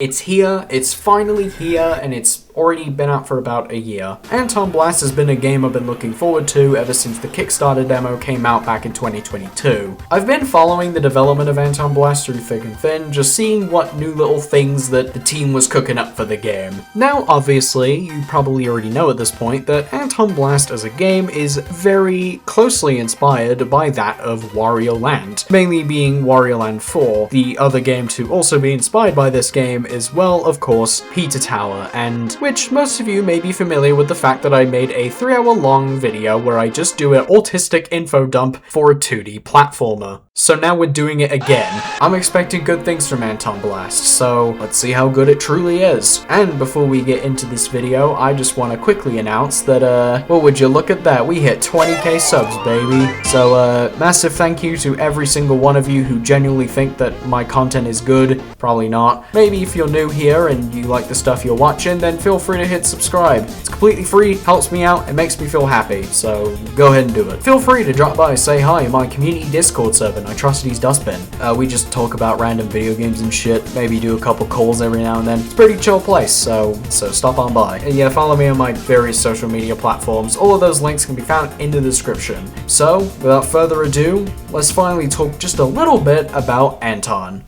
It's here, it's finally here, and it's already been out for about a year. Antonblast has been a game I've been looking forward to ever since the Kickstarter demo came out back in 2022. I've been following the development of Antonblast through thick and thin, just seeing what new little things that the team was cooking up for the game. Now, obviously, you probably already know at this point that Antonblast as a game is very closely inspired by that of Wario Land, mainly being Wario Land 4. The other game to also be inspired by this game is, well, of course, Peter Tower, and which most of you may be familiar with the fact that I made a 3-hour-long video where I just do an autistic info dump for a 2D platformer. So now we're doing it again. I'm expecting good things from Antonblast, so let's see how good it truly is. And before we get into this video, I just want to quickly announce that, well, would you look at that, we hit 20k subs, baby. So, massive thank you to every single one of you who genuinely think that my content is good. Probably not. Maybe if you're new here and you like the stuff you're watching, then feel free to hit subscribe. It's completely free, helps me out, and makes me feel happy, so go ahead and do it. Feel free to drop by and say hi in my community Discord server, Atrocity's Dustbin. We just talk about random video games and shit, maybe do a couple calls every now and then. It's a pretty chill place, so stop on by. And yeah, follow me on my various social media platforms. All of those links can be found in the description. So, without further ado, let's finally talk just a little bit about Anton.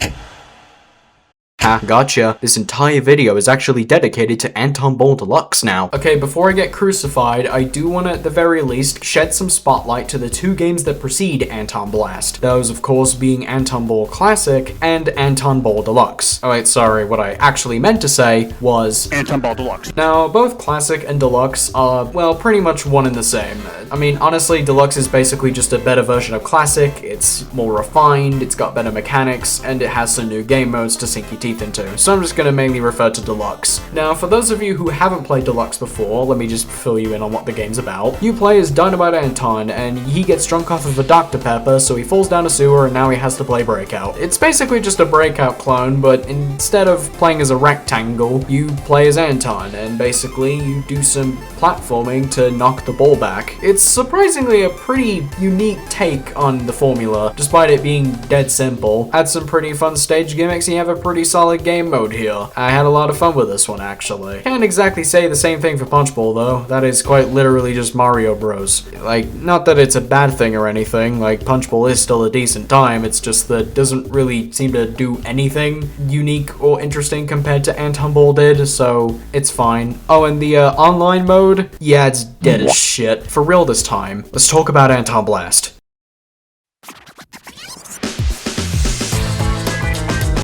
Ha, gotcha. This entire video is actually dedicated to Anton Ball Deluxe now. Okay, before I get crucified, I do want to, at the very least, shed some spotlight to the two games that precede Antonblast. Those, of course, being Anton Ball Classic and Anton Ball Deluxe. Oh wait, sorry, what I actually meant to say was Anton Ball Deluxe. Now, both Classic and Deluxe are, well, pretty much one and the same. I mean, honestly, Deluxe is basically just a better version of Classic. It's more refined, it's got better mechanics, and it has some new game modes to sink your teeth into, so I'm just going to mainly refer to Deluxe. Now, for those of you who haven't played Deluxe before, let me just fill you in on what the game's about. You play as Dynamite Anton, and he gets drunk off of a Dr. Pepper, so he falls down a sewer, and now he has to play Breakout. It's basically just a Breakout clone, but instead of playing as a rectangle, you play as Anton, and basically you do some platforming to knock the ball back. It's surprisingly a pretty unique take on the formula, despite it being dead simple. Add some pretty fun stage gimmicks, and you have a pretty solid game mode here. I had a lot of fun with this one, actually. Can't exactly say the same thing for Punch Bowl, though. That is quite literally just Mario Bros. Like, not that it's a bad thing or anything, like, Punch Bowl is still a decent time, it's just that it doesn't really seem to do anything unique or interesting compared to Anton Ball did, so it's fine. Oh, and the online mode? Yeah, it's dead as shit. For real this time. Let's talk about Antonblast.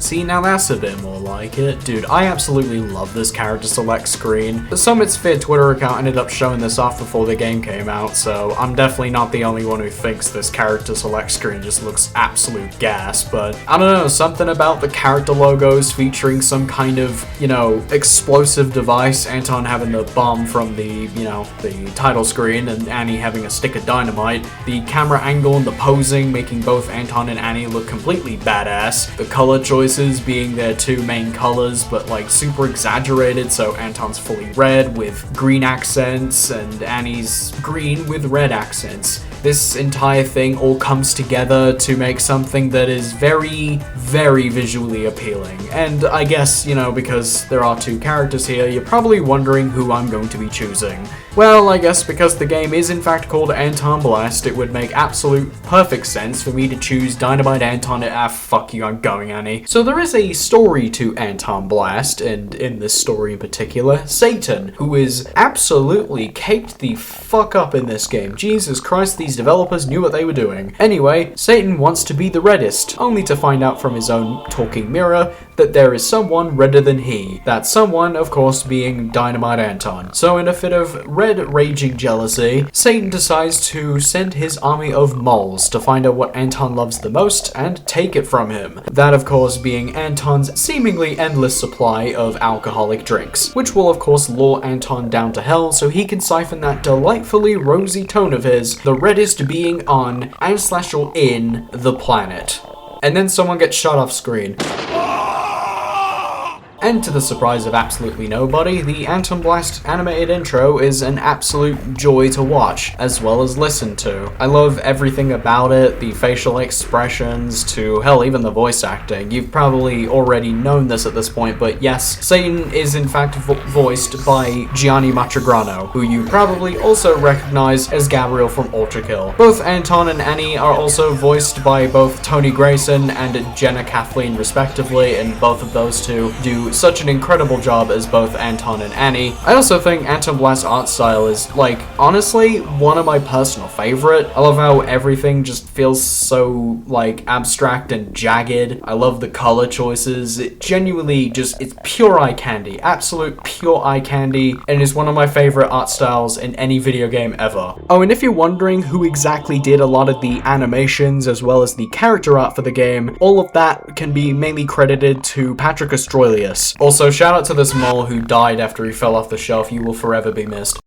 See, now that's a bit more like it. Dude, I absolutely love this character select screen. The Summit Sphere Twitter account ended up showing this off before the game came out, so I'm definitely not the only one who thinks this character select screen just looks absolute gas, but I don't know, something about the character logos featuring some kind of, you know, explosive device, Anton having the bomb from the, you know, the title screen, and Annie having a stick of dynamite, the camera angle and the posing making both Anton and Annie look completely badass, the color choices being their two main colors, but like super exaggerated, so Anton's fully red with green accents and Annie's green with red accents. This entire thing all comes together to make something that is very, very visually appealing. And I guess, you know, because there are two characters here, you're probably wondering who I'm going to be choosing. Well, I guess because the game is in fact called Antonblast, it would make absolute perfect sense for me to choose Dynamite Anton. Fuck you, I'm going, Annie. So there is a story to Antonblast, and in this story in particular, Satan, who is absolutely caked the fuck up in this game. Jesus Christ, these developers knew what they were doing. Anyway, Satan wants to be the reddest, only to find out from his own talking mirror that there is someone redder than he. That someone, of course, being Dynamite Anton. So in a fit of red raging jealousy, Satan decides to send his army of moles to find out what Anton loves the most and take it from him. That, of course, being Anton's seemingly endless supply of alcoholic drinks, which will, of course, lure Anton down to hell so he can siphon that delightfully rosy tone of his, the reddest being on and/or in the planet. And then someone gets shot off screen. And to the surprise of absolutely nobody, the Antonblast animated intro is an absolute joy to watch, as well as listen to. I love everything about it, the facial expressions to, hell, even the voice acting. You've probably already known this at this point, but yes, Satan is in fact voiced by Gianni Matrigrano, who you probably also recognize as Gabriel from Ultra Kill. Both Anton and Annie are also voiced by both Tony Grayson and Jenna Kathleen respectively, and both of those two do such an incredible job as both Anton and Annie. I also think Antonblast's art style is, like, honestly, one of my personal favorite. I love how everything just feels so, like, abstract and jagged. I love the color choices. It genuinely just, it's pure eye candy. Absolute pure eye candy, and is one of my favorite art styles in any video game ever. Oh, and if you're wondering who exactly did a lot of the animations as well as the character art for the game, all of that can be mainly credited to Patrick Astroilius. Also, shout out to this mole who died after he fell off the shelf. You will forever be missed.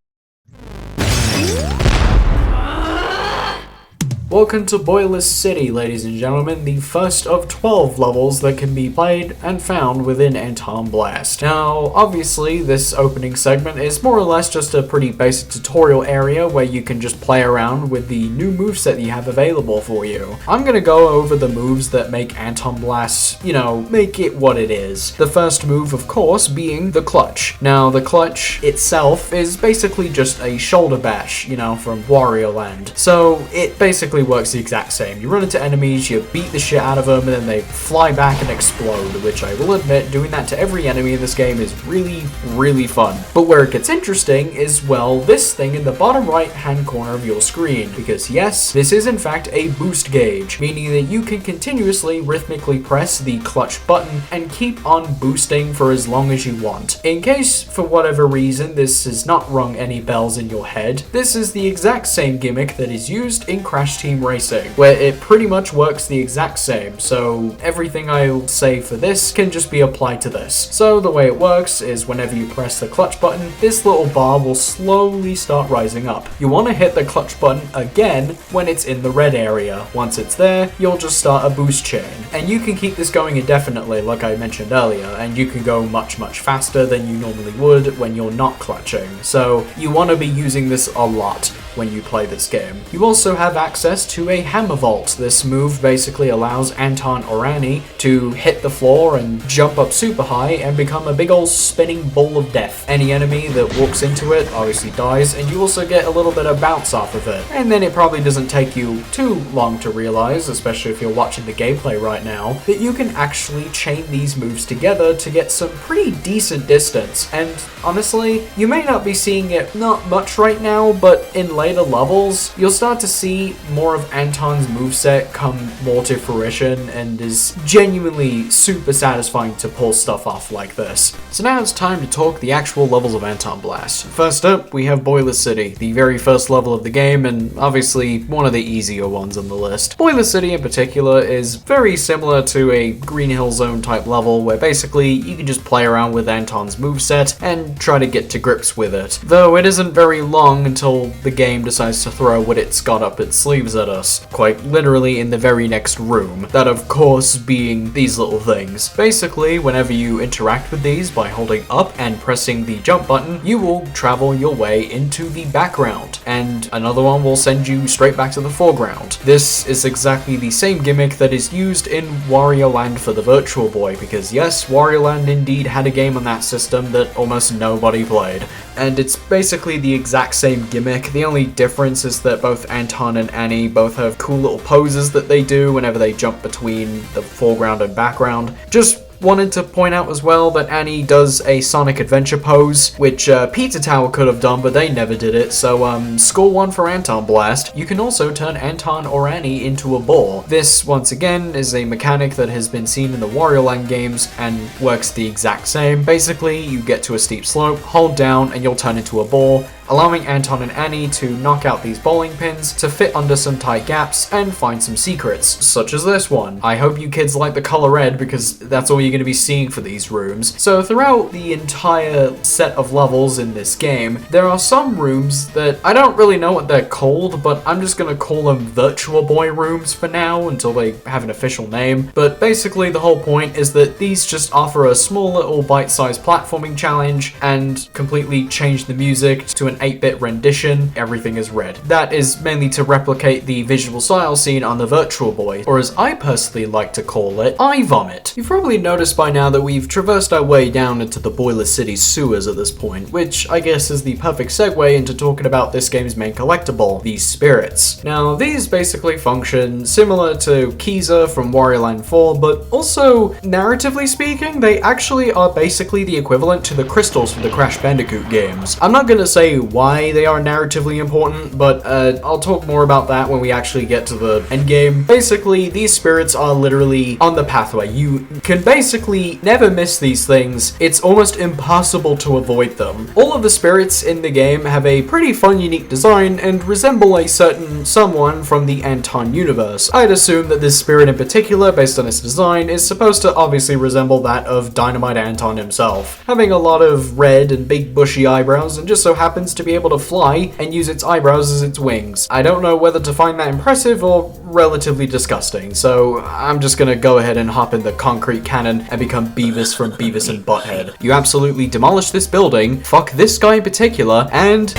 Welcome to Boiler City, ladies and gentlemen, the first of 12 levels that can be played and found within Antonblast. Now, obviously, this opening segment is more or less just a pretty basic tutorial area where you can just play around with the new moveset that you have available for you. I'm gonna go over the moves that make Antonblast, you know, make it what it is. The first move, of course, being the clutch. Now, the clutch itself is basically just a shoulder bash, you know, from Wario Land. So, it basically works the exact same. You run into enemies, you beat the shit out of them, and then they fly back and explode, which I will admit, doing that to every enemy in this game is really, really fun. But where it gets interesting is, well, this thing in the bottom right hand corner of your screen, because yes, this is in fact a boost gauge, meaning that you can continuously rhythmically press the clutch button and keep on boosting for as long as you want. In case, for whatever reason, this has not rung any bells in your head, this is the exact same gimmick that is used in Crash Team Racing, where it pretty much works the exact same, so everything I'll say for this can just be applied to this. So the way it works is whenever you press the clutch button, this little bar will slowly start rising up. You want to hit the clutch button again when it's in the red area. Once it's there, you'll just start a boost chain. And you can keep this going indefinitely, like I mentioned earlier, and you can go much faster than you normally would when you're not clutching. So you want to be using this a lot when you play this game. You also have access to a hammer vault. This move basically allows Anton or Annie to hit the floor and jump up super high and become a big old spinning ball of death. Any enemy that walks into it obviously dies, and you also get a little bit of bounce off of it. And then it probably doesn't take you too long to realize, especially if you're watching the gameplay right now, that you can actually chain these moves together to get some pretty decent distance. And honestly, you may not be seeing it not much right now, but in later levels, you'll start to see more of Anton's moveset come more to fruition, and is genuinely super satisfying to pull stuff off like this. So now it's time to talk the actual levels of Antonblast. First up, we have Boiler City, the very first level of the game, and obviously one of the easier ones on the list. Boiler City in particular is very similar to a Green Hill Zone type level, where basically you can just play around with Anton's moveset and try to get to grips with it. Though it isn't very long until the game decides to throw what it's got up its sleeves at us, quite literally in the very next room. That of course being these little things. Basically, whenever you interact with these by holding up and pressing the jump button, you will travel your way into the background, and another one will send you straight back to the foreground. This is exactly the same gimmick that is used in Wario Land for the Virtual Boy, because yes, Wario Land indeed had a game on that system that almost nobody played. And it's basically the exact same gimmick. The only difference is that both Anton and Annie both have cool little poses that they do whenever they jump between the foreground and background. Just wanted to point out as well that Annie does a Sonic Adventure pose, which Pizza Tower could have done, but they never did it, so score one for Antonblast. You can also turn Anton or Annie into a ball. This, once again, is a mechanic that has been seen in the Wario Land games and works the exact same. Basically, you get to a steep slope, hold down, and you'll turn into a ball, allowing Anton and Annie to knock out these bowling pins to fit under some tight gaps and find some secrets, such as this one. I hope you kids like the color red because that's all you're going to be seeing for these rooms. So throughout the entire set of levels in this game, there are some rooms that I don't really know what they're called, but I'm just going to call them Virtual Boy rooms for now until they have an official name. But basically the whole point is that these just offer a small little bite-sized platforming challenge and completely change the music to an 8-bit rendition. Everything is red. That is mainly to replicate the visual style seen on the Virtual Boy, or as I personally like to call it, I Vomit. You've probably noticed by now that we've traversed our way down into the Boiler City sewers at this point, which I guess is the perfect segue into talking about this game's main collectible, the spirits. Now, these basically function similar to Keyser from Wario Land 4, but also, narratively speaking, they actually are basically the equivalent to the crystals from the Crash Bandicoot games. I'm not gonna say why they are narratively important, but I'll talk more about that when we actually get to the endgame. Basically, these spirits are literally on the pathway. You can basically never miss these things. It's almost impossible to avoid them. All of the spirits in the game have a pretty fun, unique design and resemble a certain someone from the Anton universe. I'd assume that this spirit in particular, based on its design, is supposed to obviously resemble that of Dynamite Anton himself, having a lot of red and big bushy eyebrows and just so happens to be able to fly and use its eyebrows as its wings. I don't know whether to find that impressive or relatively disgusting, so I'm just gonna go ahead and hop in the concrete cannon and become Beavis from Beavis and Butthead. You absolutely demolish this building, fuck this guy in particular, and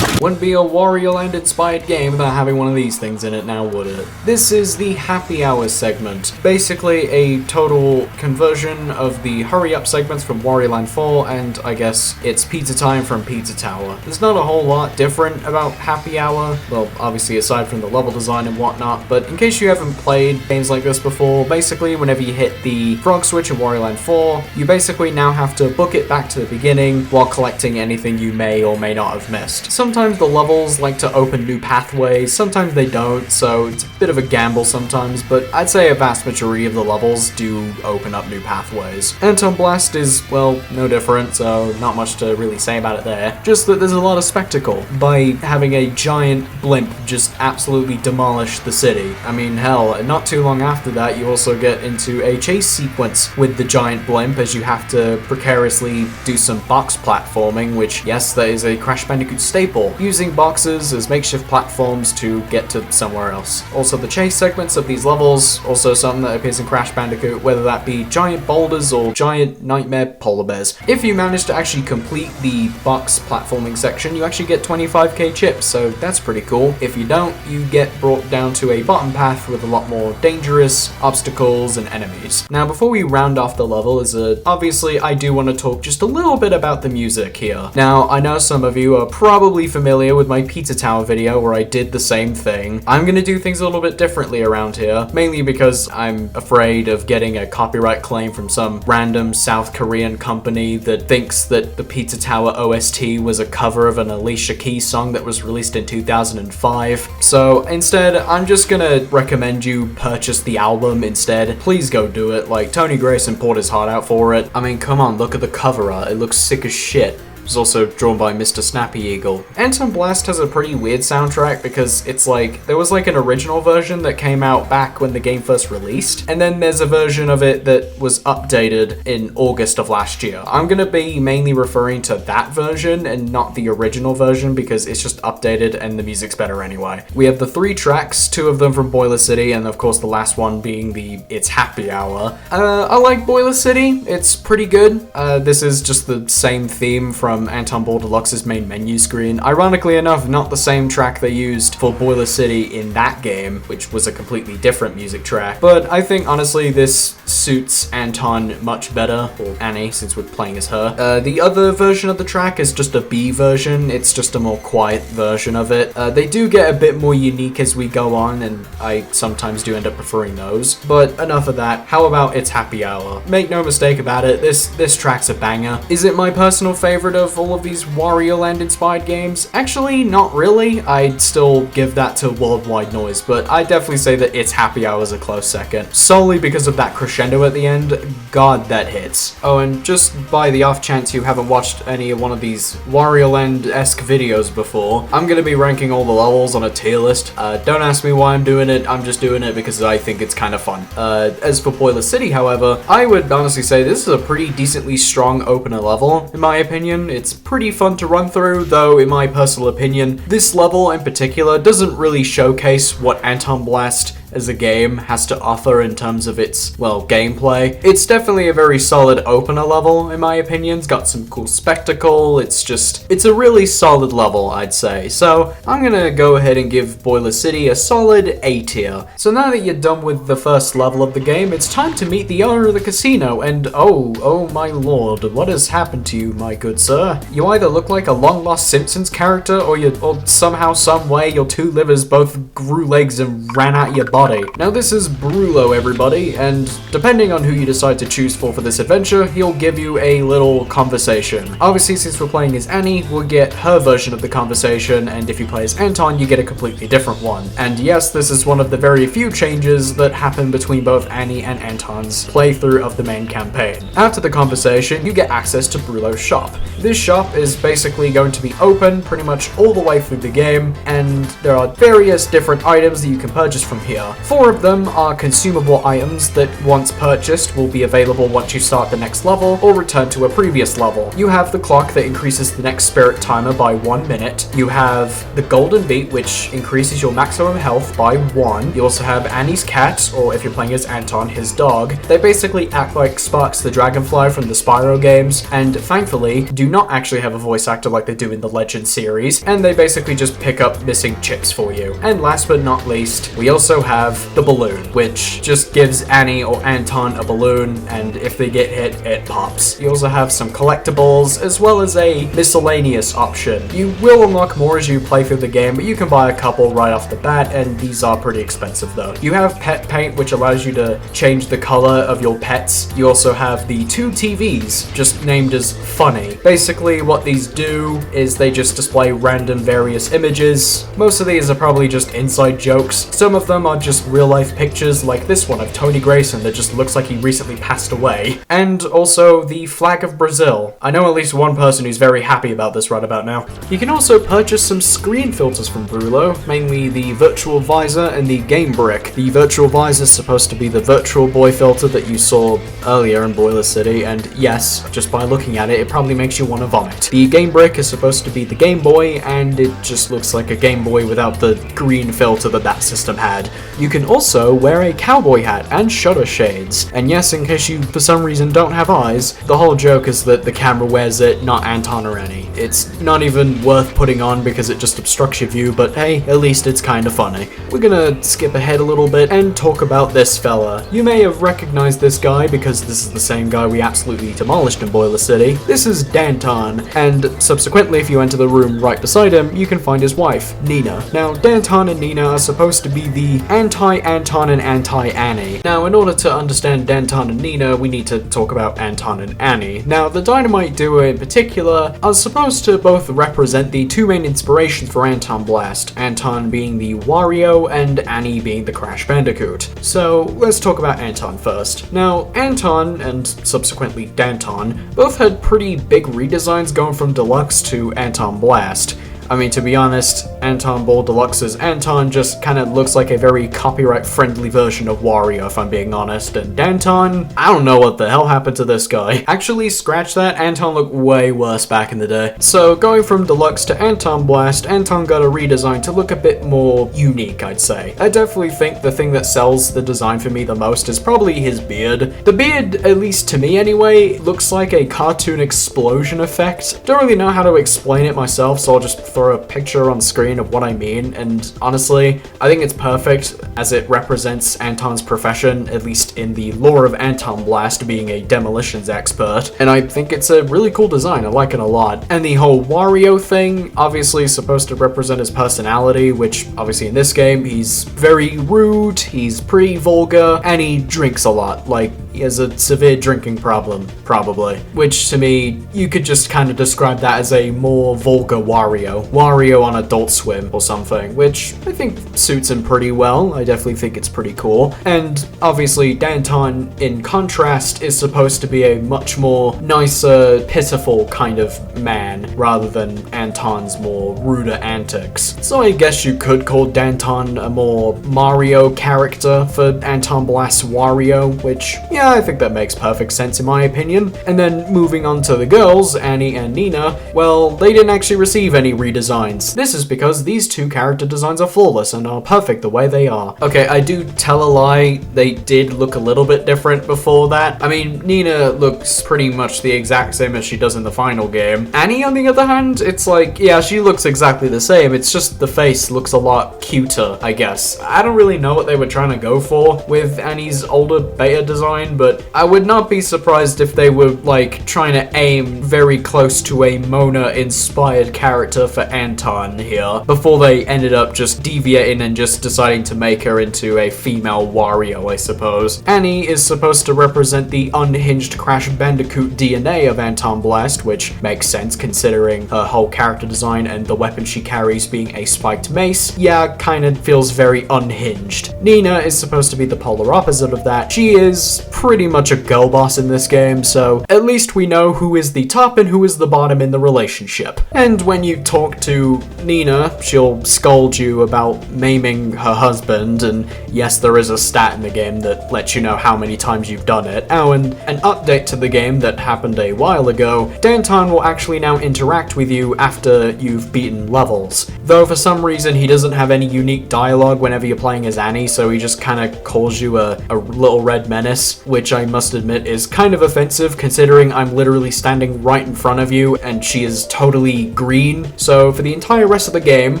wouldn't be a Wario Land inspired game without having one of these things in it now, would it? This is the Happy Hour segment. Basically a total conversion of the Hurry Up segments from Wario Land 4, and I guess it's Pizza Time from Pizza Tower. There's not a whole lot different about Happy Hour, well, obviously aside from the level design and whatnot, but in case you haven't played games like this before, basically whenever you hit the frog switch in Wario Land 4, you basically now have to book it back to the beginning while collecting anything you may or may not have missed. Sometimes the levels like to open new pathways, sometimes they don't, so it's a bit of a gamble sometimes, but I'd say a vast majority of the levels do open up new pathways. Antonblast is, well, no different, so not much to really say about it there, just that there's a lot of spectacle by having a giant blimp just absolutely demolish the city. I mean, hell, not too long after that you also get into a chase sequence with the giant blimp as you have to precariously do some box platforming, which, yes, that is a Crash Bandicoot staple, using boxes as makeshift platforms to get to somewhere else. Also, the chase segments of these levels, also something that appears in Crash Bandicoot, whether that be giant boulders or giant nightmare polar bears. If you manage to actually complete the box platforming section, you actually get 25k chips, so that's pretty cool. If you don't, you get brought down to a bottom path with a lot more dangerous obstacles and enemies. Now, before we round off the level, obviously I do want to talk just a little bit about the music here. Now, I know some of you are probably familiar with my Pizza Tower video where I did the same thing. I'm gonna do things a little bit differently around here, mainly because I'm afraid of getting a copyright claim from some random South Korean company that thinks that the Pizza Tower OST was a cover of an Alicia Keys song that was released in 2005. So instead, I'm just gonna recommend you purchase the album instead. Please go do it. Like, Tony Grayson poured his heart out for it. I mean, come on, look at the cover art. It looks sick as shit. It was also drawn by Mr. Snappy Eagle. Antonblast has a pretty weird soundtrack because it's like, there was like an original version that came out back when the game first released, and then there's a version of it that was updated in August of last year. I'm gonna be mainly referring to that version and not the original version because it's just updated and the music's better anyway. We have the 3 tracks, 2 of them from Boiler City, and of course the last one being It's Happy Hour. I like Boiler City, it's pretty good. This is just the same theme from Anton Ball Deluxe's main menu screen. Ironically enough, not the same track they used for Boiler City in that game, which was a completely different music track. But I think honestly this suits Anton much better, or Annie, since we're playing as her. The other version of the track is just a B version. It's just a more quiet version of it. They do get a bit more unique as we go on, and I sometimes do end up preferring those. But enough of that. How about It's Happy Hour? Make no mistake about it, this track's a banger. Is it my personal favorite of all of these Wario Land inspired games? Actually, not really. I'd still give that to Worldwide Noise, but I'd definitely say that It's Happy Hour's a close second, solely because of that crescendo at the end. God, that hits. Oh, and just by the off chance you haven't watched any of one of these Wario Land-esque videos before, I'm gonna be ranking all the levels on a tier list. Don't ask me why I'm doing it, I'm just doing it because I think it's kind of fun. As for Boiler City, however, I would honestly say this is a pretty decently strong opener level, in my opinion. It's pretty fun to run through, though in my personal opinion, this level in particular doesn't really showcase what Antonblast as a game has to offer in terms of its, well, gameplay. It's definitely a very solid opener level, in my opinion. It's got some cool spectacle. It's a really solid level, I'd say. So I'm gonna go ahead and give Boiler City a solid A tier. So now that you're done with the first level of the game, it's time to meet the owner of the casino, and oh my lord, what has happened to you, my good sir? You either look like a long-lost Simpsons character, or somehow, some way, your two livers both grew legs and ran out your body. Now this is Brulo, everybody, and depending on who you decide to choose for this adventure, he'll give you a little conversation. Obviously, since we're playing as Annie, we'll get her version of the conversation, and if you play as Anton, you get a completely different one. And yes, this is one of the very few changes that happen between both Annie and Anton's playthrough of the main campaign. After the conversation, you get access to Brulo's shop. This shop is basically going to be open pretty much all the way through the game, and there are various different items that you can purchase from here. 4 of them are consumable items that, once purchased, will be available once you start the next level or return to a previous level. You have the clock that increases the next spirit timer by 1 minute. You have the golden beat, which increases your maximum health by 1. You also have Annie's cat, or if you're playing as Anton, his dog. They basically act like Sparks the Dragonfly from the Spyro games, and thankfully do not actually have a voice actor like they do in the Legend series, and they basically just pick up missing chips for you. And last but not least, we also have the balloon, which just gives Annie or Anton a balloon, and if they get hit, it pops. You also have some collectibles, as well as a miscellaneous option. You will unlock more as you play through the game, but you can buy a couple right off the bat, and these are pretty expensive though. You have pet paint, which allows you to change the color of your pets. You also have the 2 TVs, just named as funny. Basically, what these do is they just display random various images. Most of these are probably just inside jokes. Some of them are just real-life pictures, like this one of Tony Grayson that just looks like he recently passed away. And also the flag of Brazil. I know at least one person who's very happy about this right about now. You can also purchase some screen filters from Brulo, mainly the Virtual Visor and the Game Brick. The Virtual Visor is supposed to be the Virtual Boy filter that you saw earlier in Boiler City, and yes, just by looking at it, it probably makes you want to vomit. The Game Brick is supposed to be the Game Boy, and it just looks like a Game Boy without the green filter that system had. You can also wear a cowboy hat and shutter shades. And yes, in case you for some reason don't have eyes, the whole joke is that the camera wears it, not Anton or Annie. It's not even worth putting on because it just obstructs your view, but hey, at least it's kinda funny. We're gonna skip ahead a little bit and talk about this fella. You may have recognized this guy because this is the same guy we absolutely demolished in Boiler City. This is Danton, and subsequently if you enter the room right beside him, you can find his wife, Nina. Now, Danton and Nina are supposed to be the anti-Anton and anti-Annie. Now, in order to understand Danton and Nina, we need to talk about Anton and Annie. Now, the Dynamite Duo in particular are supposed to both represent the 2 main inspirations for Antonblast, Anton being the Wario and Annie being the Crash Bandicoot. So, let's talk about Anton first. Now, Anton, and subsequently Danton, both had pretty big redesigns going from Deluxe to Antonblast. I mean, to be honest, Anton Ball Deluxe's Anton just kind of looks like a very copyright-friendly version of Wario, if I'm being honest. And Danton, I don't know what the hell happened to this guy. Actually, scratch that, Anton looked way worse back in the day. So, going from Deluxe to Antonblast, Anton got a redesign to look a bit more unique, I'd say. I definitely think the thing that sells the design for me the most is probably his beard. The beard, at least to me anyway, looks like a cartoon explosion effect. Don't really know how to explain it myself, so I'll just throw a picture on screen of what I mean, and honestly, I think it's perfect as it represents Anton's profession, at least in the lore of Antonblast being a demolitions expert, and I think it's a really cool design. I like it a lot. And the whole Wario thing, obviously is supposed to represent his personality, which obviously in this game, he's very rude, he's pretty vulgar, and he drinks a lot, like he has a severe drinking problem, probably. Which, to me, you could just kind of describe that as a more vulgar Wario. Wario on Adult Swim or something, which I think suits him pretty well. I definitely think it's pretty cool. And obviously, Anton, in contrast, is supposed to be a much more nicer, pitiful kind of man, rather than Anton's more ruder antics. So I guess you could call Anton a more Mario character for Antonblast Wario, which, yeah, I think that makes perfect sense in my opinion. And then moving on to the girls, Annie and Nina, well, they didn't actually receive any redesigns. This is because these two character designs are flawless and are perfect the way they are. Okay, I do tell a lie, they did look a little bit different before that. I mean, Nina looks pretty much the exact same as she does in the final game. Annie, on the other hand, it's like, yeah, she looks exactly the same, it's just the face looks a lot cuter, I guess. I don't really know what they were trying to go for with Annie's older beta design, but I would not be surprised if they were, like, trying to aim very close to a Mona-inspired character for Anton here, before they ended up just deviating and just deciding to make her into a female Wario, I suppose. Annie is supposed to represent the unhinged Crash Bandicoot DNA of Antonblast, which makes sense considering her whole character design and the weapon she carries being a spiked mace. Yeah, kinda feels very unhinged. Nina is supposed to be the polar opposite of that. She is pretty much a girl boss in this game, so at least we know who is the top and who is the bottom in the relationship. And when you talk to Nina, she'll scold you about maiming her husband, and yes, there is a stat in the game that lets you know how many times you've done it. Oh, and an update to the game that happened a while ago, Anton will actually now interact with you after you've beaten levels. Though for some reason he doesn't have any unique dialogue whenever you're playing as Annie, so he just kinda calls you a little red menace, which I must admit is kind of offensive considering I'm literally standing right in front of you and she is totally green. So for the entire rest of the game,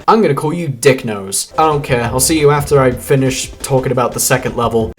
I'm gonna call you Dick Nose. I don't care, I'll see you after I finish talking about the second level.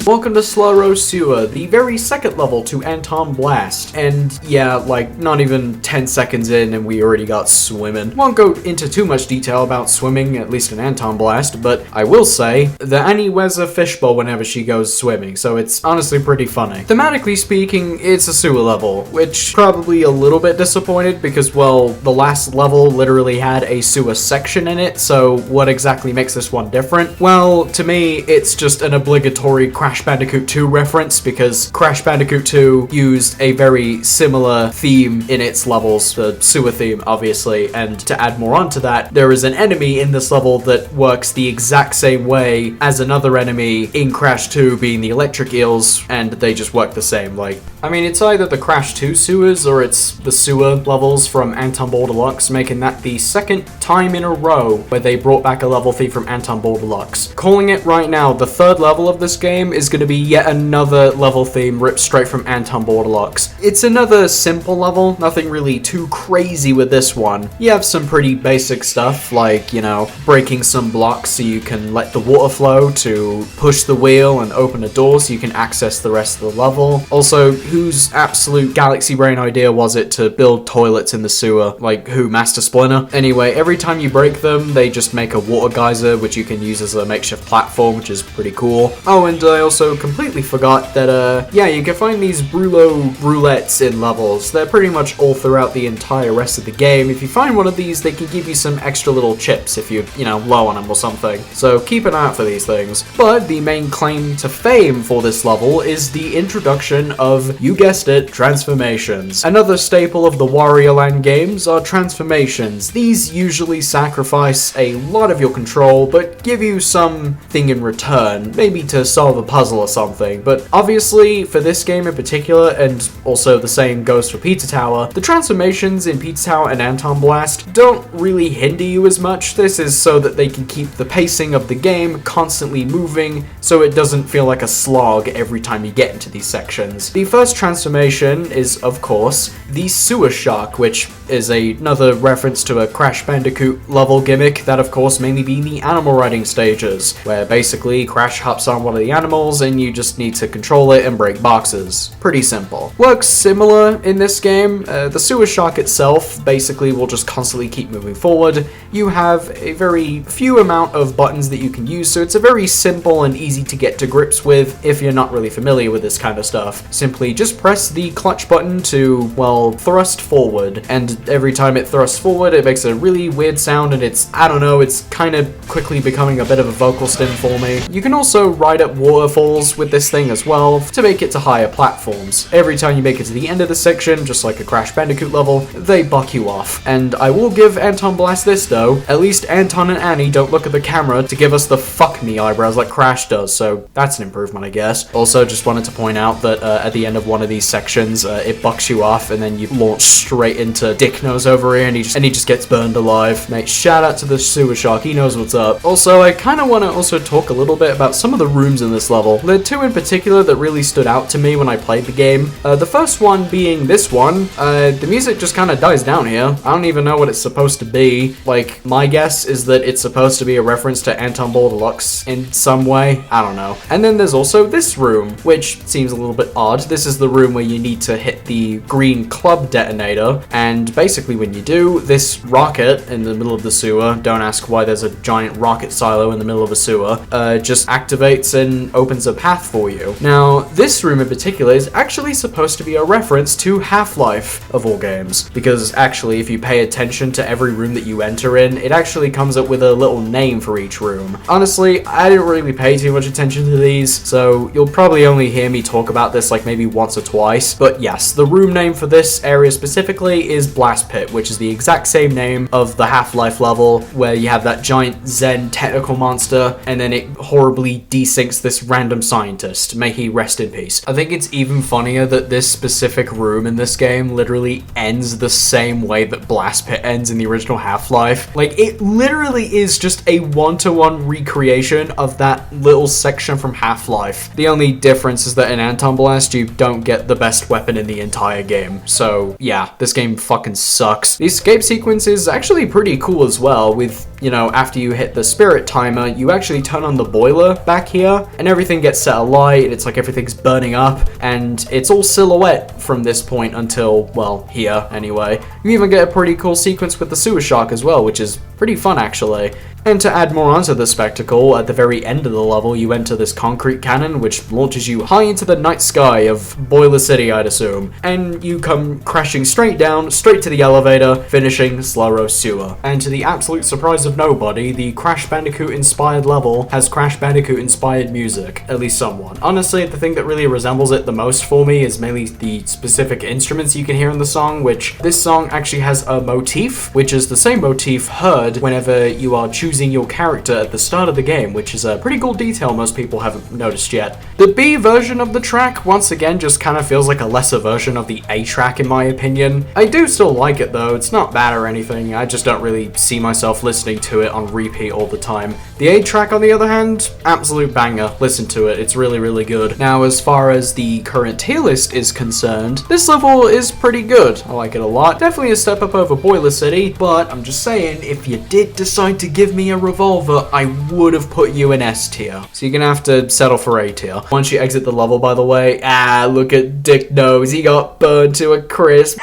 Welcome to Slowroast Sewer, the very second level to Antonblast. And yeah, like, not even 10 seconds in and we already got swimming. Won't go into too much detail about swimming, at least in Antonblast, but I will say that Annie wears a fishbowl whenever she goes swimming, so it's honestly pretty funny. Thematically speaking, it's a sewer level, which probably a little bit disappointed because, well, the last level literally had a sewer section in it, so what exactly makes this one different? Well, to me, it's just an obligatory Crash Bandicoot 2 reference because Crash Bandicoot 2 used a very similar theme in its levels, the sewer theme obviously, and to add more onto that, there is an enemy in this level that works the exact same way as another enemy in Crash 2 being the electric eels, and they just work the same. Like, I mean, it's either the Crash 2 sewers or it's the sewer levels from Antonblast Deluxe, making that the second time in a row where they brought back a level theme from Antonblast Deluxe. Calling it right now, the third level of this game is going to be yet another level theme ripped straight from Antonblast Deluxe. It's another simple level, nothing really too crazy with this one. You have some pretty basic stuff like, you know, breaking some blocks so you can let the water flow, to push the wheel and open a door so you can access the rest of the level. Also, whose absolute galaxy brain idea was it to build toilets in the sewer? Like, who, Master Splinter? Anyway, every time you break them, they just make a water geyser, which you can use as a makeshift platform, which is pretty cool. Oh, and I also completely forgot that, yeah, you can find these Brulo roulettes in levels. They're pretty much all throughout the entire rest of the game. If you find one of these, they can give you some extra little chips if you're, you know, low on them or something. So keep an eye out for these things. But the main claim to fame for this level is the introduction of, you guessed it, transformations. Another staple of the Wario Land games are transformations. These usually sacrifice a lot of your control, but give you something in return, maybe to solve a puzzle or something. But obviously, for this game in particular, and also the same goes for Pizza Tower, the transformations in Pizza Tower and Antonblast don't really hinder you as much. This is so that they can keep the pacing of the game constantly moving, so it doesn't feel like a slog every time you get into these sections. The first transformation is, of course, the Sewer Shark, which is another reference to a Crash Bandicoot level gimmick, that of course mainly being the animal riding stages, where basically Crash hops on one of the animals, levels and you just need to control it and break boxes. Pretty simple. Works similar in this game. The sewer shark itself basically will just constantly keep moving forward. You have a very few amount of buttons that you can use, so it's a very simple and easy to get to grips with if you're not really familiar with this kind of stuff. Simply just press the clutch button to, well, thrust forward, and every time it thrusts forward it makes a really weird sound, and it's, I don't know, it's kind of quickly becoming a bit of a vocal stim for me. You can also ride up waterfalls with this thing as well to make it to higher platforms. Every time you make it to the end of the section, just like a Crash Bandicoot level, they buck you off. And I will give Antonblast this though, at least Anton and Annie don't look at the camera to give us the fuck me eyebrows like Crash does, so that's an improvement, I guess. Also, just wanted to point out that at the end of one of these sections, it bucks you off and then you launch straight into Dick Nose over here and he just gets burned alive. Mate, shout out to the sewer shark, he knows what's up. Also, I kind of want to also talk a little bit about some of the rooms in this level. There are two in particular that really stood out to me when I played the game. The first one being this one. The music just kind of dies down here. I don't even know what it's supposed to be. Like, my guess is that it's supposed to be a reference to Anton Ball Deluxe in some way. I don't know. And then there's also this room, which seems a little bit odd. This is the room where you need to hit the green club detonator, and basically when you do, this rocket in the middle of the sewer, don't ask why there's a giant rocket silo in the middle of a sewer, just activates and opens a path for you. Now, this room in particular is actually supposed to be a reference to Half-Life, of all games, because actually if you pay attention to every room that you enter in, it actually comes up with a little name for each room. Honestly, I didn't really pay too much attention to these, so you'll probably only hear me talk about this like maybe once or twice, but yes, the room name for this area specifically is Blast Pit, which is the exact same name of the Half-Life level, where you have that giant Zen tentacle monster, and then it horribly desyncs this random scientist. May he rest in peace. I think it's even funnier that this specific room in this game literally ends the same way that Blast Pit ends in the original Half-Life. Like, it literally is just a one-to-one recreation of that little section from Half-Life. The only difference is that in Antonblast, you don't get the best weapon in the entire game. So, yeah, this game fucking sucks. The escape sequence is actually pretty cool as well, with, you know, after you hit the spirit timer, you actually turn on the boiler back here, and everything gets set alight, and it's like everything's burning up, and it's all silhouette from this point until, well, here, anyway. You even get a pretty cool sequence with the sewer shark as well, which is pretty fun, actually. And to add more onto the spectacle, at the very end of the level, you enter this concrete cannon, which launches you high into the night sky of Boiler City, I'd assume. And you come crashing straight down, straight to the elevator, finishing Slowroast Sewer. And to the absolute surprise of nobody, the Crash Bandicoot-inspired level has Crash Bandicoot-inspired music, at least somewhat. Honestly, the thing that really resembles it the most for me is mainly the specific instruments you can hear in the song, which this song actually has a motif, which is the same motif heard whenever you are choosing your character at the start of the game, which is a pretty cool detail most people haven't noticed yet. The B version of the track, once again, just kind of feels like a lesser version of the A track in my opinion. I do still like it though, it's not bad or anything, I just don't really see myself listening to it on repeat all the time. The A track, on the other hand, absolute banger. Listen to it, it's really, really good. Now, as far as the current tier list is concerned, this level is pretty good. I like it a lot. Definitely a step up over Boiler City, but I'm just saying, if you did decide to give me a revolver, I would have put you in S tier. So you're gonna have to settle for A tier. Once you exit the level, by the way, look at Dick Nose, he got burned to a crisp.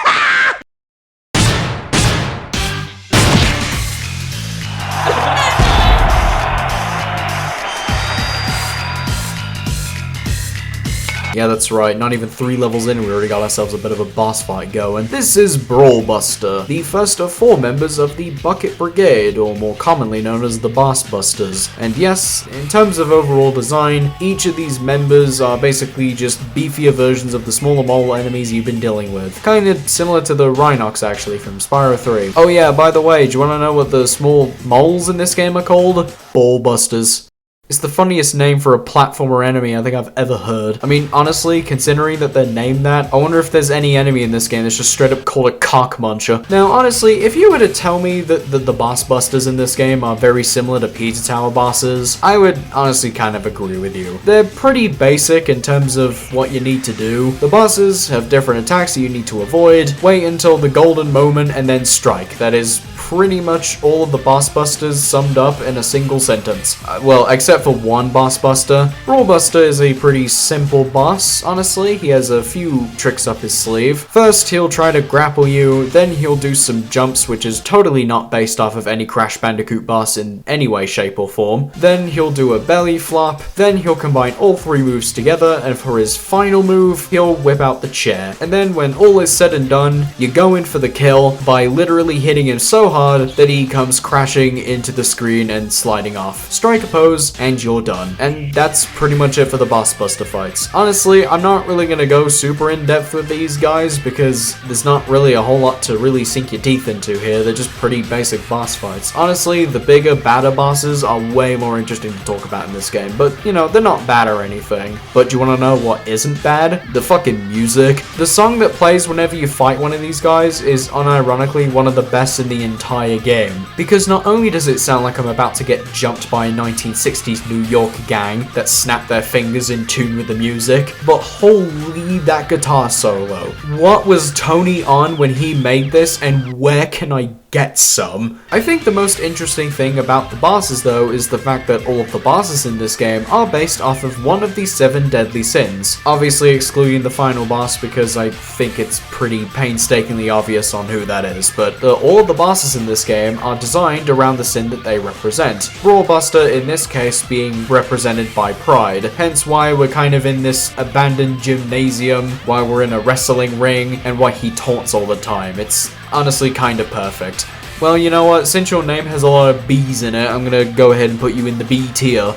Yeah, that's right, not even 3 levels in, we already got ourselves a bit of a boss fight going. This is Brawlbuster, the first of 4 members of the Bucket Brigade, or more commonly known as the Bossbusters. And yes, in terms of overall design, each of these members are basically just beefier versions of the smaller mole enemies you've been dealing with. Kinda similar to the Rhinox, actually, from Spyro 3. Oh yeah, by the way, do you wanna know what the small moles in this game are called? Ballbusters. It's the funniest name for a platformer enemy I think I've ever heard. I mean, honestly, considering that they're named that, I wonder if there's any enemy in this game that's just straight up called a cock muncher. Now, honestly, if you were to tell me that the boss busters in this game are very similar to Pizza Tower bosses, I would honestly kind of agree with you. They're pretty basic in terms of what you need to do. The bosses have different attacks that you need to avoid, wait until the golden moment, and then strike. That is pretty much all of the boss busters summed up in a single sentence. Well, except except for one Brawlbuster. Brawlbuster is a pretty simple boss, honestly. He has a few tricks up his sleeve. First, he'll try to grapple you, then he'll do some jumps, which is totally not based off of any Crash Bandicoot boss in any way, shape, or form. Then he'll do a belly flop, then he'll combine all three moves together, and for his final move, he'll whip out the chair. And then when all is said and done, you go in for the kill by literally hitting him so hard that he comes crashing into the screen and sliding off. Strike a pose, and you're done. And that's pretty much it for the Brawlbuster fights. Honestly, I'm not really gonna go super in depth with these guys because there's not really a whole lot to really sink your teeth into here. They're just pretty basic boss fights. Honestly, the bigger, badder bosses are way more interesting to talk about in this game, but you know, they're not bad or anything. But do you wanna know what isn't bad? The fucking music. The song that plays whenever you fight one of these guys is unironically one of the best in the entire game. Because not only does it sound like I'm about to get jumped by a 1960s New York gang that snap their fingers in tune with the music, but holy, that guitar solo. What was Tony on when he made this, and where can I get some? I think the most interesting thing about the bosses though is the fact that all of the bosses in this game are based off of one of the 7 deadly sins. Obviously excluding the final boss because I think it's pretty painstakingly obvious on who that is, but all of the bosses in this game are designed around the sin that they represent. Brawlbuster in this case being represented by pride, hence why we're kind of in this abandoned gymnasium, why we're in a wrestling ring, and why he taunts all the time. It's honestly kind of perfect. Well, you know what, since your name has a lot of B's in it, I'm gonna go ahead and put you in the B tier.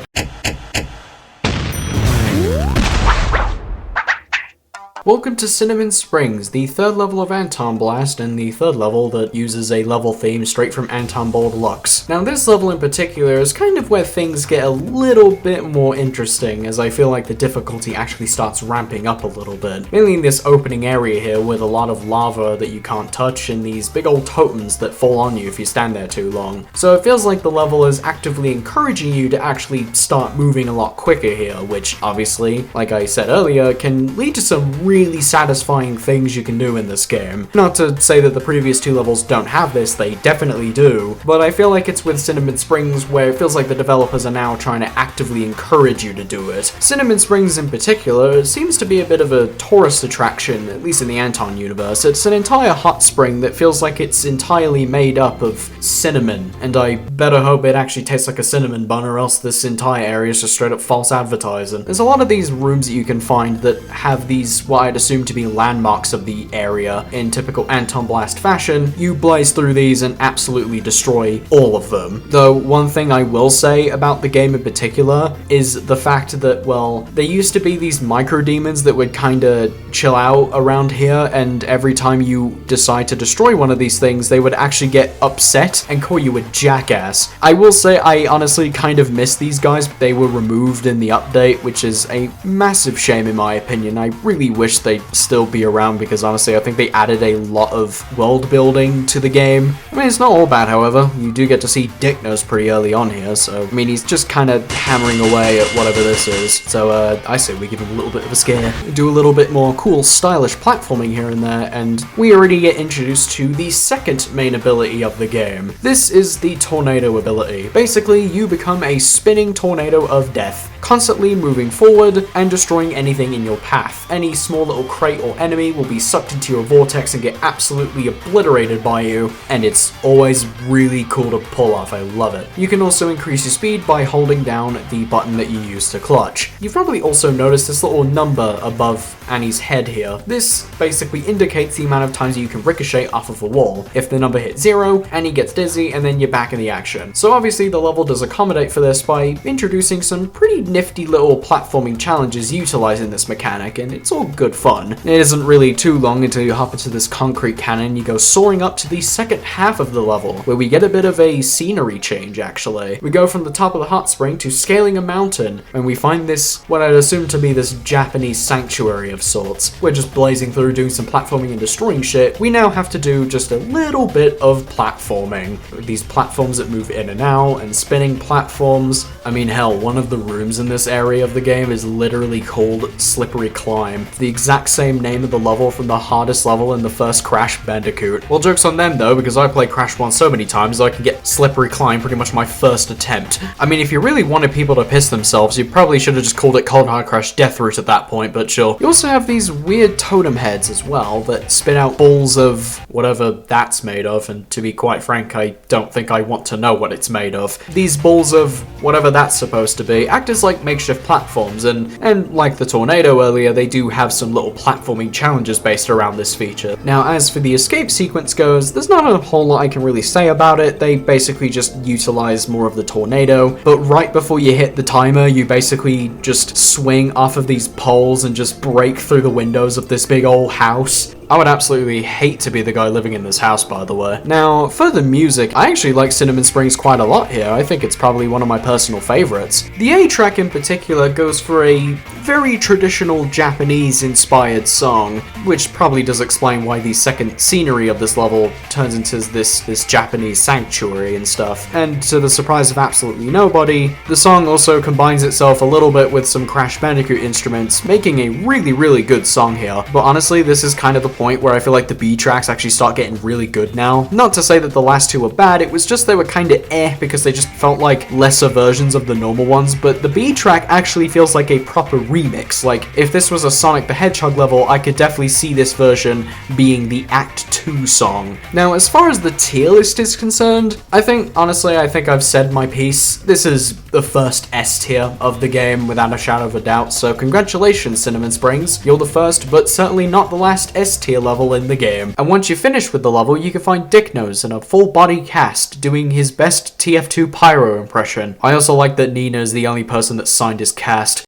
Welcome to Cinnamon Springs, the 3rd level of Antonblast, and the 3rd level that uses a level theme straight from Anton Deluxe. Now this level in particular is kind of where things get a little bit more interesting, as I feel like the difficulty actually starts ramping up a little bit. Mainly in this opening area here with a lot of lava that you can't touch and these big old totems that fall on you if you stand there too long. So it feels like the level is actively encouraging you to actually start moving a lot quicker here, which obviously, like I said earlier, can lead to some really satisfying things you can do in this game. Not to say that the previous 2 levels don't have this, they definitely do, but I feel like it's with Cinnamon Springs where it feels like the developers are now trying to actively encourage you to do it. Cinnamon Springs in particular seems to be a bit of a tourist attraction, at least in the Anton universe. It's an entire hot spring that feels like it's entirely made up of cinnamon, and I better hope it actually tastes like a cinnamon bun, or else this entire area is just straight up false advertising. There's a lot of these rooms that you can find that have these, what I'd assume to be landmarks of the area. In typical Antonblast fashion, you blaze through these and absolutely destroy all of them. Though one thing I will say about the game in particular is the fact that, well, there used to be these micro demons that would kinda chill out around here, and every time you decide to destroy one of these things, they would actually get upset and call you a jackass. I will say I honestly kind of miss these guys. They were removed in the update, which is a massive shame in my opinion. I really wish they'd still be around because honestly I think they added a lot of world building to the game. I mean, it's not all bad, however. You do get to see Dick Nose pretty early on here, so I mean he's just kind of hammering away at whatever this is. So I say we give him a little bit of a scare, do a little bit more cool stylish platforming here and there, and we already get introduced to the second main ability of the game. This is the tornado ability. Basically you become a spinning tornado of death, constantly moving forward and destroying anything in your path. Any small little crate or enemy will be sucked into your vortex and get absolutely obliterated by you, and it's always really cool to pull off. I love it. You can also increase your speed by holding down the button that you use to clutch. You've probably also noticed this little number above Annie's head here. This basically indicates the amount of times you can ricochet off of a wall. If the number hits 0, Annie gets dizzy and then you're back in the action. So obviously the level does accommodate for this by introducing some pretty nifty little platforming challenges utilizing this mechanic, and it's all good fun. It isn't really too long until you hop into this concrete cannon. You go soaring up to the second half of the level, where we get a bit of a scenery change actually. We go from the top of the hot spring to scaling a mountain, and we find this, what I'd assume to be this Japanese sanctuary of sorts. We're just blazing through, doing some platforming and destroying shit. We now have to do just a little bit of platforming. These platforms that move in and out, and spinning platforms. I mean, hell, one of the rooms in this area of the game is literally called Slippery Climb. The exact same name of the level from the hardest level in the first Crash Bandicoot. Well, joke's on them though, because I played Crash 1 so many times I can get Slippery Climb pretty much my first attempt. I mean, if you really wanted people to piss themselves, you probably should have just called it Cold Hard Crash Death Route at that point, but sure. You also have these weird totem heads as well that spit out balls of whatever that's made of, and to be quite frank, I don't think I want to know what it's made of. These balls of whatever that's supposed to be act as like makeshift platforms, and like the tornado earlier, they do have some little platforming challenges based around this feature. Now, as for the escape sequence goes, there's not a whole lot I can really say about it. They basically just utilize more of the tornado, but right before you hit the timer, you basically just swing off of these poles and just break through the windows of this big old house. I would absolutely hate to be the guy living in this house, by the way. Now, for the music, I actually like Cinnamon Springs quite a lot here. I think it's probably one of my personal favorites. The A track in particular goes for a very traditional Japanese-inspired song, which probably does explain why the second scenery of this level turns into this Japanese sanctuary and stuff. And to the surprise of absolutely nobody, the song also combines itself a little bit with some Crash Bandicoot instruments, making a really, really good song here. But honestly, this is kind of the point where I feel like the B tracks actually start getting really good now. Not to say that the last two were bad, it was just they were kind of because they just felt like lesser versions of the normal ones, but the B track actually feels like a proper remix. Like, if this was a Sonic the Hedgehog level, I could definitely see this version being the Act 2 song. Now, as far as the tier list is concerned, honestly, I think I've said my piece. This is the first S tier of the game, without a shadow of a doubt, so congratulations, Cinnamon Springs. You're the first, but certainly not the last S tier level in the game. And once you finish with the level, you can find Dicknose in a full body cast doing his best TF2 Pyro impression. I also like that Nina is the only person that signed his cast.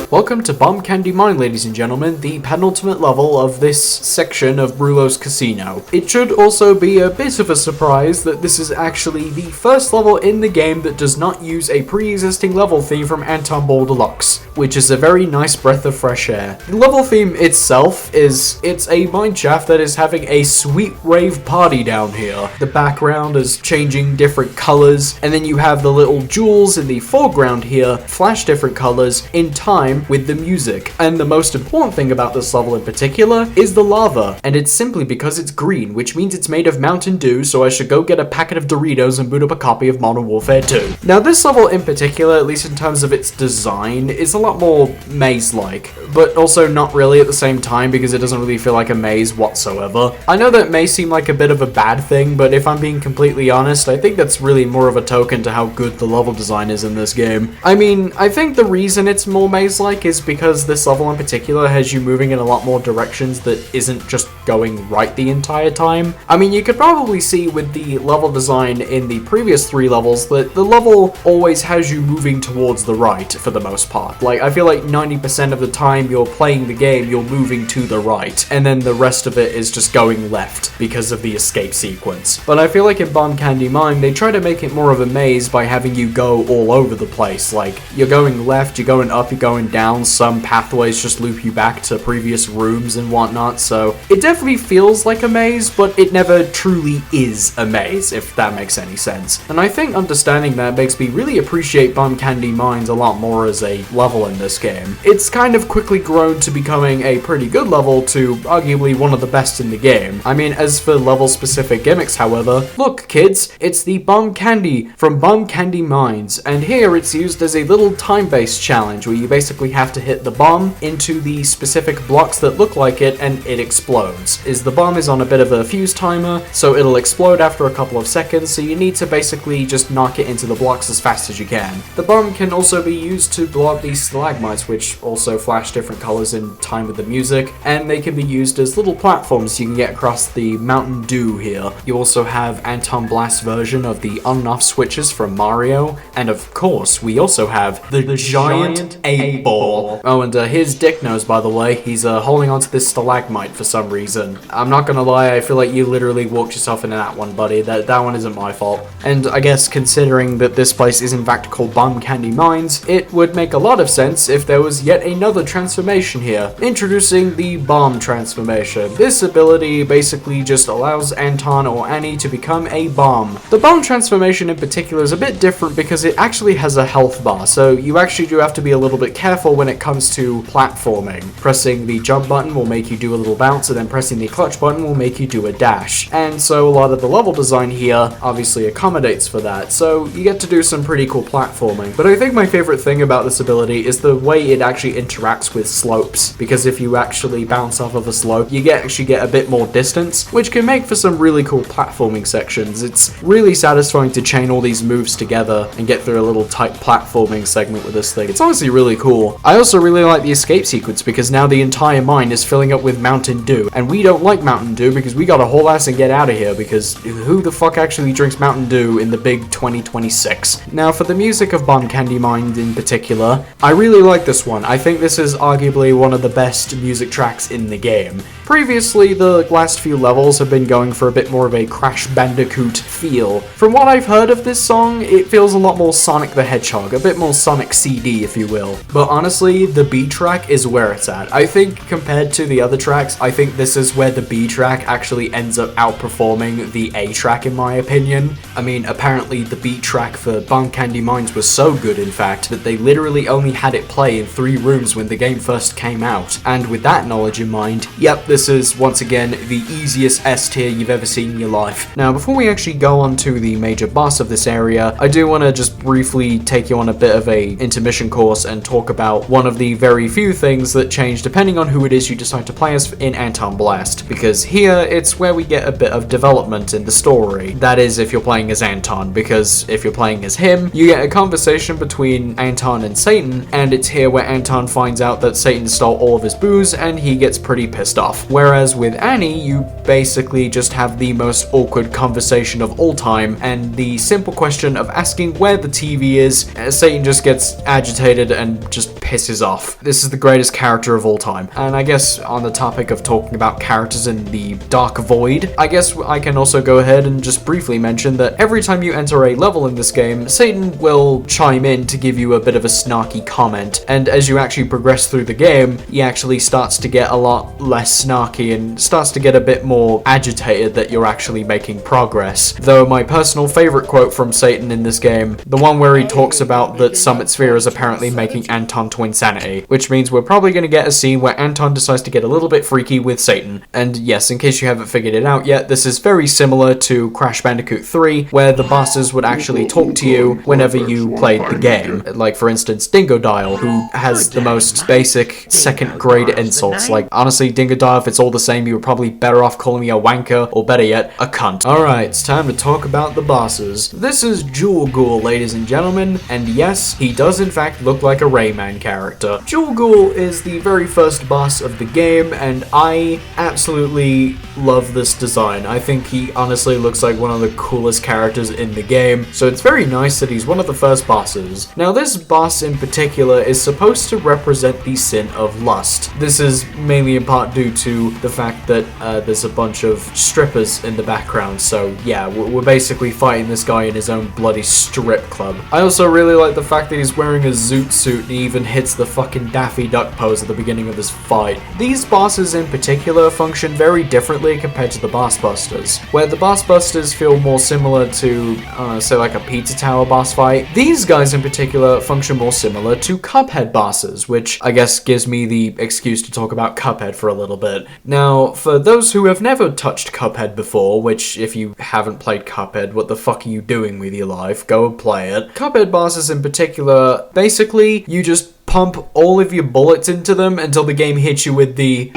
Welcome to Bomb Candy Mine, ladies and gentlemen, the penultimate level of this section of Brulo's Casino. It should also be a bit of a surprise that this is actually the first level in the game that does not use a pre-existing level theme from Anton Deluxe, which is a very nice breath of fresh air. The level theme itself it's a mineshaft that is having a sweet rave party down here. The background is changing different colors, and then you have the little jewels in the foreground here flash different colors in time with the music. And the most important thing about this level in particular is the lava, and it's simply because it's green, which means it's made of Mountain Dew, so I should go get a packet of Doritos and boot up a copy of Modern Warfare 2. Now, this level in particular, at least in terms of its design, is a lot more maze-like, but also not really at the same time because it doesn't really feel like a maze whatsoever. I know that may seem like a bit of a bad thing, but if I'm being completely honest, I think that's really more of a token to how good the level design is in this game. I mean, I think the reason it's more maze-like is because this level in particular has you moving in a lot more directions that isn't just going right the entire time. I mean, you could probably see with the level design in the previous 3 levels that the level always has you moving towards the right for the most part. Like, I feel like 90% of the time you're playing the game, you're moving to the right, and then the rest of it is just going left because of the escape sequence. But I feel like in Bomb Candy Mine, they try to make it more of a maze by having you go all over the place. Like, you're going left, you're going up, you're going down, some pathways just loop you back to previous rooms and whatnot, so it definitely feels like a maze, but it never truly is a maze, if that makes any sense. And I think understanding that makes me really appreciate Bomb Candy Mines a lot more as a level in this game. It's kind of quickly grown to becoming a pretty good level to arguably one of the best in the game. I mean, as for level-specific gimmicks, however, look kids, it's the Bomb Candy from Bomb Candy Mines, and here it's used as a little time-based challenge where you basically have to hit the bomb into the specific blocks that look like it and it explodes. The bomb is on a bit of a fuse timer, so it'll explode after a couple of seconds, so you need to basically just knock it into the blocks as fast as you can. The bomb can also be used to blow up these stalagmites, which also flash different colors in time with the music, and they can be used as little platforms you can get across the Mountain Dew here. You also have Antonblast's version of the on and off switches from Mario, and of course, we also have the giant 8-ball whore. Oh, and here's Dick Nose, by the way. He's holding onto this stalagmite for some reason. I'm not gonna lie, I feel like you literally walked yourself into that one, buddy. That one isn't my fault. And I guess considering that this place is in fact called Bomb Candy Mines, it would make a lot of sense if there was yet another transformation here. Introducing the Bomb transformation. This ability basically just allows Anton or Annie to become a bomb. The Bomb transformation in particular is a bit different because it actually has a health bar, so you actually do have to be a little bit careful when it comes to platforming. Pressing the jump button will make you do a little bounce, and then pressing the clutch button will make you do a dash. And so a lot of the level design here obviously accommodates for that, so you get to do some pretty cool platforming. But I think my favorite thing about this ability is the way it actually interacts with slopes, because if you actually bounce off of a slope, you actually get a bit more distance, which can make for some really cool platforming sections. It's really satisfying to chain all these moves together and get through a little tight platforming segment with this thing. It's honestly really cool. I also really like the escape sequence because now the entire mine is filling up with Mountain Dew, and we don't like Mountain Dew because we gotta haul ass and get out of here, because who the fuck actually drinks Mountain Dew in the big 2026? Now for the music of Bomb Candy Mine in particular, I really like this one. I think this is arguably one of the best music tracks in the game. Previously, the last few levels have been going for a bit more of a Crash Bandicoot feel. From what I've heard of this song, it feels a lot more Sonic the Hedgehog, a bit more Sonic CD, if you will. But honestly, the B track is where it's at. I think compared to the other tracks, I think this is where the B track actually ends up outperforming the A track in my opinion. I mean, apparently the B track for Bomb Candy Mines was so good, in fact, that they literally only had it play in 3 rooms when the game first came out. And with that knowledge in mind, yep, this is once again the easiest S tier you've ever seen in your life. Now, before we actually go on to the major boss of this area, I do want to just briefly take you on a bit of a intermission course and talk about one of the very few things that change depending on who it is you decide to play as in Antonblast, because here it's where we get a bit of development in the story. That is, if you're playing as Anton, because if you're playing as him, you get a conversation between Anton and Satan, and it's here where Anton finds out that Satan stole all of his booze and he gets pretty pissed off. Whereas with Annie, you basically just have the most awkward conversation of all time, and the simple question of asking where the TV is, Satan just gets agitated and just pisses off. This is the greatest character of all time. And I guess on the topic of talking about characters in the Dark Void, I guess I can also go ahead and just briefly mention that every time you enter a level in this game, Satan will chime in to give you a bit of a snarky comment, and as you actually progress through the game, he actually starts to get a lot less snarky and starts to get a bit more agitated that you're actually making progress. Though my personal favorite quote from Satan in this game, the one where he talks about that Summit Sphere is apparently making Anton to insanity, which means we're probably going to get a scene where Anton decides to get a little bit freaky with Satan. And yes, in case you haven't figured it out yet, this is very similar to Crash Bandicoot 3, where the bosses would actually talk to you whenever you played the game. Like, for instance, Dingodile, who has the most basic second grade insults. Like, honestly, Dingodile, if it's all the same, you were probably better off calling me a wanker, or better yet, a cunt. Alright, it's time to talk about the bosses. This is Ghoul, ladies and gentlemen, and yes, he does in fact look like a Rayman character. Ghoul is the very first boss of the game, and I absolutely love this design. I think he honestly looks like one of the coolest characters in the game, so it's very nice that he's one of the first bosses. Now, this boss in particular is supposed to represent the sin of lust. This is mainly in part due to the fact that there's a bunch of strippers in the background, so yeah, we're basically fighting this guy in his own bloody strip club. I also really like the fact that he's wearing a zoot suit and he even hits the fucking Daffy Duck pose at the beginning of this fight. These bosses in particular function very differently compared to the boss busters, where the boss busters feel more similar to, say like a Pizza Tower boss fight. These guys in particular function more similar to Cuphead bosses, which I guess gives me the excuse to talk about Cuphead for a little bit. Now, for those who have never touched Cuphead before, which if you haven't played Cuphead, what the fuck are you doing with your life? Go and play it. Cuphead bosses in particular, basically, you just pump all of your bullets into them until the game hits you with the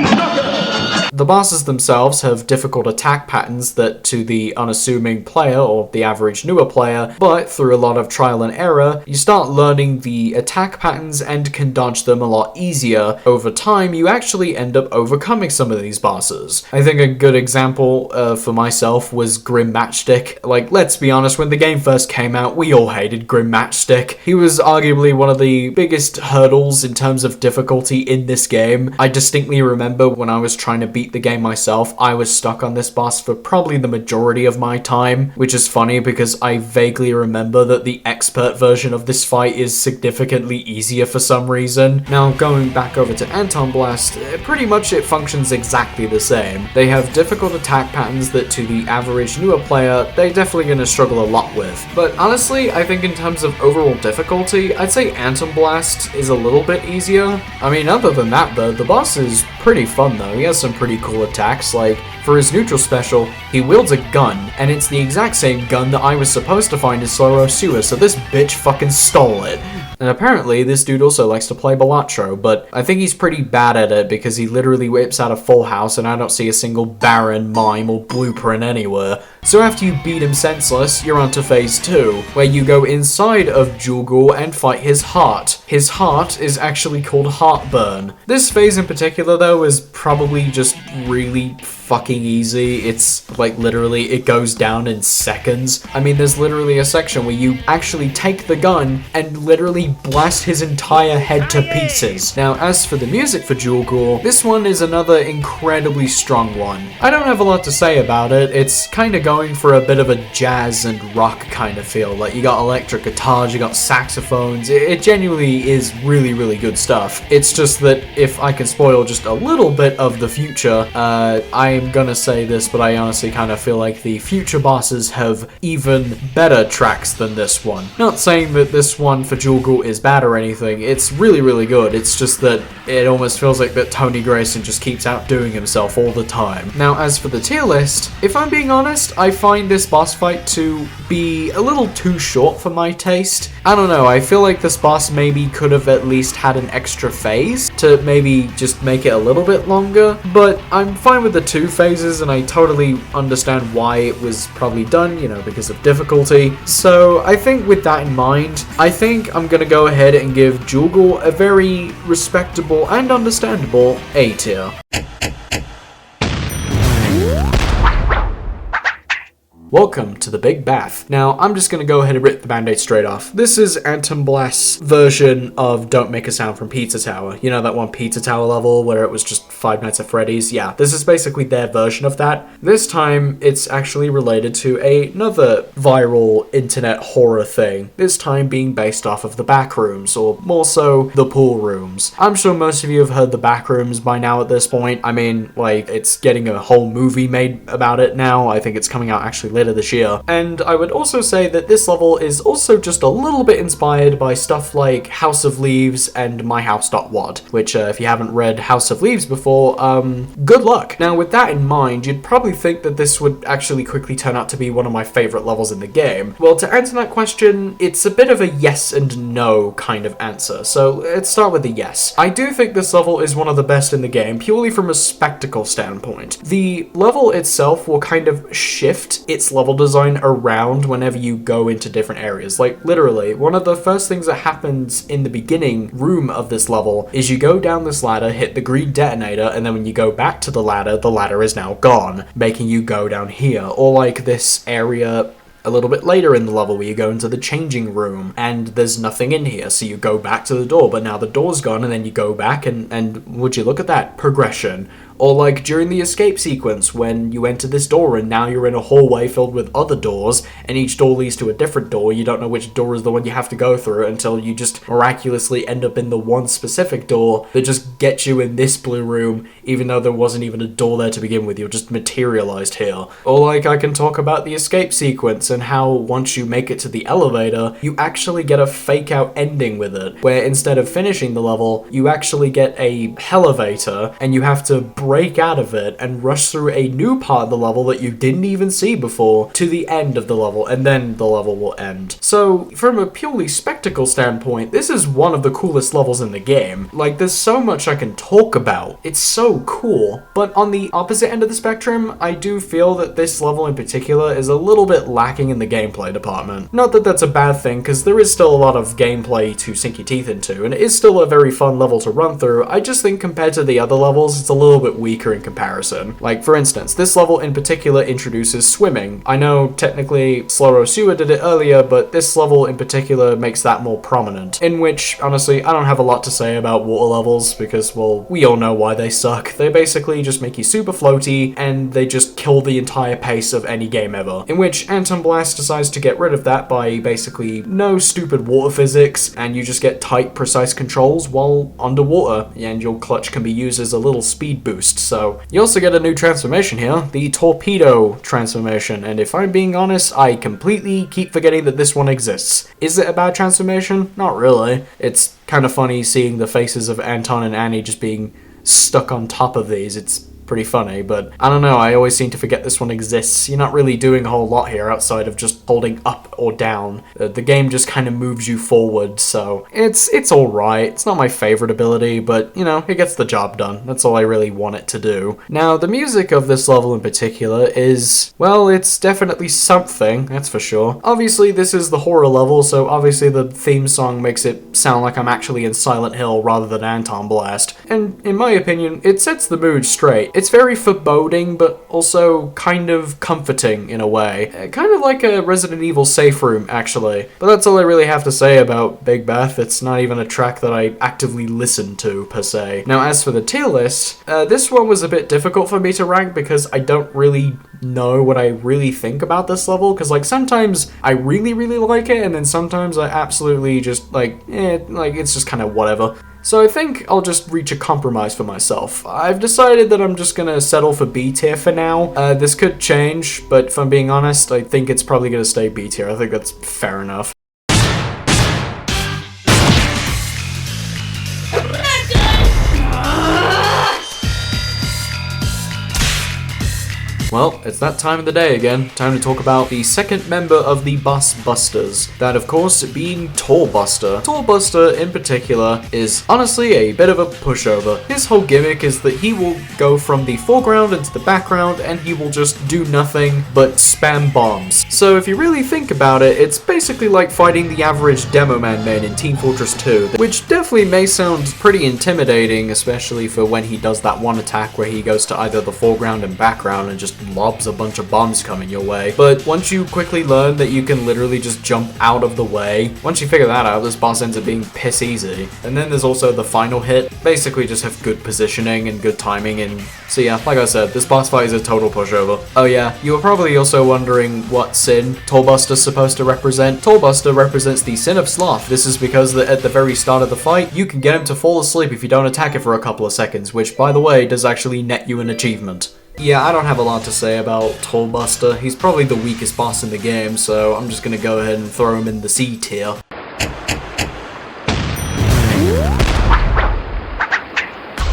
The bosses themselves have difficult attack patterns that to the unassuming player or the average newer player, but through a lot of trial and error, you start learning the attack patterns and can dodge them a lot easier. Over time, you actually end up overcoming some of these bosses. I think a good example for myself was Grim Matchstick. Like, let's be honest, when the game first came out, we all hated Grim Matchstick. He was arguably one of the biggest hurdles in terms of difficulty in this game. I distinctly remember when I was trying to beat the game myself, I was stuck on this boss for probably the majority of my time, which is funny because I vaguely remember that the expert version of this fight is significantly easier for some reason. Now, going back over to Antonblast, pretty much it functions exactly the same. They have difficult attack patterns that to the average newer player, they're definitely going to struggle a lot with. But honestly, I think in terms of overall difficulty, I'd say Antonblast is a little bit easier. I mean, other than that though, the boss is pretty fun though. He has some pretty cool attacks, like for his neutral special, he wields a gun, and it's the exact same gun that I was supposed to find in Slowroast Sewer, so this bitch fucking stole it. And apparently, this dude also likes to play Balatro, but I think he's pretty bad at it because he literally whips out a full house and I don't see a single Baron, Mime, or Blueprint anywhere. So after you beat him senseless, you're on to phase 2, where you go inside of Ghoul and fight his heart. His heart is actually called Heartburn. This phase in particular, though, is probably just really fucking easy. It's like literally it goes down in seconds. I mean, there's literally a section where you actually take the gun and literally blast his entire head to pieces. Now, as for the music for Ghoul, this one is another incredibly strong one. I don't have a lot to say about it. It's kind of going for a bit of a jazz and rock kind of feel. Like, you got electric guitars, you got saxophones. It genuinely is really, really good stuff. It's just that if I can spoil just a little bit of the future, I'm gonna say this, but I honestly kind of feel like the future bosses have even better tracks than this one. Not saying that this one for Ghoul is bad or anything, it's really, really good. It's just that it almost feels like that Tony Grayson just keeps outdoing himself all the time. Now, as for the tier list, if I'm being honest, I find this boss fight to be a little too short for my taste. I don't know, I feel like this boss maybe could have at least had an extra phase to maybe just make it a little bit longer, but I'm fine with the 2 phases and I totally understand why it was probably done, you know, because of difficulty. So I think with that in mind, I think I'm gonna go ahead and give Ghoul a very respectable and understandable A tier. Welcome to the Big Bath. Now, I'm just gonna go ahead and rip the band-aid straight off. This is Antonblast's version of Don't Make a Sound from Pizza Tower. You know that one Pizza Tower level where it was just Five Nights at Freddy's? Yeah, this is basically their version of that. This time, it's actually related to another viral internet horror thing, this time being based off of the Backrooms, or more so, the Pool Rooms. I'm sure most of you have heard the Backrooms by now at this point. I mean, like, it's getting a whole movie made about it now. I think it's coming out actually later this year. And I would also say that this level is also just a little bit inspired by stuff like House of Leaves and MyHouse.wad, which if you haven't read House of Leaves before, good luck. Now, with that in mind, you'd probably think that this would actually quickly turn out to be one of my favorite levels in the game. Well, to answer that question, it's a bit of a yes and no kind of answer. So let's start with the yes. I do think this level is one of the best in the game, purely from a spectacle standpoint. The level itself will kind of shift its level design around whenever you go into different areas. Like, literally, one of the first things that happens in the beginning room of this level is you go down this ladder, hit the green detonator, and then when you go back to the ladder is now gone, making you go down here. Or like this area a little bit later in the level where you go into the changing room and there's nothing in here, so you go back to the door, but now the door's gone, and then you go back and would you look at that progression. Or like during the escape sequence when you enter this door and now you're in a hallway filled with other doors and each door leads to a different door. You don't know which door is the one you have to go through until you just miraculously end up in the one specific door that just gets you in this blue room, even though there wasn't even a door there to begin with. You're just materialized here. Or like I can talk about the escape sequence and how once you make it to the elevator, you actually get a fake out ending with it, where instead of finishing the level, you actually get a elevator and you have to break out of it and rush through a new part of the level that you didn't even see before to the end of the level, and then the level will end. So from a purely spectacle standpoint, this is one of the coolest levels in the game. Like, there's so much I can talk about. It's so cool. But on the opposite end of the spectrum, I do feel that this level in particular is a little bit lacking in the gameplay department. Not that that's a bad thing, because there is still a lot of gameplay to sink your teeth into, and it is still a very fun level to run through. I just think compared to the other levels, it's a little bit weaker in comparison. Like, for instance, this level in particular introduces swimming. I know technically Slowroast Sewer did it earlier, but this level in particular makes that more prominent. In which, honestly, I don't have a lot to say about water levels, because, well, we all know why they suck. They basically just make you super floaty, and they just kill the entire pace of any game ever. In which Antonblast decides to get rid of that by basically no stupid water physics, and you just get tight, precise controls while underwater, and your clutch can be used as a little speed boost. So you also get a new transformation here, the Torpedo transformation, and if I'm being honest, I completely keep forgetting that this one exists. Is it a bad transformation? Not really. It's kind of funny seeing the faces of Anton and Annie just being stuck on top of these. It's pretty funny, but I don't know, I always seem to forget this one exists. You're not really doing a whole lot here outside of just holding up or down. The game just kind of moves you forward, so it's alright. It's not my favorite ability, but, you know, it gets the job done. That's all I really want it to do. Now, the music of this level in particular is, well, it's definitely something, that's for sure. Obviously, this is the horror level, so obviously the theme song makes it sound like I'm actually in Silent Hill rather than Antonblast. And in my opinion, it sets the mood straight. It's very foreboding, but also kind of comforting in a way. Kind of like a Resident Evil safe room, actually. But that's all I really have to say about Big Beth. It's not even a track that I actively listen to, per se. Now, as for the tier list, this one was a bit difficult for me to rank because I don't really know what I really think about this level, because, like, sometimes I really, really like it, and then sometimes I absolutely just, like, it's just kind of whatever. So I think I'll just reach a compromise for myself. I've decided that I'm just gonna settle for B tier for now. This could change, but if I'm being honest, I think it's probably gonna stay B tier. I think that's fair enough. Well, it's that time of the day again. Time to talk about the second member of the Busters. That, of course, being Tallbuster. Tallbuster, in particular, is honestly a bit of a pushover. His whole gimmick is that he will go from the foreground into the background, and he will just do nothing but spam bombs. So if you really think about it, it's basically like fighting the average Demo Man main in Team Fortress 2, which definitely may sound pretty intimidating, especially for when he does that one attack where he goes to either the foreground and background and just lobs a bunch of bombs coming your way. But once you quickly learn that you can literally just jump out of the way, once you figure that out, this boss ends up being piss easy. And then there's also the final hit. Basically just have good positioning and good timing, and so yeah, like I said, this boss fight is a total pushover. Oh yeah, you were probably also wondering what sin Tallbuster's supposed to represent. Tallbuster represents the sin of sloth. This is because at the very start of the fight, you can get him to fall asleep if you don't attack it for a couple of seconds, which, by the way, does actually net you an achievement. Yeah, I don't have a lot to say about Tallbuster. He's probably the weakest boss in the game, so I'm just gonna go ahead and throw him in the C tier.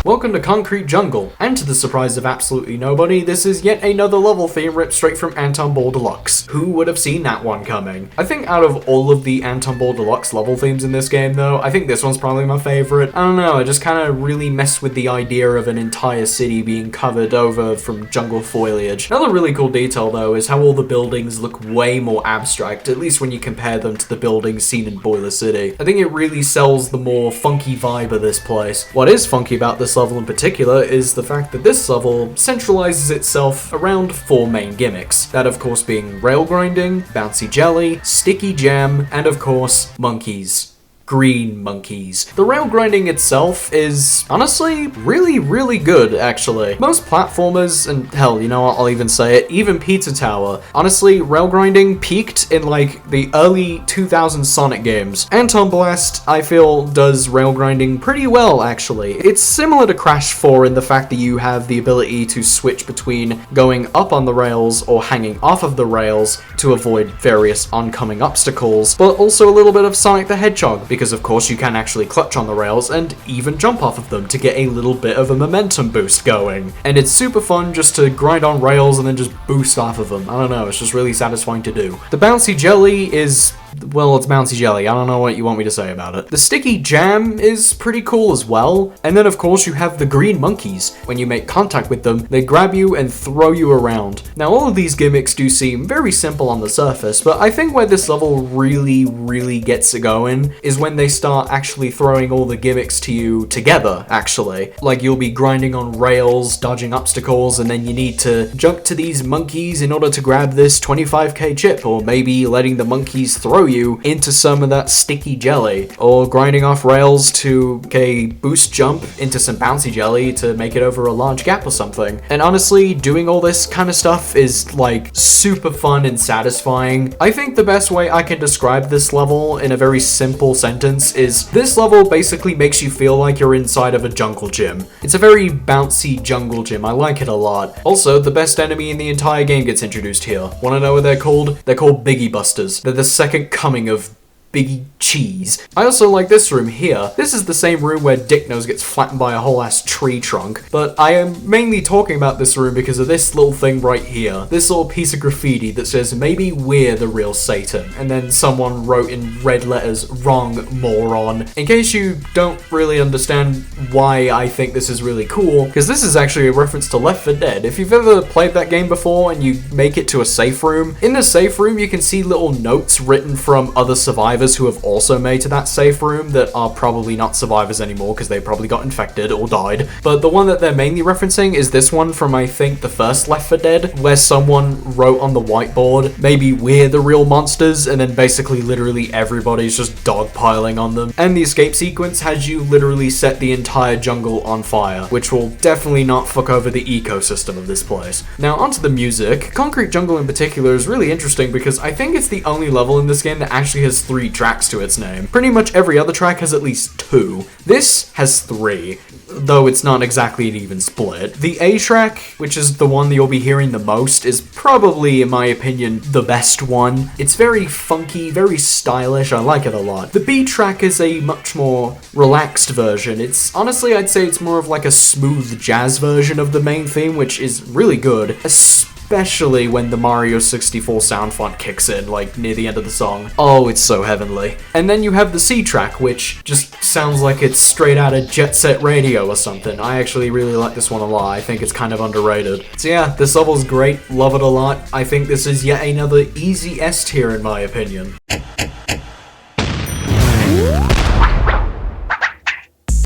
Welcome to Concrete Jungle, and to the surprise of absolutely nobody, this is yet another level theme ripped straight from Anton Ball Deluxe. Who would have seen that one coming? I think out of all of the Anton Ball Deluxe level themes in this game though, I think this one's probably my favorite. I don't know, I just kind of really messed with the idea of an entire city being covered over from jungle foliage. Another really cool detail though is how all the buildings look way more abstract, at least when you compare them to the buildings seen in Boiler City. I think it really sells the more funky vibe of this place. What is funky about this level in particular is the fact that this level centralizes itself around 4 main gimmicks. That of course being rail grinding, bouncy jelly, sticky jam, and of course monkeys. Green monkeys. The rail grinding itself is honestly really, really good, actually. Most platformers, and hell, you know what, I'll even say it, even Pizza Tower, honestly, rail grinding peaked in like the early 2000 Sonic games. Antonblast, I feel, does rail grinding pretty well, actually. It's similar to Crash 4 in the fact that you have the ability to switch between going up on the rails or hanging off of the rails to avoid various oncoming obstacles, but also a little bit of Sonic the Hedgehog, because of course you can actually clutch on the rails and even jump off of them to get a little bit of a momentum boost going. And it's super fun just to grind on rails and then just boost off of them. I don't know, it's just really satisfying to do. The bouncy jelly is, well, it's bouncy jelly. I don't know what you want me to say about it. The sticky jam is pretty cool as well. And then of course you have the green monkeys. When you make contact with them, they grab you and throw you around. Now all of these gimmicks do seem very simple on the surface, but I think where this level really gets it going is when they start actually throwing all the gimmicks to you together, actually. Like you'll be grinding on rails, dodging obstacles, and then you need to jump to these monkeys in order to grab this 25k chip, or maybe letting the monkeys throw you into some of that sticky jelly, or grinding off rails to a boost jump into some bouncy jelly to make it over a large gap or something. And honestly, doing all this kind of stuff is like super fun and satisfying. I think the best way I can describe this level in a very simple sentence is this level basically makes you feel like you're inside of a jungle gym. It's a very bouncy jungle gym. I like it a lot. Also, the best enemy in the entire game gets introduced here. Wanna know what they're called? They're called Biggie Busters. They're the second coming of Biggie Cheese. I also like this room here. This is the same room where Dick Nose gets flattened by a whole ass tree trunk, but I am mainly talking about this room because of this little thing right here. This little piece of graffiti that says, "Maybe we're the real Satan," and then someone wrote in red letters, "Wrong, moron." In case you don't really understand why I think this is really cool, because this is actually a reference to Left 4 Dead. If you've ever played that game before and you make it to a safe room, in the safe room you can see little notes written from other survivors who have also made to that safe room that are probably not survivors anymore because they probably got infected or died. But the one that they're mainly referencing is this one from, I think, the first Left 4 Dead, where someone wrote on the whiteboard, "Maybe we're the real monsters," and then basically literally everybody's just dogpiling on them. And the escape sequence has you literally set the entire jungle on fire, which will definitely not fuck over the ecosystem of this place. Now onto the music. Concrete Jungle in particular is really interesting because I think it's the only level in this game that actually has 3 tracks to its name. Pretty much every other track has at least 2. This has 3, though it's not exactly an even split. The A track, which is the one that you'll be hearing the most, is probably, in my opinion, the best one. It's very funky, very stylish, I like it a lot. The B track is a much more relaxed version. It's, honestly, I'd say it's more of like a smooth jazz version of the main theme, which is really good, especially when the Mario 64 sound font kicks in, like, near the end of the song. Oh, it's so heavenly. And then you have the C track, which just sounds like it's straight out of Jet Set Radio or something. I actually really like this one a lot. I think it's kind of underrated. So yeah, this level's great. Love it a lot. I think this is yet another easy S tier in my opinion.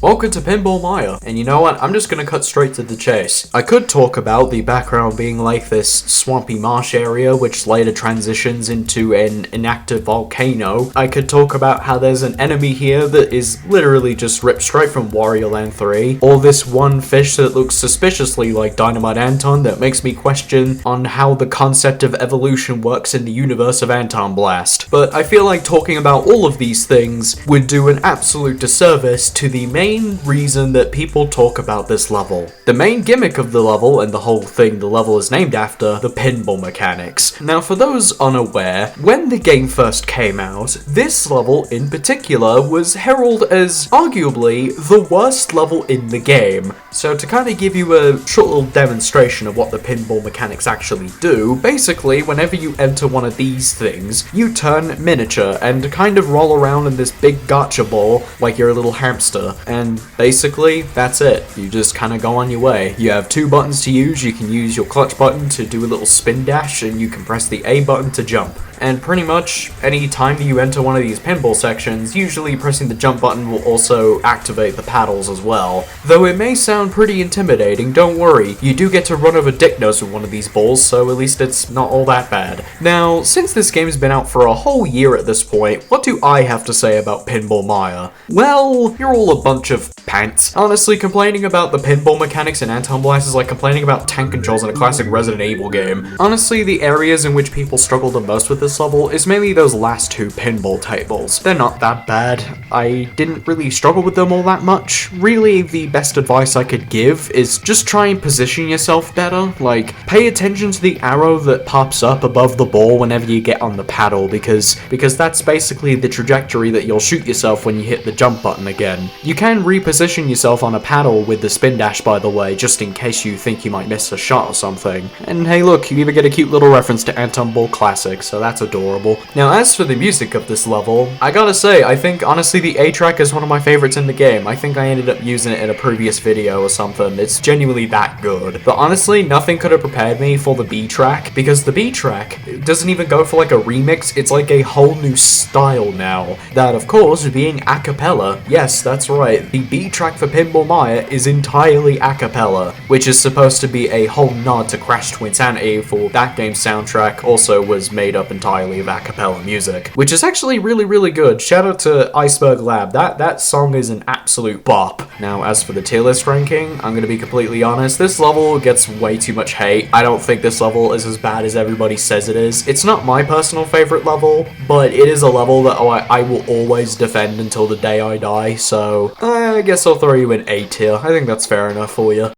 Welcome to Pinball Mire, and you know what, I'm just gonna cut straight to the chase. I could talk about the background being like this swampy marsh area which later transitions into an inactive volcano. I could talk about how there's an enemy here that is literally just ripped straight from Wario Land 3, or this one fish that looks suspiciously like Dynamite Anton that makes me question on how the concept of evolution works in the universe of Antonblast. But I feel like talking about all of these things would do an absolute disservice to the main reason that people talk about this level. The main gimmick of the level, and the whole thing the level is named after, the pinball mechanics. Now for those unaware, when the game first came out, this level in particular was heralded as arguably the worst level in the game. So to kind of give you a short little demonstration of what the pinball mechanics actually do, basically whenever you enter one of these things, you turn miniature and kind of roll around in this big gotcha ball like you're a little hamster. And basically, that's it. You just kind of go on your way. You have 2 buttons to use. You can use your clutch button to do a little spin dash, and you can press the A button to jump. And pretty much any time that you enter one of these pinball sections, usually pressing the jump button will also activate the paddles as well. Though it may sound pretty intimidating, don't worry, you do get to run over Dick Nose with one of these balls, so at least it's not all that bad. Now, since this game's been out for a whole year at this point, what do I have to say about Pinball Mire? Well, you're all a bunch of pants. Honestly, complaining about the pinball mechanics in Antonblast is like complaining about tank controls in a classic Resident Evil game. Honestly, the areas in which people struggle the most with this this level is mainly those last two pinball tables. They're not that bad. I didn't really struggle with them all that much. Really, the best advice I could give is just try and position yourself better. Like, pay attention to the arrow that pops up above the ball whenever you get on the paddle, because that's basically the trajectory that you'll shoot yourself when you hit the jump button again. You can reposition yourself on a paddle with the spin dash, by the way, just in case you think you might miss a shot or something. And hey look, you even get a cute little reference to Antonblast Classic, so that's adorable. Now as for the music of this level, I gotta say, I think honestly the A track is one of my favorites in the game. I think I ended up using it in a previous video or something. It's genuinely that good. But honestly, nothing could have prepared me for the B track, because the B track doesn't even go for like a remix, it's like a whole new style now. That of course being a cappella. Yes, that's right, the B track for Pinball Mire is entirely a cappella, which is supposed to be a whole nod to Crash Twinsanity, for that game's soundtrack also was made up entirely of a cappella music, which is actually really good. Shout out to Iceberg Lab, that song is an absolute bop. Now as for the tier list ranking, I'm gonna be completely honest, this level gets way too much hate. I don't think this level is as bad as everybody says it is. It's not my personal favorite level, but it is a level that I will always defend until the day I die, so I guess I'll throw you in A tier. I think that's fair enough for you.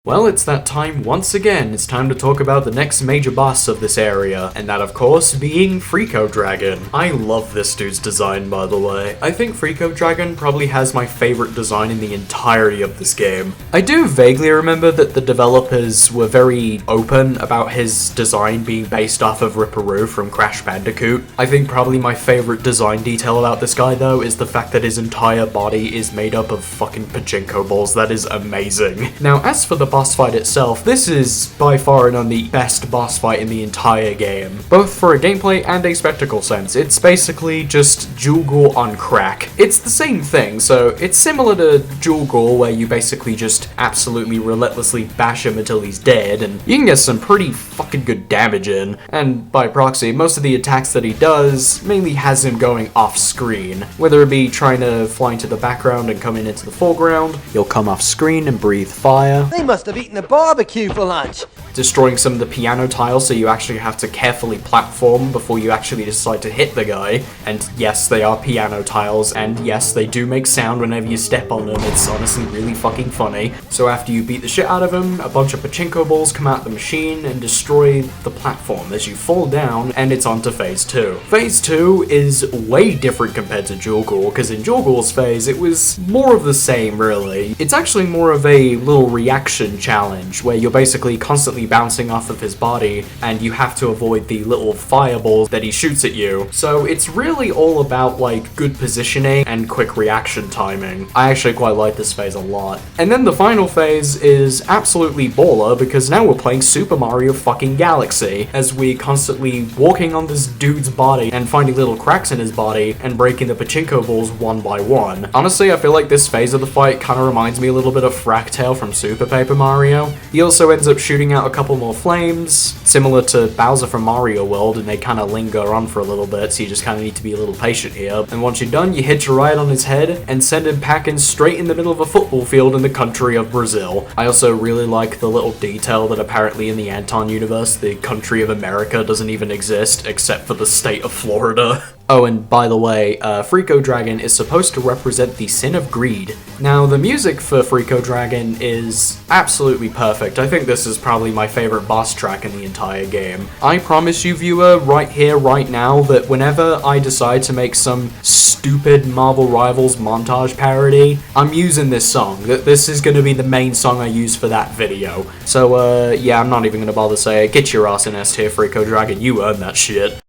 Well, it's that time once again. It's time to talk about the next major boss of this area, and that of course being Freako Dragon. I love this dude's design, by the way. I think Freako Dragon probably has my favorite design in the entirety of this game. I do vaguely remember that the developers were very open about his design being based off of Ripperoo from Crash Bandicoot. I think probably my favorite design detail about this guy though is the fact that his entire body is made up of fucking pachinko balls. That is amazing. Now as for the boss fight itself, this is by far and the best boss fight in the entire game, both for a gameplay and a spectacle sense. It's basically just Ghoul on crack. It's the same thing, so it's similar to Ghoul where you basically just absolutely relentlessly bash him until he's dead, and you can get some pretty fucking good damage in, and by proxy, most of the attacks that he does mainly has him going off screen. Whether it be trying to fly into the background and coming into the foreground, he'll come off screen and breathe fire. They must have eaten a barbecue for lunch. Destroying some of the piano tiles so you actually have to carefully platform before you actually decide to hit the guy. And yes, they are piano tiles, and yes, they do make sound whenever you step on them. It's honestly really fucking funny. So after you beat the shit out of him, a bunch of pachinko balls come out the machine and destroy the platform as you fall down, and it's on to phase 2. Phase 2 is way different compared to Ghoul, because in Ghoul's phase, it was more of the same, really. It's actually more of a little reaction challenge, where you're basically constantly bouncing off of his body, and you have to avoid the little fireballs that he shoots at you. So it's really all about, like, good positioning and quick reaction timing. I actually quite like this phase a lot. And then the final phase is absolutely baller, because now we're playing Super Mario fucking Galaxy, as we constantly walking on this dude's body and finding little cracks in his body and breaking the pachinko balls one by one. Honestly, I feel like this phase of the fight kind of reminds me a little bit of Fractale from Super Paper Mario. He also ends up shooting out a couple more flames, similar to Bowser from Mario World, and they kind of linger on for a little bit, so you just kind of need to be a little patient here. And once you're done, you hitch a ride on his head and send him packing straight in the middle of a football field in the country of Brazil. I also really like the little detail that apparently in the Anton universe, the country of America doesn't even exist, except for the state of Florida. Oh, and by the way, Freako Dragon is supposed to represent the sin of greed. Now, the music for Freako Dragon is absolutely perfect. I think this is probably my favorite boss track in the entire game. I promise you, viewer, right here, right now, that whenever I decide to make some stupid Marvel Rivals montage parody, I'm using this song. This is going to be the main song I use for that video. So, yeah, I'm not even going to bother saying, get your ass in S tier, Freako Dragon, you earned that shit.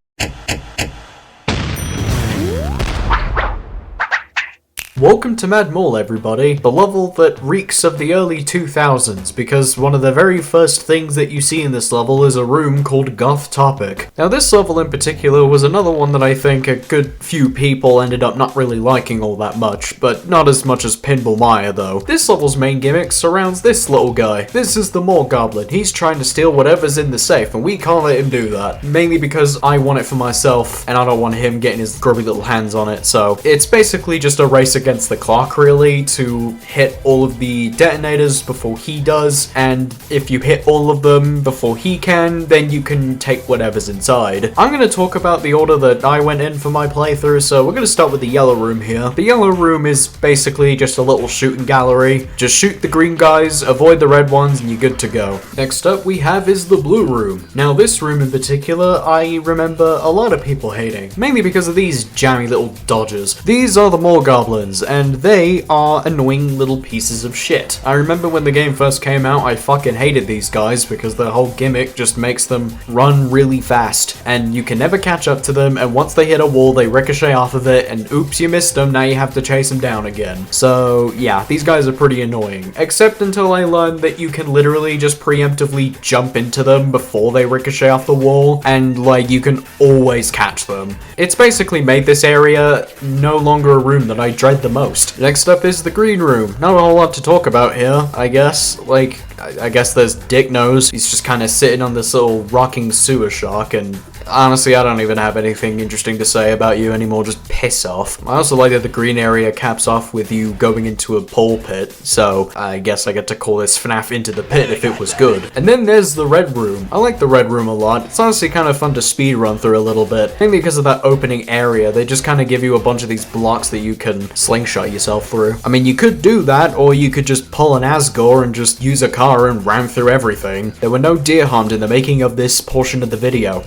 Welcome to Mad Mall, everybody, the level that reeks of the early 2000s, because one of the very first things that you see in this level is a room called Goth Topic. Now this level in particular was another one that I think a good few people ended up not really liking all that much, but not as much as Pinball Mire though. This level's main gimmick surrounds this little guy. This is the Mall Goblin. He's trying to steal whatever's in the safe, and we can't let him do that. Mainly because I want it for myself, and I don't want him getting his grubby little hands on it, so it's basically just a race against against the clock, really, to hit all of the detonators before he does, and if you hit all of them before he can, then you can take whatever's inside. I'm going to talk about the order that I went in for my playthrough, so we're going to start with the yellow room here. The yellow room is basically just a little shooting gallery. Just shoot the green guys, avoid the red ones, and you're good to go. Next up we have is the blue room. Now this room in particular, I remember a lot of people hating, mainly because of these jammy little dodgers. These are the Maulgoblins, and they are annoying little pieces of shit. I remember when the game first came out, I fucking hated these guys because their whole gimmick just makes them run really fast, and you can never catch up to them, and once they hit a wall, they ricochet off of it, and oops, you missed them, now you have to chase them down again. So yeah, these guys are pretty annoying, except until I learned that you can literally just preemptively jump into them before they ricochet off the wall, and like, you can always catch them. It's basically made this area no longer a room that I dread the most. Next up is the green room. Not a whole lot to talk about here, I guess. Like, I guess there's Dick Nose. He's just kind of sitting on this little rocking sewer shark, and honestly, I don't even have anything interesting to say about you anymore, just piss off. I also like that the green area caps off with you going into a pole pit, so I guess I get to call this FNAF Into the Pit if it was good. And then there's the red room. I like the red room a lot. It's honestly kind of fun to speed run through a little bit, mainly because of that opening area. They just kind of give you a bunch of these blocks that you can slingshot yourself through. I mean, you could do that, or you could just pull an Asgore and just use a car and ram through everything. There were no deer harmed in the making of this portion of the video.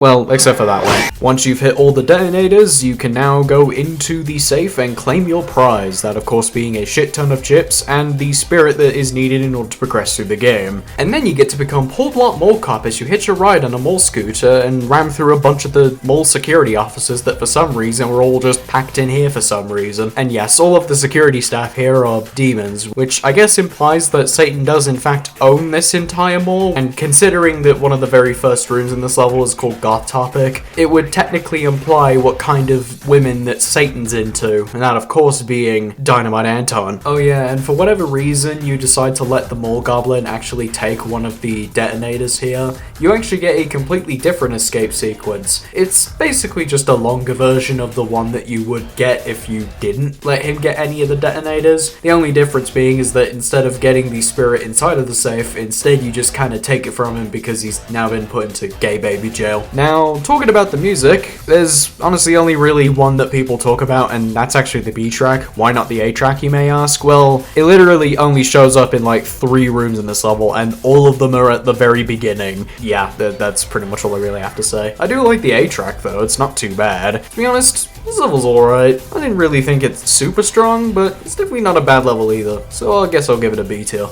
Well, except for that one. Once you've hit all the detonators, you can now go into the safe and claim your prize, that of course being a shit ton of chips and the spirit that is needed in order to progress through the game. And then you get to become Paul Blart Mall Cop as you hitch a ride on a mall scooter and ram through a bunch of the mall security officers that for some reason were all just packed in here for some reason. And yes, all of the security staff here are demons, which I guess implies that Satan does in fact own this entire mall, and considering that one of the very first rooms in this level is called Topic, it would technically imply what kind of women that Satan's into, and that of course being Dynamite Anton. Oh yeah, and for whatever reason you decide to let the Mole Goblin actually take one of the detonators here, you actually get a completely different escape sequence. It's basically just a longer version of the one that you would get if you didn't let him get any of the detonators. The only difference being is that instead of getting the spirit inside of the safe, instead you just kind of take it from him because he's now been put into gay baby jail. Now, talking about the music, there's honestly only really one that people talk about, and that's actually the B track. Why not the A track, you may ask? Well, it literally only shows up in like 3 rooms in this level, and all of them are at the very beginning. Yeah, that's pretty much all I really have to say. I do like the A track though, it's not too bad. To be honest, this level's alright. I didn't really think it's super strong, but it's definitely not a bad level either, so I guess I'll give it a B tier.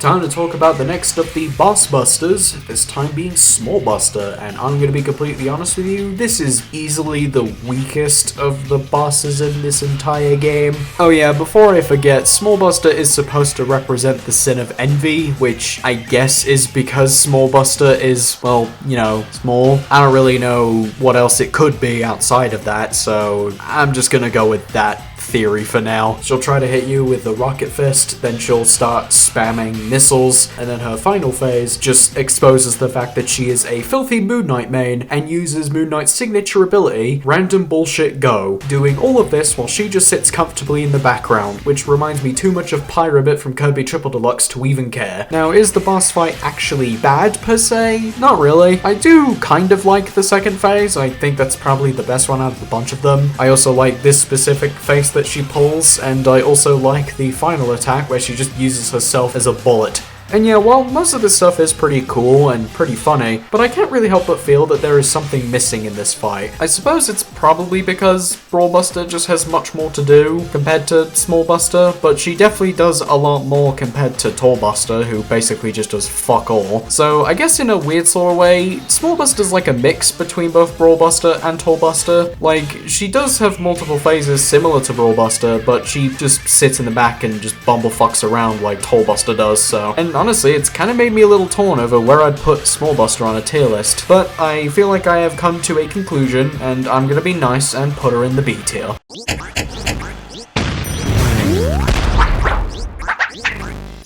Time to talk about the next of the boss busters, this time being Maulbuster, and I'm going to be completely honest with you, this is easily the weakest of the bosses in this entire game. Oh yeah, before I forget, Maulbuster is supposed to represent the sin of envy, which I guess is because Maulbuster is, well, you know, small. I don't really know what else it could be outside of that, so I'm just going to go with that theory for now. She'll try to hit you with the rocket fist, then she'll start spamming missiles, and then her final phase just exposes the fact that she is a filthy Moon Knight main and uses Moon Knight's signature ability, Random Bullshit Go, doing all of this while she just sits comfortably in the background, which reminds me too much of Pyrobit from Kirby Triple Deluxe to even care. Now, is the boss fight actually bad per se? Not really. I do kind of like the second phase. I think that's probably the best one out of the bunch of them. I also like this specific face that she pulls, and I also like the final attack where she just uses herself as a bullet. And yeah, while most of this stuff is pretty cool and pretty funny, but I can't really help but feel that there is something missing in this fight. I suppose it's probably because Brawlbuster just has much more to do compared to Maulbuster, but she definitely does a lot more compared to Tallbuster, who basically just does fuck all. So I guess in a weird sort of way, Maulbuster's like a mix between both Brawlbuster and Tallbuster. Like, she does have multiple phases similar to Brawlbuster, but she just sits in the back and just bumblefucks around like Tallbuster does, so. And honestly, it's kind of made me a little torn over where I'd put Maulbuster on a tier list, but I feel like I have come to a conclusion, and I'm gonna be nice and put her in the B tier.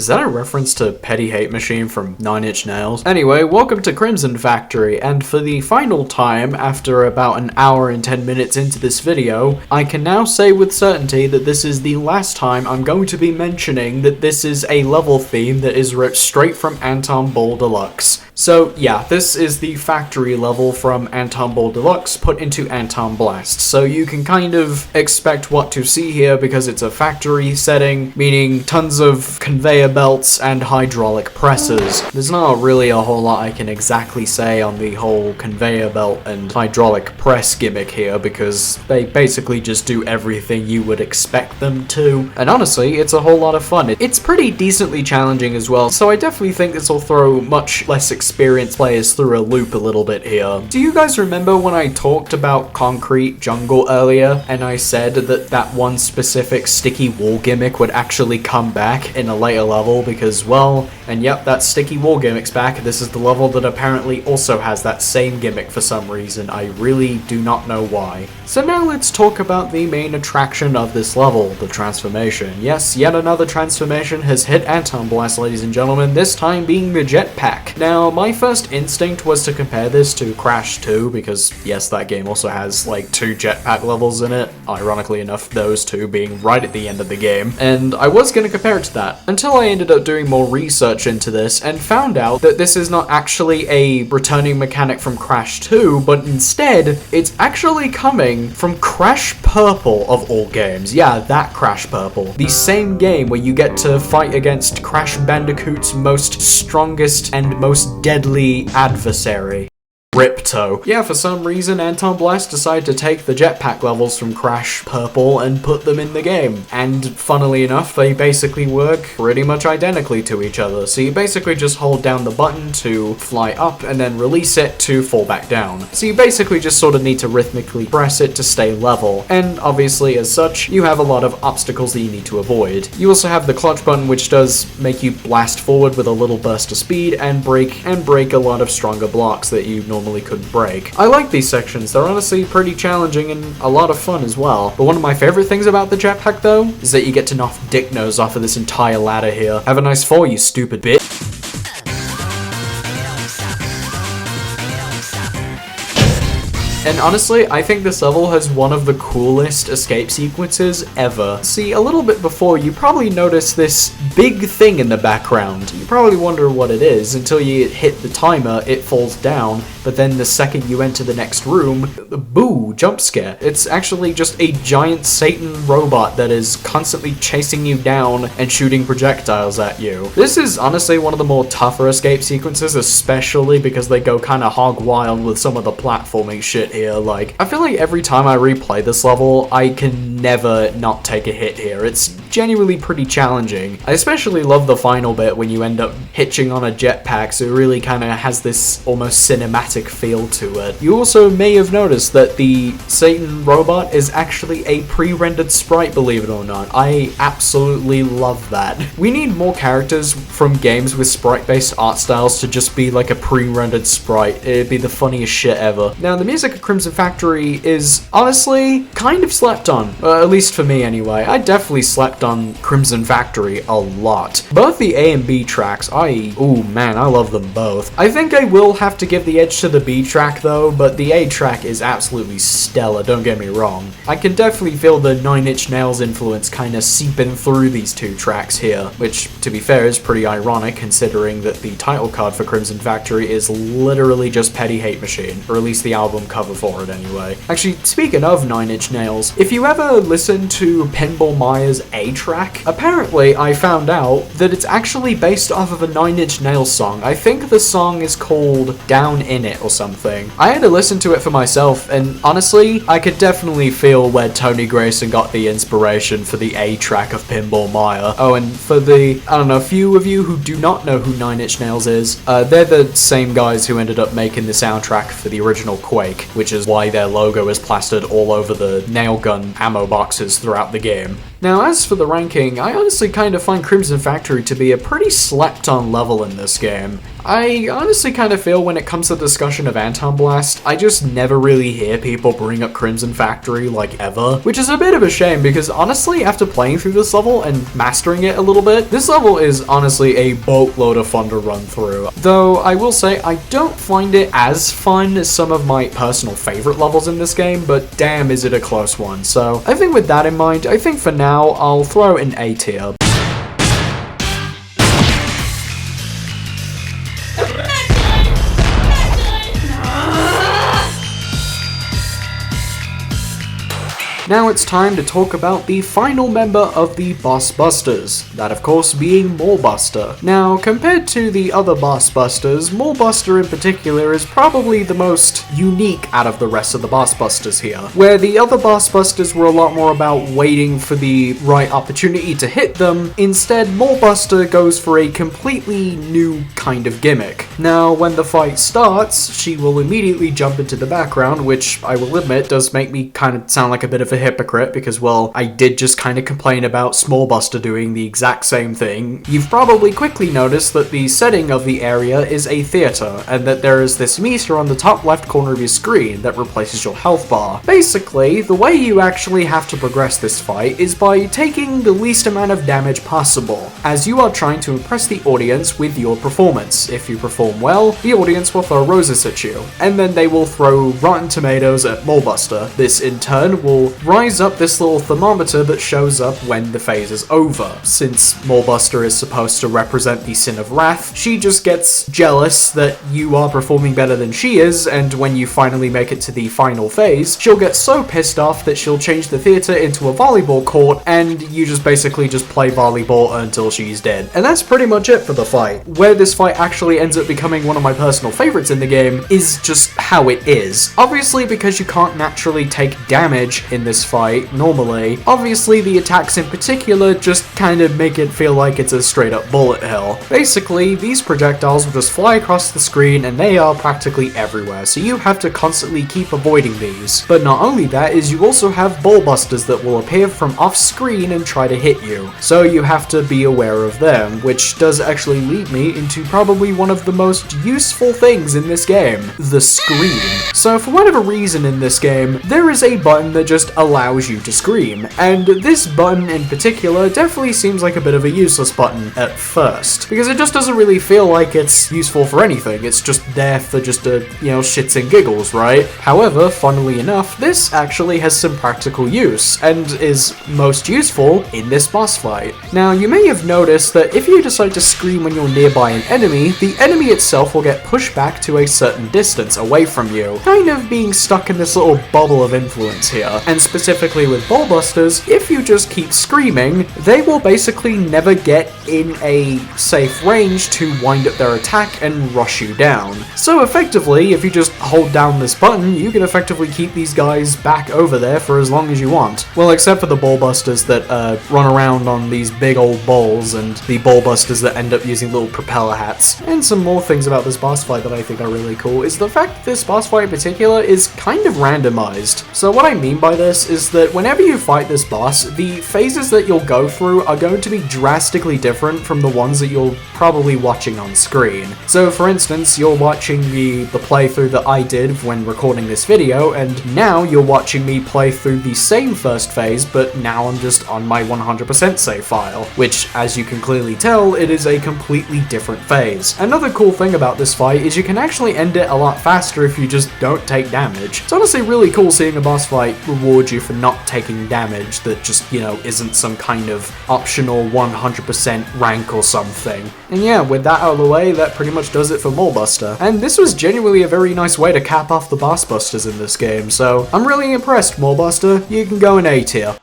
Is that a reference to Petty Hate Machine from Nine Inch Nails? Anyway, welcome to Crimson Factory, and for the final time, after about an hour and 10 minutes into this video, I can now say with certainty that this is the last time I'm going to be mentioning that this is a level theme that is ripped straight from Antonblast Deluxe. So yeah, this is the factory level from Antonblast Deluxe put into Antonblast, so you can kind of expect what to see here because it's a factory setting, meaning tons of conveyor belts and hydraulic presses. There's not really a whole lot I can exactly say on the whole conveyor belt and hydraulic press gimmick here because they basically just do everything you would expect them to, and honestly, it's a whole lot of fun. It's pretty decently challenging as well, so I definitely think this will throw much less experienced players through a loop a little bit here. Do you guys remember when I talked about Concrete Jungle earlier and I said that that one specific sticky wall gimmick would actually come back in a later level because, well, and yep, that sticky wall gimmick's back. This is the level that apparently also has that same gimmick for some reason. I really do not know why. So now let's talk about the main attraction of this level, the transformation. Yes, yet another transformation has hit Antonblast, ladies and gentlemen, this time being the jetpack. Now, my first instinct was to compare this to Crash 2 because, yes, that game also has like 2 jetpack levels in it, ironically enough those two being right at the end of the game, and I was going to compare it to that, until I ended up doing more research into this and found out that this is not actually a returning mechanic from Crash 2, but instead, it's actually coming from Crash Purple of all games. Yeah, that Crash Purple. The same game where you get to fight against Crash Bandicoot's most strongest and most deadly adversary, Ripto. Yeah, for some reason Antonblast decided to take the jetpack levels from Crash Purple and put them in the game. And funnily enough, they basically work pretty much identically to each other. So you basically just hold down the button to fly up and then release it to fall back down. So you basically just sort of need to rhythmically press it to stay level. And obviously as such, you have a lot of obstacles that you need to avoid. You also have the clutch button, which does make you blast forward with a little burst of speed and break a lot of stronger blocks that you normally couldn't break. I like these sections, they're honestly pretty challenging and a lot of fun as well. But one of my favorite things about the jetpack though, is that you get to knock dick nose off of this entire ladder here. Have a nice fall, you stupid bitch. And honestly, I think this level has one of the coolest escape sequences ever. See, a little bit before, you probably notice this big thing in the background. You probably wonder what it is until you hit the timer, it falls down, but then the second you enter the next room, boo, jump scare. It's actually just a giant Satan robot that is constantly chasing you down and shooting projectiles at you. This is honestly one of the more tougher escape sequences, especially because they go kind of hog wild with some of the platforming shit here. Like, I feel like every time I replay this level, I can never not take a hit here. It's genuinely pretty challenging. I especially love the final bit when you end up hitching on a jetpack, so it really kind of has this almost cinematic feel to it. You also may have noticed that the Satan robot is actually a pre-rendered sprite, believe it or not. I absolutely love that. We need more characters from games with sprite-based art styles to just be like a pre-rendered sprite. It'd be the funniest shit ever. Now, the music of Crimson Factory is honestly kind of slept on, at least for me anyway. I definitely slept on Crimson Factory a lot. Both the A and B tracks, ooh man, I love them both. I think I will have to give the edge to the B track though, but the A track is absolutely stellar, don't get me wrong. I can definitely feel the Nine Inch Nails influence kind of seeping through these two tracks here, which to be fair is pretty ironic considering that the title card for Crimson Factory is literally just Petty Hate Machine, or at least the album cover for it anyway. Actually, speaking of Nine Inch Nails, if you ever listen to Pinball Mire's A track, apparently I found out that it's actually based off of a Nine Inch Nails song. I think the song is called Down In It or something. I had to listen to it for myself, and honestly, I could definitely feel where Tony Grayson got the inspiration for the A track of Pinball Mire. Oh, and for the, I don't know, few of you who do not know who Nine Inch Nails is, they're the same guys who ended up making the soundtrack for the original Quake, which is why their logo is plastered all over the nail gun ammo boxes throughout the game. Now, as for the ranking, I honestly kind of find Crimson Factory to be a pretty slept on level in this game. I honestly kind of feel when it comes to discussion of Antonblast, I just never really hear people bring up Crimson Factory like ever, which is a bit of a shame because honestly, after playing through this level and mastering it a little bit, this level is honestly a boatload of fun to run through. Though I will say I don't find it as fun as some of my personal favorite levels in this game, but damn is it a close one. So I think with that in mind, I think for now I'll throw in A tier. Now it's time to talk about the final member of the Boss Busters, that of course being Maulbuster. Now, compared to the other Boss Busters, Maulbuster in particular is probably the most unique out of the rest of the Boss Busters here, where the other Boss Busters were a lot more about waiting for the right opportunity to hit them. Instead, Maulbuster goes for a completely new kind of gimmick. Now, when the fight starts, she will immediately jump into the background, which I will admit does make me kind of sound like a bit of a hypocrite because, well, I did just kind of complain about Smallbuster doing the exact same thing. You've probably quickly noticed that the setting of the area is a theater, and that there is this meter on the top left corner of your screen that replaces your health bar. Basically, the way you actually have to progress this fight is by taking the least amount of damage possible, as you are trying to impress the audience with your performance. If you perform well, the audience will throw roses at you, and then they will throw rotten tomatoes at Maulbuster. This in turn will rise up this little thermometer that shows up when the phase is over. Since Maulbuster is supposed to represent the sin of wrath, she just gets jealous that you are performing better than she is, and when you finally make it to the final phase, she'll get so pissed off that she'll change the theater into a volleyball court, and you just basically just play volleyball until she's dead. And that's pretty much it for the fight. Where this fight actually ends up becoming one of my personal favorites in the game is just how it is. Obviously, because you can't naturally take damage in this fight normally, obviously the attacks in particular just kind of make it feel like it's a straight up bullet hell. Basically, these projectiles will just fly across the screen and they are practically everywhere, so you have to constantly keep avoiding these. But not only that is you also have Brawlbusters that will appear from off screen and try to hit you, so you have to be aware of them, which does actually lead me into probably one of the most useful things in this game, the scream. So for whatever reason in this game, there is a button that just allows you to scream, and this button in particular definitely seems like a bit of a useless button at first, because it just doesn't really feel like it's useful for anything. It's just there for just a, shits and giggles, right? However, funnily enough, this actually has some practical use, and is most useful in this boss fight. Now, you may have noticed that if you decide to scream when you're nearby an enemy, the enemy itself will get pushed back to a certain distance away from you, kind of being stuck in this little bubble of influence here. And specifically with Brawlbusters, if you just keep screaming, they will basically never get in a safe range to wind up their attack and rush you down. So effectively, if you just hold down this button, you can effectively keep these guys back over there for as long as you want. Well, except for the Brawlbusters that run around on these big old balls, and the Brawlbusters that end up using little propeller hats. And some more things about this boss fight that I think are really cool is the fact that this boss fight in particular is kind of randomized. So what I mean by this is that whenever you fight this boss, the phases that you'll go through are going to be drastically different from the ones that you're probably watching on screen. So for instance, you're watching the playthrough that I did when recording this video, and now you're watching me play through the same first phase, but now I'm just on my 100% save file, which, as you can clearly tell, it is a completely different phase. Another cool thing about this fight is you can actually end it a lot faster if you just don't take damage. It's honestly really cool seeing a boss fight reward you for not taking damage that just, isn't some kind of optional 100% rank or something. And yeah, with that out of the way, that pretty much does it for Maulbuster. And this was genuinely a very nice way to cap off the Boss Busters in this game, so I'm really impressed, Maulbuster. You can go in A tier.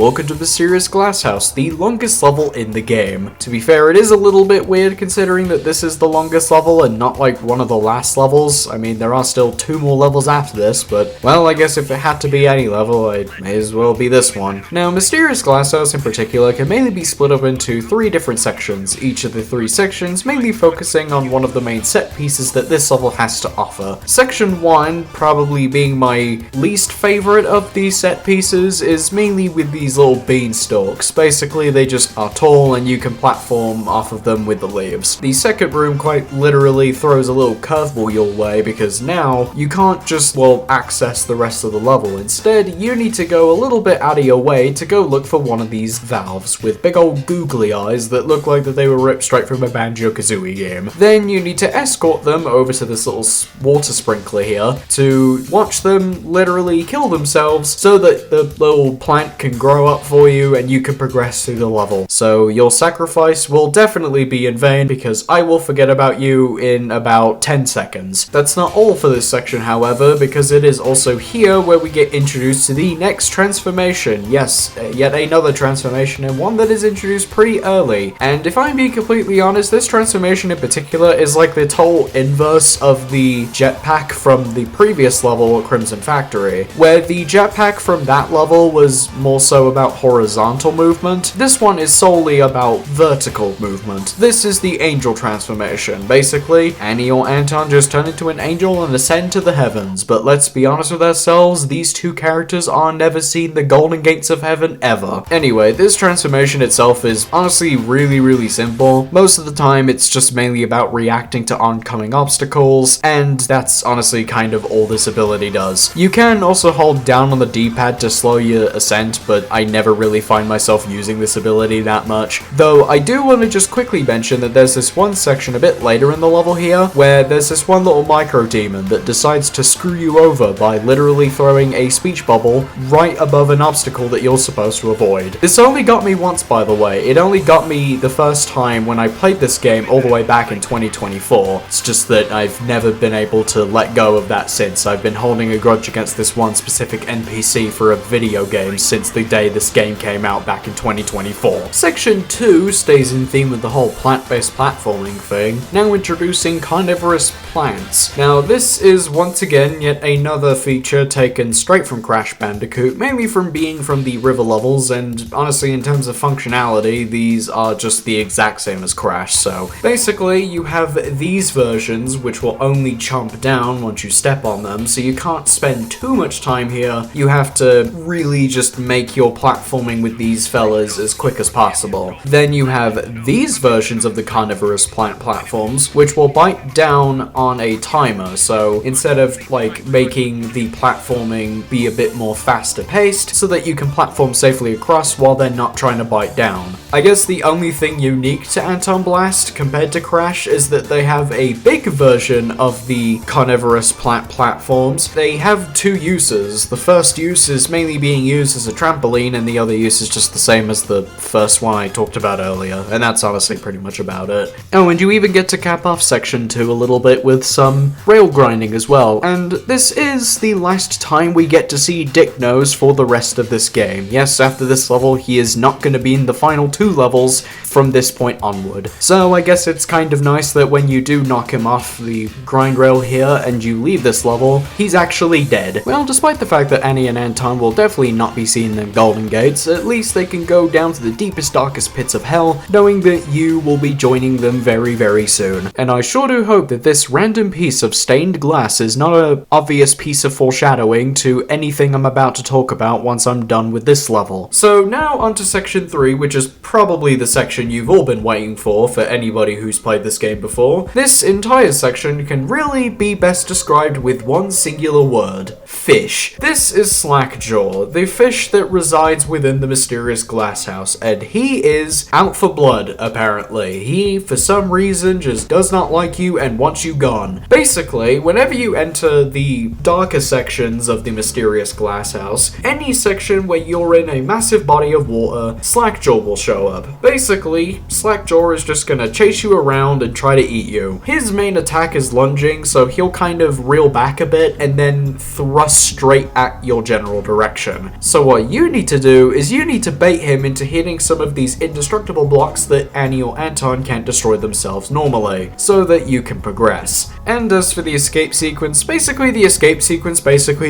Welcome to Mysterious Glasshouse, the longest level in the game. To be fair, it is a little bit weird considering that this is the longest level and not like one of the last levels. I mean, there are still 2 more levels after this, but, well, I guess if it had to be any level, it may as well be this one. Now, Mysterious Glasshouse in particular can mainly be split up into 3 different sections, each of the 3 sections mainly focusing on one of the main set pieces that this level has to offer. Section 1, probably being my least favorite of these set pieces, is mainly with these little beanstalks. Basically, they just are tall and you can platform off of them with the leaves. The second room quite literally throws a little curveball your way because now you can't just, well, access the rest of the level. Instead, you need to go a little bit out of your way to go look for one of these valves with big old googly eyes that look like that they were ripped straight from a Banjo-Kazooie game. Then you need to escort them over to this little water sprinkler here to watch them literally kill themselves so that the little plant can grow up for you and you can progress through the level. So your sacrifice will definitely be in vain because I will forget about you in about 10 seconds. That's not all for this section, however, because it is also here where we get introduced to the next transformation. Yes, yet another transformation, and one that is introduced pretty early. And if I'm being completely honest, this transformation in particular is like the total inverse of the jetpack from the previous level at Crimson Factory, where the jetpack from that level was more so about horizontal movement. This one is solely about vertical movement. This is the angel transformation. Basically, Annie or Anton just turn into an angel and ascend to the heavens, but let's be honest with ourselves, these 2 characters are never seen the golden gates of heaven ever. Anyway, this transformation itself is honestly really simple. Most of the time, it's just mainly about reacting to oncoming obstacles, and that's honestly kind of all this ability does. You can also hold down on the D-pad to slow your ascent, but I never really find myself using this ability that much. Though I do want to just quickly mention that there's this one section a bit later in the level here, where there's this one little micro demon that decides to screw you over by literally throwing a speech bubble right above an obstacle that you're supposed to avoid. This only got me once, by the way. It only got me the first time when I played this game all the way back in 2024. It's just that I've never been able to let go of that since. I've been holding a grudge against this one specific NPC for a video game since the day this game came out back in 2024. Section 2 stays in theme with the whole plant-based platforming thing, now introducing carnivorous plants. Now this is once again yet another feature taken straight from Crash Bandicoot, mainly from being from the river levels, and honestly in terms of functionality, these are just the exact same as Crash. So basically you have these versions which will only chomp down once you step on them, so you can't spend too much time here. You have to really just make your platforming with these fellas as quick as possible. Then you have these versions of the carnivorous plant platforms which will bite down on a timer, so instead of like making the platforming be a bit more faster paced so that you can platform safely across while they're not trying to bite down. I guess the only thing unique to Antonblast compared to Crash is that they have a big version of the carnivorous plant platforms. They have 2 uses. The first use is mainly being used as a trampoline, and the other use is just the same as the first one I talked about earlier, and that's honestly pretty much about it. Oh, and you even get to cap off section 2 a little bit with some rail grinding as well, and this is the last time we get to see Dick Nose for the rest of this game. Yes, after this level, he is not going to be in the final 2 levels from this point onward. So I guess it's kind of nice that when you do knock him off the grind rail here and you leave this level, he's actually dead. Well, despite the fact that Annie and Anton will definitely not be seeing them golden gates, at least they can go down to the deepest, darkest pits of hell, knowing that you will be joining them very soon. And I sure do hope that this random piece of stained glass is not an obvious piece of foreshadowing to anything I'm about to talk about once I'm done with this level. So now onto section 3, which is probably the section you've all been waiting for anybody who's played this game before. This entire section can really be best described with one singular word: fish. This is Slackjaw, the fish that resides within the Mysterious Glasshouse, and he is out for blood, apparently. He, for some reason, just does not like you and wants you gone. Basically, whenever you enter the darker sections of the Mysterious Glasshouse, any section where you're in a massive body of water, Slackjaw will show up. Basically, Slackjaw is just gonna chase you around and try to eat you. His main attack is lunging, so he'll kind of reel back a bit and then thrust straight at your general direction. So what you need to to do is you need to bait him into hitting some of these indestructible blocks that Annie or Anton can't destroy themselves normally, so that you can progress. And as for the escape sequence, basically the escape sequence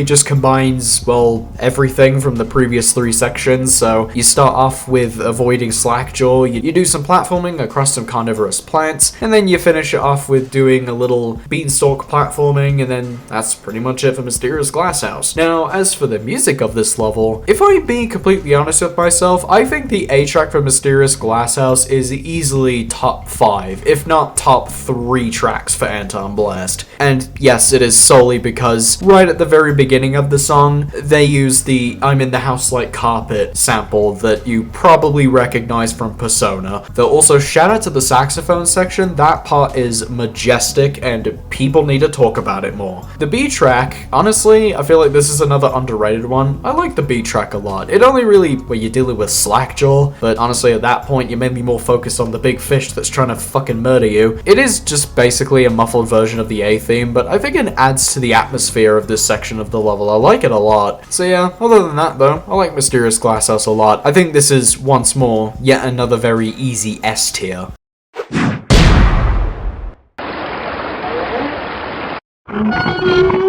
just combines, well, everything from the previous 3 sections. So you start off with avoiding Slackjaw, you do some platforming across some carnivorous plants, and then you finish it off with doing a little beanstalk platforming, and then that's pretty much it for Mysterious Glasshouse. Now, as for the music of this level, if I'm being completely honest with myself, I think the A track for Mysterious Glasshouse is easily top 5, if not top 3 tracks for Antonblast. And yes, it is solely because right at the very beginning of the song, they use the I'm in the house like carpet sample that you probably recognize from Persona. Though also shout out to the saxophone section, that part is majestic and people need to talk about it more. The B track, honestly, I feel like this is another underrated one. I like the B track a lot. It only really, where you're dealing with Slackjaw, but honestly at that point you're mainly more focused on the big fish that's trying to fucking murder you. It is just basically a muffled version of the A theme, but I think it adds to the atmosphere of this section of the level. I like it a lot. So yeah, other than that though, I like Mysterious Glasshouse a lot. I think this is, once more, yet another very easy S tier.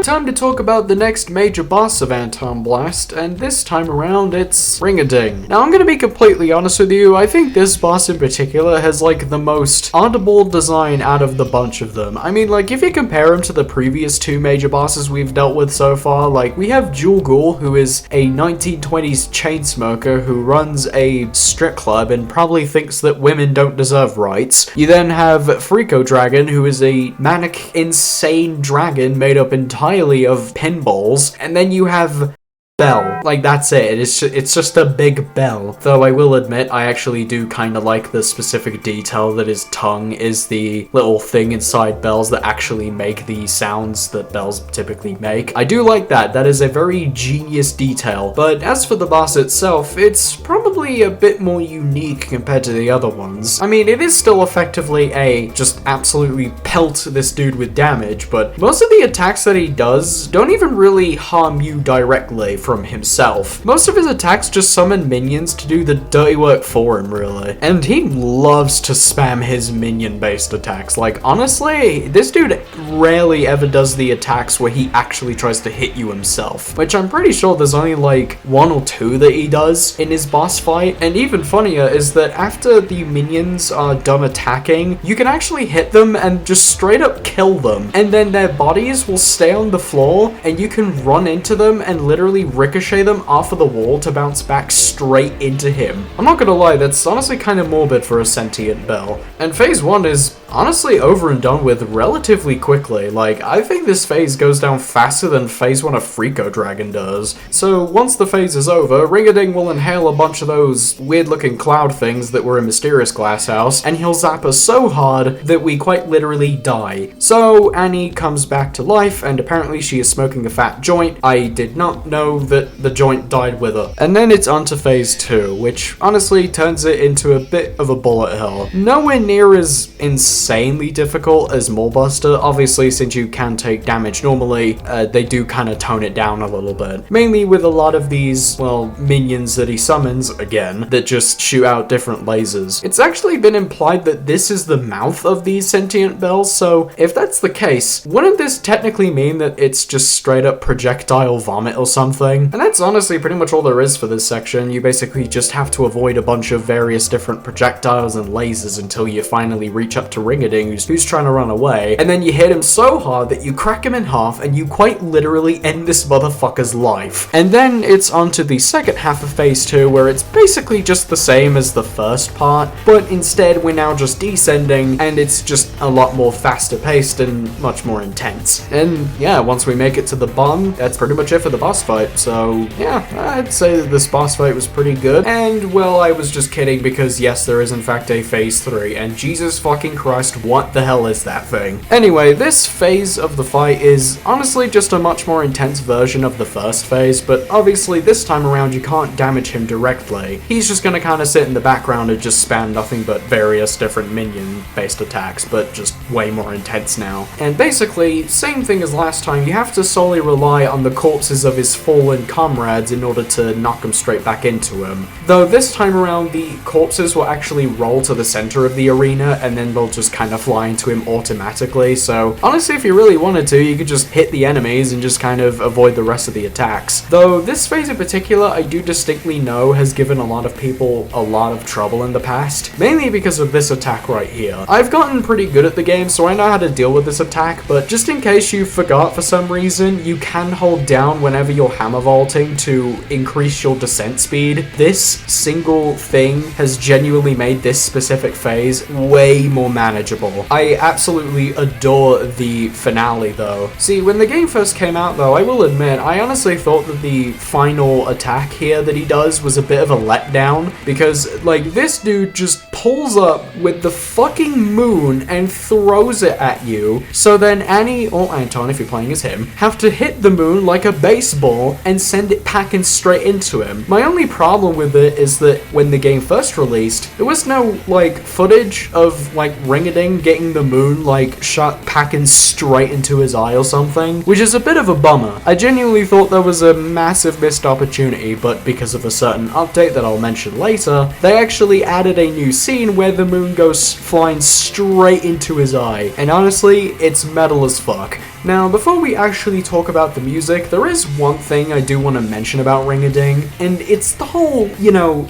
Time to talk about the next major boss of Antonblast, and this time around it's Ring-a-Ding. Now I'm gonna be completely honest with you, I think this boss in particular has like the most audible design out of the bunch of them. I mean, like, if you compare him to the previous 2 major bosses we've dealt with so far, like we have Ghoul, who is a 1920s chain smoker who runs a strip club and probably thinks that women don't deserve rights. You then have Freako Dragon, who is a manic, insane dragon made up entirely of pinballs, and then you have bell. Like, that's it. It's just a big bell. Though I will admit, I actually do kind of like the specific detail that his tongue is the little thing inside bells that actually make the sounds that bells typically make. I do like that. That is a very genius detail. But as for the boss itself, it's probably a bit more unique compared to the other ones. I mean, it is still effectively a just absolutely pelt this dude with damage, but most of the attacks that he does don't even really harm you directly from himself. Most of his attacks just summon minions to do the dirty work for him, really. And he loves to spam his minion-based attacks. Like, honestly, this dude rarely ever does the attacks where he actually tries to hit you himself, which I'm pretty sure there's only like 1 or 2 that he does in his boss fight. And even funnier is that after the minions are done attacking, you can actually hit them and just straight up kill them. And then their bodies will stay on the floor and you can run into them and literally ricochet them off of the wall to bounce back straight into him. I'm not gonna lie, that's honestly kind of morbid for a sentient bell. And phase 1 is honestly over and done with relatively quickly. Like, I think this phase goes down faster than phase 1 of Freako Dragon does. So once the phase is over, Ring-a-Ding will inhale a bunch of those weird looking cloud things that were in Mysterious Glasshouse, and he'll zap us so hard that we quite literally die. So Annie comes back to life, and apparently she is smoking a fat joint. I did not know that the joint died with her. And then it's on to phase 2, which honestly turns it into a bit of a bullet hell. Nowhere near as insanely difficult as Maulbuster. Obviously, since you can take damage normally, they do kind of tone it down a little bit. Mainly with a lot of these, well, minions that he summons, again, that just shoot out different lasers. It's actually been implied that this is the mouth of these sentient bells, so if that's the case, wouldn't this technically mean that it's just straight up projectile vomit or something? And that's honestly pretty much all there is for this section. You basically just have to avoid a bunch of various different projectiles and lasers until you finally reach up to Ring-a-Ding, who's trying to run away, and then you hit him so hard that you crack him in half and you quite literally end this motherfucker's life. And then it's on to the second half of phase 2, where it's basically just the same as the first part, but instead we're now just descending, and it's just a lot more faster paced and much more intense. And yeah, once we make it to the bomb, that's pretty much it for the boss fight. So yeah, I'd say that this boss fight was pretty good. And well, I was just kidding, because yes, there is in fact a phase 3, and Jesus fucking Christ, Christ, what the hell is that thing? Anyway, this phase of the fight is honestly just a much more intense version of the first phase, but obviously this time around you can't damage him directly. He's just gonna kind of sit in the background and just spam nothing but various different minion-based attacks, but just way more intense now. And basically, same thing as last time, you have to solely rely on the corpses of his fallen comrades in order to knock them straight back into him. Though this time around, the corpses will actually roll to the center of the arena, and then they'll just kind of fly into him automatically, so honestly, if you really wanted to, you could just hit the enemies and just kind of avoid the rest of the attacks. Though this phase in particular, I do distinctly know has given a lot of people a lot of trouble in the past, mainly because of this attack right here. I've gotten pretty good at the game, so I know how to deal with this attack, but just in case you forgot for some reason, you can hold down whenever you're hammer vaulting to increase your descent speed. This single thing has genuinely made this specific phase way more manageable. I absolutely adore the finale though. See, when the game first came out though, I will admit, I honestly thought that the final attack here that he does was a bit of a letdown, because like this dude just pulls up with the fucking moon and throws it at you, so then Annie, or Anton if you're playing as him, have to hit the moon like a baseball and send it packing straight into him. My only problem with it is that when the game first released, there was no like footage of like Ring-a-Ding getting the moon like shot packing straight into his eye or something, which is a bit of a bummer. I genuinely thought there was a massive missed opportunity, but because of a certain update that I'll mention later, they actually added a new scene where the moon goes flying straight into his eye, and honestly, it's metal as fuck. Now, before we actually talk about the music, there is one thing I do want to mention about Ring-a-Ding, and it's the whole,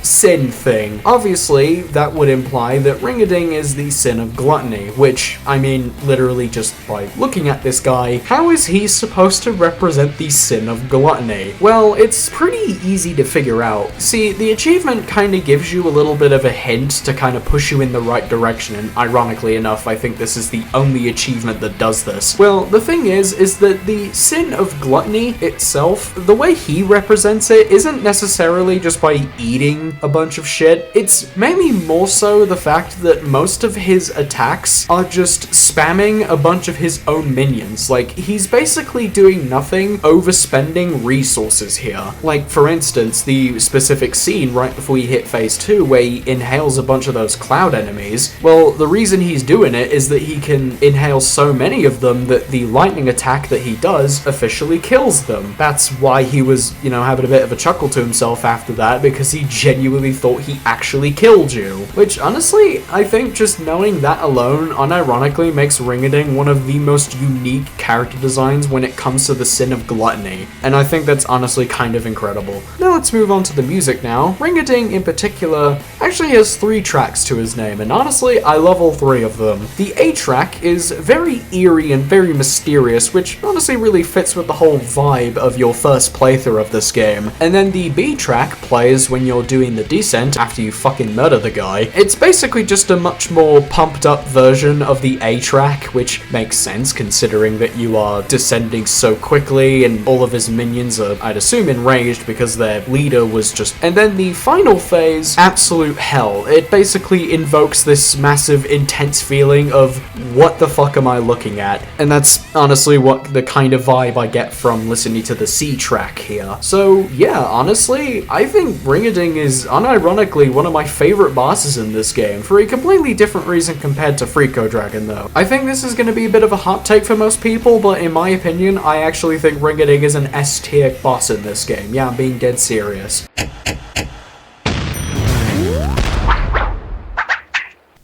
sin thing. Obviously, that would imply that Ring-a-Ding is the sin of gluttony, which, I mean, literally just by looking at this guy, how is he supposed to represent the sin of gluttony? Well, it's pretty easy to figure out. See, the achievement kind of gives you a little bit of a hint to kind of push you in the right direction, and ironically enough, I think this is the only achievement that does this. Well, the thing is that the sin of gluttony itself, the way he represents it isn't necessarily just by eating a bunch of shit. It's mainly more so the fact that most of his attacks are just spamming a bunch of his own minions. Like, he's basically doing nothing, overspending resources here. Like, for instance, the specific scene right before you hit phase 2 where he inhales a bunch of those cloud enemies. Well, the reason he's doing it is that he can inhale so many of them that the lightning attack that he does officially kills them. That's why he was, having a bit of a chuckle to himself after that, because he genuinely thought he actually killed you. Which, honestly, I think just knowing that alone unironically makes Ring-a-Ding one of the most unique character designs when it comes to the sin of gluttony. And I think that's honestly kind of incredible. Now let's move on to the music now. Ring-a-Ding in particular actually has 3 tracks to his name, and honestly, I love all 3 of them. The A track is very eerie and very mysterious, which honestly really fits with the whole vibe of your first playthrough of this game. And then the B track plays when you're doing the descent after you fucking murder the guy. It's basically just a much more pumped up version of the A track, which makes sense considering that you are descending so quickly and all of his minions are, I'd assume, enraged because their leader was just... And then the final phase, absolute hell. It basically invokes this massive intense feeling of what the fuck am I looking at? And that's honestly what the kind of vibe I get from listening to the C track here. So yeah, honestly, I think Ring-a-Ding is unironically one of my favorite bosses in this game, for a completely different reason compared to Freako Dragon though. I think this is going to be a bit of a hot take for most people, but in my opinion, I actually think Ring-a-Ding is an S tier boss in this game. Yeah, I'm being dead serious.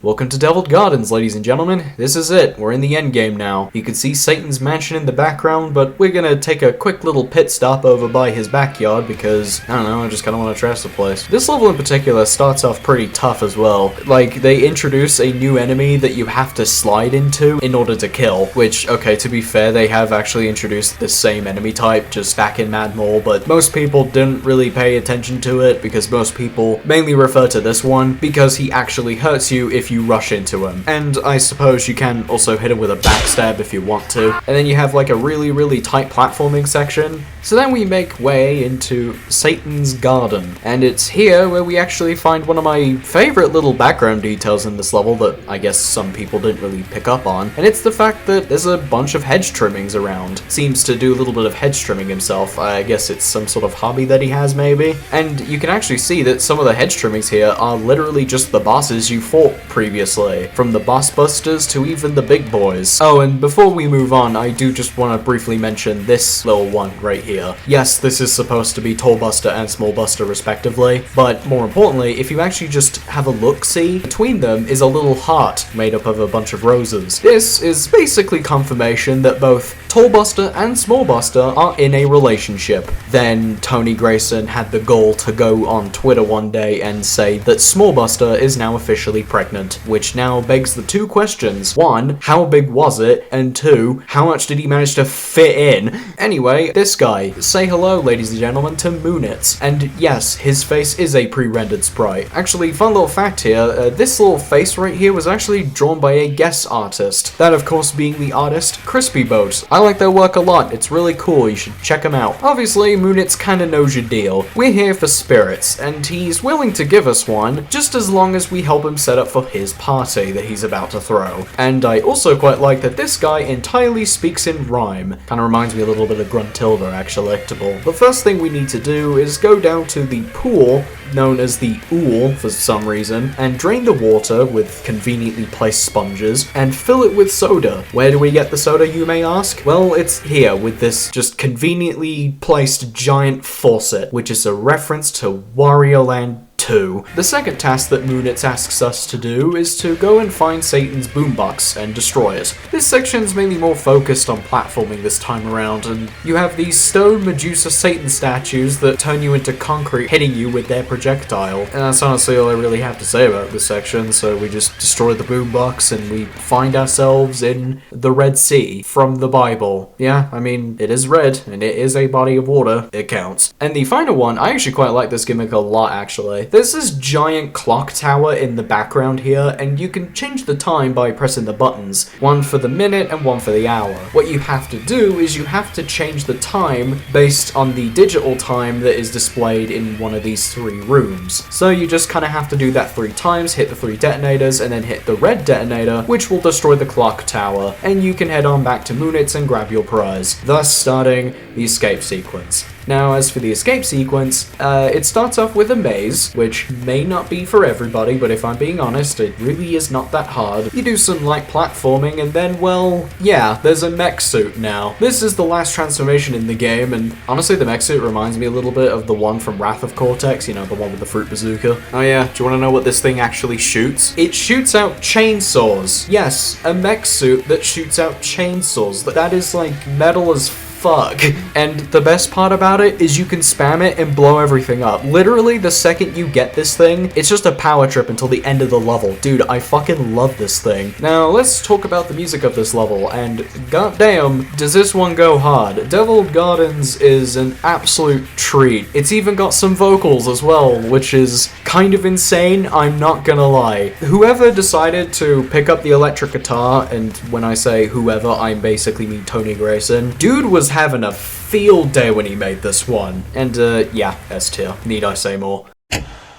Welcome to Deviled Gardens, ladies and gentlemen. This is it. We're in the endgame now. You can see Satan's mansion in the background, but we're gonna take a quick little pit stop over by his backyard because, I don't know, I just kinda wanna trash the place. This level in particular starts off pretty tough as well. Like, they introduce a new enemy that you have to slide into in order to kill, which, okay, to be fair, they have actually introduced the same enemy type just back in Mad Mall, but most people didn't really pay attention to it because most people mainly refer to this one because he actually hurts you if if you rush into him. And I suppose you can also hit him with a backstab if you want to. And then you have like a really tight platforming section. So then we make way into Satan's Garden. And it's here where we actually find one of my favorite little background details in this level that I guess some people didn't really pick up on. And it's the fact that there's a bunch of hedge trimmings around. Seems to do a little bit of hedge trimming himself. I guess it's some sort of hobby that he has maybe. And you can actually see that some of the hedge trimmings here are literally just the bosses you fought previously. From the Brawlbusters to even the big boys. Oh, and before we move on, I do just want to briefly mention this little one right here. Yes, this is supposed to be Tallbuster and Maulbuster respectively, but more importantly, if you actually just have a look-see, between them is a little heart made up of a bunch of roses. This is basically confirmation that both Tallbuster and Maulbuster are in a relationship. Then Tony Grayson had the gall to go on Twitter one day and say that Maulbuster is now officially pregnant, which now begs the two questions. One, how big was it? And two, how much did he manage to fit in? Anyway, this guy. Say hello, ladies and gentlemen, to Moonitz. And yes, his face is a pre-rendered sprite. Actually, fun little fact here, this little face right here was actually drawn by a guest artist. That, of course, being the artist Crispy Boat. I like their work a lot, it's really cool, you should check them out. Obviously, Moonitz kinda knows your deal. We're here for spirits, and he's willing to give us one, just as long as we help him set up for his party that he's about to throw. And I also quite like that this guy entirely speaks in rhyme. Kinda reminds me a little bit of Gruntilda, actually. The first thing we need to do is go down to the pool, known as the Ool for some reason, and drain the water with conveniently placed sponges, and fill it with soda. Where do we get the soda, you may ask? Well, it's here with this just conveniently placed giant faucet, which is a reference to Wario Land 2. The second task that Moonitz asks us to do is to go and find Satan's boombox and destroy it. This section's mainly more focused on platforming this time around, and you have these stone Medusa Satan statues that turn you into concrete, hitting you with their projectile. And that's honestly all I really have to say about this section, so we just destroy the boombox and we find ourselves in the Red Sea from the Bible. Yeah, I mean, it is red, and it is a body of water. It counts. And the final one, I actually quite like this gimmick a lot, actually. There's this giant clock tower in the background here, and you can change the time by pressing the buttons. One for the minute and one for the hour. What you have to do is you have to change the time based on the digital time that is displayed in one of these three rooms. So you just kind of have to do that 3 times, hit the 3 detonators, and then hit the red detonator, which will destroy the clock tower, and you can head on back to Moonitz and grab your prize, thus starting the escape sequence. Now, as for the escape sequence, it starts off with a maze, which may not be for everybody, but if I'm being honest, it really is not that hard. You do some light platforming, and then, well, yeah, there's a mech suit now. This is the last transformation in the game, and honestly, the mech suit reminds me a little bit of the one from Wrath of Cortex, you know, the one with the fruit bazooka. Oh yeah, do you want to know what this thing actually shoots? It shoots out chainsaws. Yes, a mech suit that shoots out chainsaws. That is like metal as fuck. And the best part about it is you can spam it and blow everything up. Literally, the second you get this thing, it's just a power trip until the end of the level. Dude, I fucking love this thing. Now, let's talk about the music of this level, and goddamn, does this one go hard. Deviled Gardens is an absolute treat. It's even got some vocals as well, which is kind of insane, I'm not gonna lie. Whoever decided to pick up the electric guitar, and when I say whoever, I basically mean Tony Grayson, dude was having a field day when he made this one. And, yeah, S tier. Need I say more?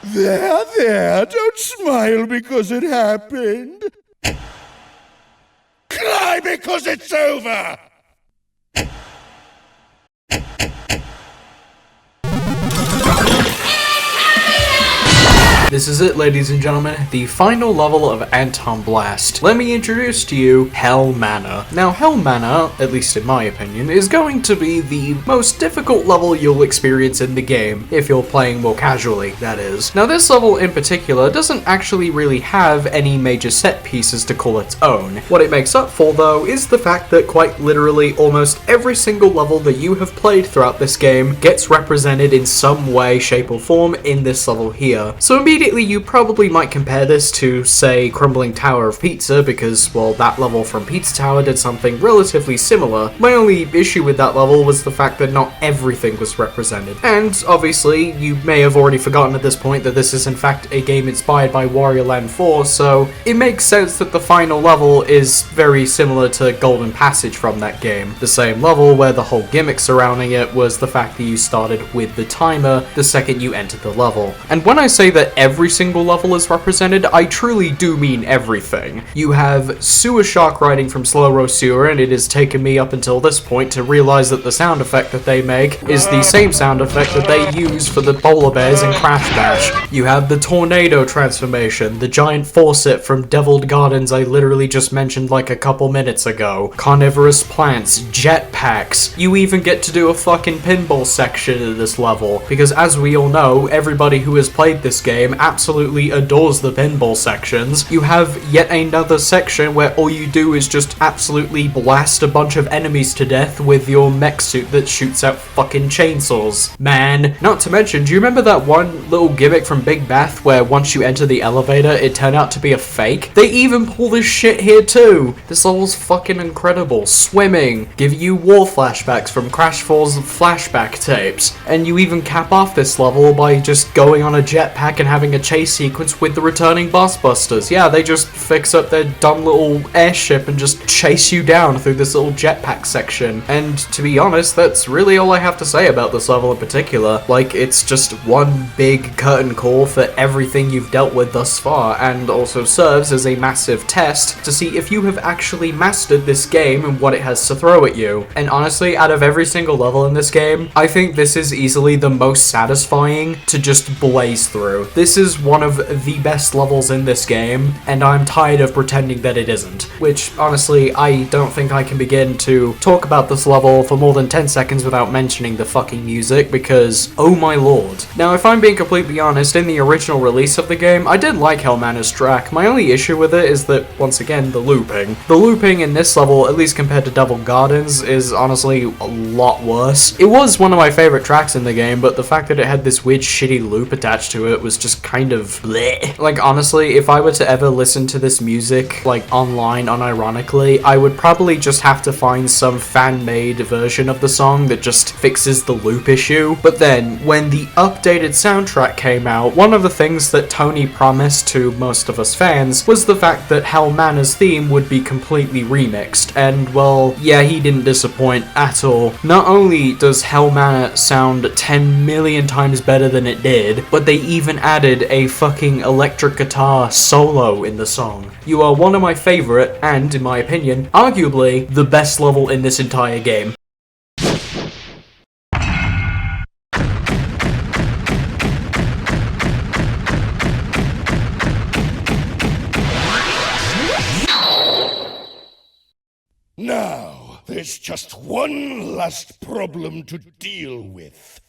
There, don't smile because it happened. Cry because it's over! This is it, ladies and gentlemen, the final level of Antonblast. Let me introduce to you Hell Manor. Now, Hell Manor, at least in my opinion, is going to be the most difficult level you'll experience in the game, if you're playing more casually, that is. Now, this level in particular doesn't actually really have any major set pieces to call its own. What it makes up for, though, is the fact that quite literally almost every single level that you have played throughout this game gets represented in some way, shape, or form in this level here. So immediately immediately you probably might compare this to, say, Crumbling Tower of Pizza, because, well, that level from Pizza Tower did something relatively similar. My only issue with that level was the fact that not everything was represented. And, obviously, you may have already forgotten at this point that this is in fact a game inspired by Wario Land 4, so it makes sense that the final level is very similar to Golden Passage from that game. The same level where the whole gimmick surrounding it was the fact that you started with the timer the second you entered the level. And when I say that every single level is represented, I truly do mean everything. You have Sewer Shark riding from Slowroast Sewer, and it has taken me up until this point to realize that the sound effect that they make is the same sound effect that they use for the polar bears in Crash Bash. You have the tornado transformation, the giant faucet from Deviled Gardens I literally just mentioned like a couple minutes ago, carnivorous plants, jetpacks. You even get to do a fucking pinball section of this level, because as we all know, everybody who has played this game absolutely adores the pinball sections. You have yet another section where all you do is just absolutely blast a bunch of enemies to death with your mech suit that shoots out fucking chainsaws. Man. Not to mention, do you remember that one little gimmick from Big Bath where once you enter the elevator, it turned out to be a fake? They even pull this shit here too. This level's fucking incredible. Swimming, give you war flashbacks from Crash 4's flashback tapes, and you even cap off this level by just going on a jetpack and having a chase sequence with the returning Brawlbusters. Yeah, they just fix up their dumb little airship and just chase you down through this little jetpack section. And to be honest, that's really all I have to say about this level in particular. Like, it's just one big curtain call for everything you've dealt with thus far, and also serves as a massive test to see if you have actually mastered this game and what it has to throw at you. And honestly, out of every single level in this game, I think this is easily the most satisfying to just blaze through. This is one of the best levels in this game, and I'm tired of pretending that it isn't. Which, honestly, I don't think I can begin to talk about this level for more than 10 seconds without mentioning the fucking music, because, oh my lord. Now, if I'm being completely honest, in the original release of the game, I did like Hell Manor's track. My only issue with it is that, once again, the looping. The looping in this level, at least compared to Deviled Gardens, is honestly a lot worse. It was one of my favorite tracks in the game, but the fact that it had this weird shitty loop attached to it was just kind of bleh. Like, honestly, if I were to ever listen to this music, like, online unironically, I would probably just have to find some fan-made version of the song that just fixes the loop issue. But then, when the updated soundtrack came out, one of the things that Tony promised to most of us fans was the fact that Hell Manor's theme would be completely remixed, and well, yeah, he didn't disappoint at all. Not only does Hell Manor sound 10 million times better than it did, but they even added a fucking electric guitar solo in the song. You are one of my favorite, and in my opinion, arguably the best level in this entire game. Now, there's just one last problem to deal with.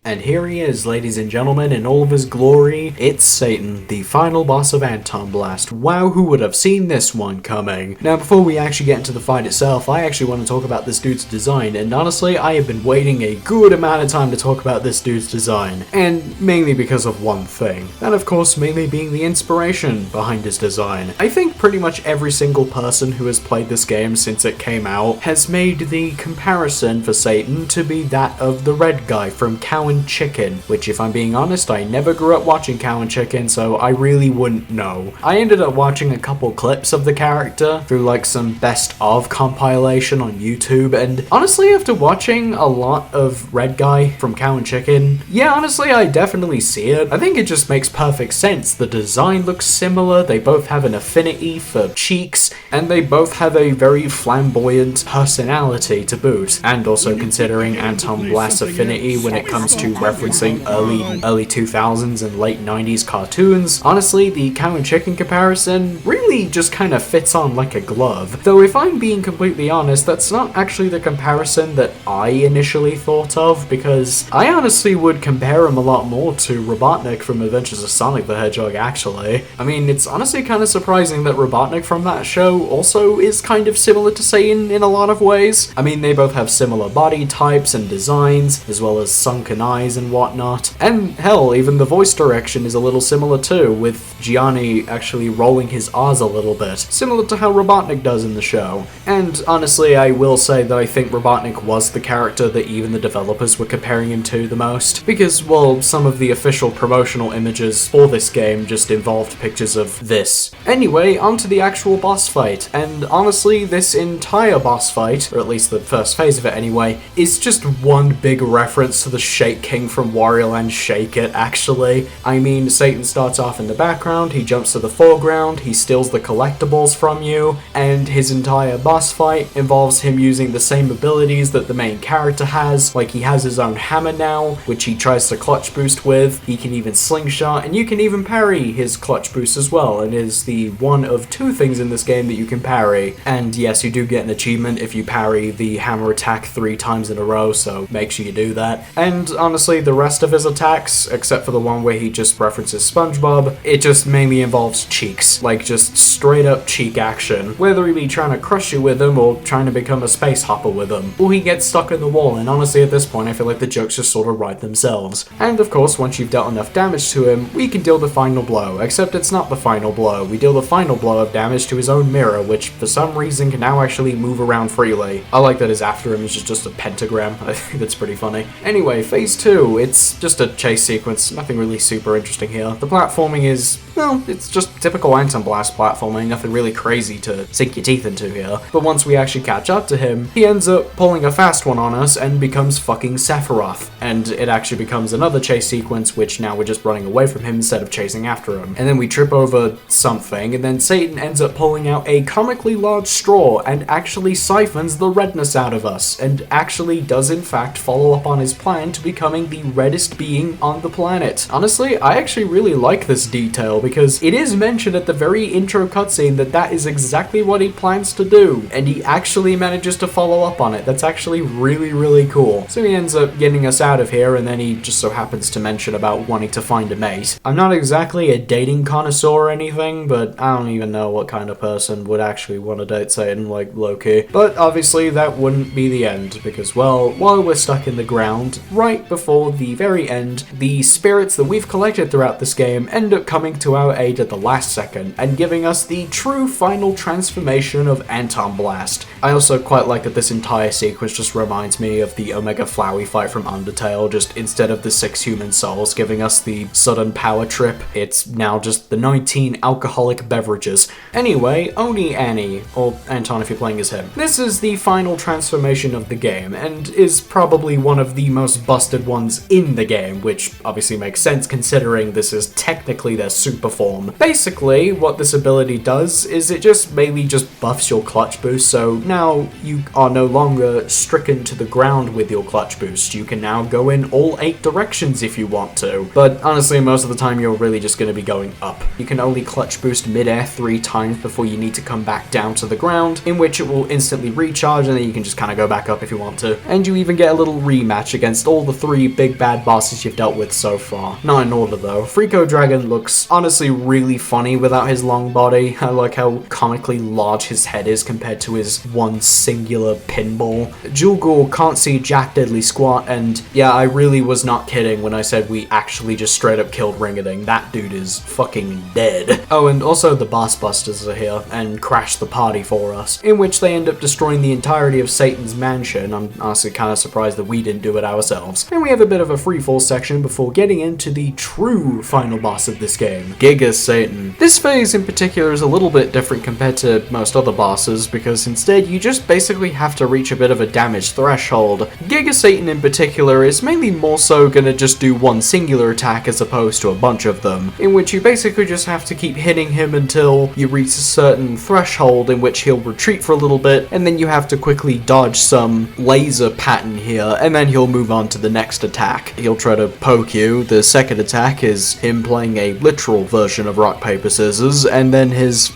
And here he is, ladies and gentlemen, in all of his glory. It's Satan, the final boss of Antonblast. Wow, who would have seen this one coming? Now, before we actually get into the fight itself, I actually want to talk about this dude's design, and honestly, I have been waiting a good amount of time to talk about this dude's design, and mainly because of one thing. That, of course, mainly being the inspiration behind his design. I think pretty much every single person who has played this game since it came out has made the comparison for Satan to be that of the red guy from Cow and Chicken, which, if I'm being honest, I never grew up watching Cow and Chicken, so I really wouldn't know. I ended up watching a couple clips of the character through like some best of compilation on YouTube, and honestly, after watching a lot of Red Guy from Cow and Chicken, yeah, honestly, I definitely see it. I think it just makes perfect sense. The design looks similar, they both have an affinity for cheeks, and they both have a very flamboyant personality to boot. And also considering Antonblast's affinity when it comes to referencing early 2000s and late 90s cartoons, honestly, the Cow and Chicken comparison really just kind of fits on like a glove. Though if I'm being completely honest, that's not actually the comparison that I initially thought of, because I honestly would compare him a lot more to Robotnik from Adventures of Sonic the Hedgehog, actually. I mean, it's honestly kind of surprising that Robotnik from that show also is kind of similar to Satan in a lot of ways. I mean, they both have similar body types and designs, as well as sunken eyes eyes and whatnot. And hell, even the voice direction is a little similar too, with Gianni actually rolling his R's a little bit, similar to how Robotnik does in the show. And honestly, I will say that I think Robotnik was the character that even the developers were comparing him to the most, because, well, some of the official promotional images for this game just involved pictures of this. Anyway, onto the actual boss fight, and honestly, this entire boss fight, or at least the first phase of it anyway, is just one big reference to the Shake King from Wario Land Shake It, actually. I mean, Satan starts off in the background, he jumps to the foreground, he steals the collectibles from you, and his entire boss fight involves him using the same abilities that the main character has, like he has his own hammer now, which he tries to clutch boost with, he can even slingshot, and you can even parry his clutch boost as well, and is the one of two things in this game that you can parry. And yes, you do get an achievement if you parry the hammer attack 3 times in a row, so make sure you do that. And honestly, the rest of his attacks, except for the one where he just references SpongeBob, it just mainly involves cheeks, like just straight up cheek action, whether he be trying to crush you with them or trying to become a space hopper with them, or he gets stuck in the wall, and honestly at this point I feel like the jokes just sort of write themselves. And of course, once you've dealt enough damage to him, we can deal the final blow, except it's not the final blow. We deal the final blow of damage to his own mirror, which for some reason can now actually move around freely. I like that his after him is just a pentagram. I think that's pretty funny. Anyway, phase 2, it's just a chase sequence, nothing really super interesting here. The platforming is, well, it's just typical Antonblast platforming, nothing really crazy to sink your teeth into here. But once we actually catch up to him, he ends up pulling a fast one on us and becomes fucking Sephiroth. And it actually becomes another chase sequence, which now we're just running away from him instead of chasing after him. And then we trip over something, and then Satan ends up pulling out a comically large straw and actually siphons the redness out of us, and actually does in fact follow up on his plan to becoming the reddest being on the planet. Honestly, I actually really like this detail, because it is mentioned at the very intro cutscene that that is exactly what he plans to do, and he actually manages to follow up on it. That's actually really, really cool. So he ends up getting us out of here, and then he just so happens to mention about wanting to find a mate. I'm not exactly a dating connoisseur or anything, but I don't even know what kind of person would actually want to date Satan, like low-key. But obviously that wouldn't be the end, because, well, while we're stuck in the ground, right before the very end, the spirits that we've collected throughout this game end up coming to our aid at the last second, and giving us the true final transformation of Antonblast. I also quite like that this entire sequence just reminds me of the Omega Flowey fight from Undertale, just instead of the 6 human souls giving us the sudden power trip, it's now just the 19 alcoholic beverages. Anyway, Oni Annie, or Anton if you're playing as him. This is the final transformation of the game, and is probably one of the most busted ones in the game, which obviously makes sense considering this is technically their super form. Basically, what this ability does is it just mainly just buffs your clutch boost, so now you are no longer stricken to the ground with your clutch boost. You can now go in all 8 directions if you want to, but honestly most of the time you're really just going to be going up. You can only clutch boost mid-air 3 times before you need to come back down to the ground, in which it will instantly recharge, and then you can just kind of go back up if you want to. And you even get a little rematch against all the 3 big bad bosses you've dealt with so far. Not in order though. Freako Dragon looks honestly really funny without his long body. I like how comically large his head is compared to his one singular pinball. Ghoul can't see jack diddly squat, and yeah, I really was not kidding when I said we actually just straight up killed Ringading. That dude is fucking dead. Oh, and also the Brawlbusters are here and crash the party for us, in which they end up destroying the entirety of Satan's mansion. I'm honestly kind of surprised that we didn't do it ourselves. And we have a bit of a freefall section before getting into the true final boss of this game, Giga Satan. This phase in particular is a little bit different compared to most other bosses, because instead you just basically have to reach a bit of a damage threshold. Giga Satan in particular is mainly more so gonna just do one singular attack as opposed to a bunch of them, in which you basically just have to keep hitting him until you reach a certain threshold, in which he'll retreat for a little bit, and then you have to quickly dodge some laser pattern here, and then he'll move on to the next attack. He'll try to poke you. The second attack is him playing a literal version of rock, paper, scissors, and then his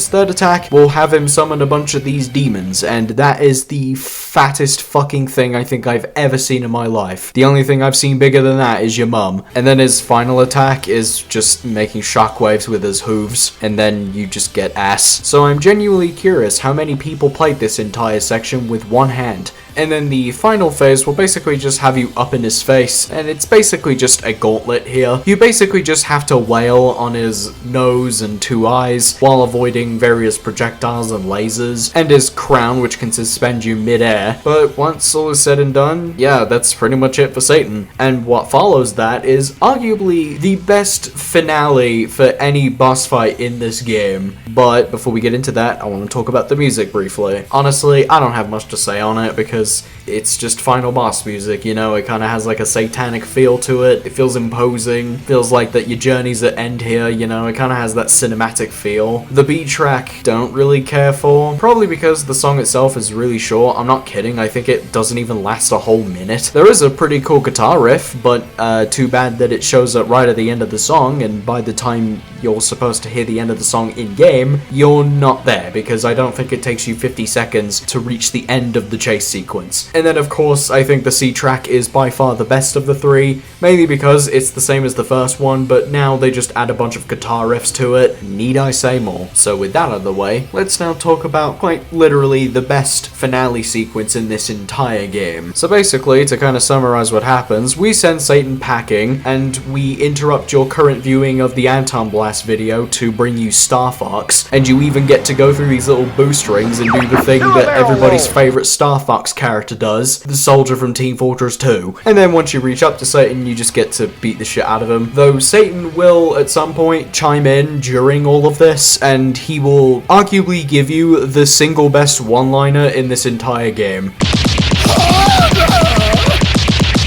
third attack will have him summon a bunch of these demons, and that is the fattest fucking thing I think I've ever seen in my life. The only thing I've seen bigger than that is your mum. And then his final attack is just making shockwaves with his hooves, and then you just get ass. So I'm genuinely curious how many people played this entire section with one hand. And then the final phase will basically just have you up in his face, and it's basically just a gauntlet here. You basically just have to wail on his nose and 2 eyes while avoiding various projectiles and lasers, and his crown, which can suspend you mid-air. But once all is said and done, yeah, that's pretty much it for Satan. And what follows that is arguably the best finale for any boss fight in this game. But before we get into that, I want to talk about the music briefly. Honestly, I don't have much to say on it because it's just final boss music, you know? It kind of has like a satanic feel to it. It feels imposing. Feels like that your journey's at end here, you know? It kind of has that cinematic feel. The beat track, don't really care for. Probably because the song itself is really short. I'm not kidding. I think it doesn't even last a whole minute. There is a pretty cool guitar riff, but too bad that it shows up right at the end of the song, and by the time you're supposed to hear the end of the song in-game, you're not there, because I don't think it takes you 50 seconds to reach the end of the chase sequence. And then, of course, I think the C track is by far the best of the 3, mainly because it's the same as the first one, but now they just add a bunch of guitar riffs to it. Need I say more? So with that out of the way, let's now talk about quite literally the best finale sequence in this entire game. So basically, to kind of summarize what happens, we send Satan packing, and we interrupt your current viewing of the Antonblast video to bring you Star Fox, and you even get to go through these little boost rings and do the thing that everybody's favorite Star Fox character does, the soldier from Team Fortress 2. And then once you reach up to Satan, you just get to beat the shit out of him. Though Satan will, at some point, chime in during all of this, and he will arguably give you the single best one-liner in this entire game.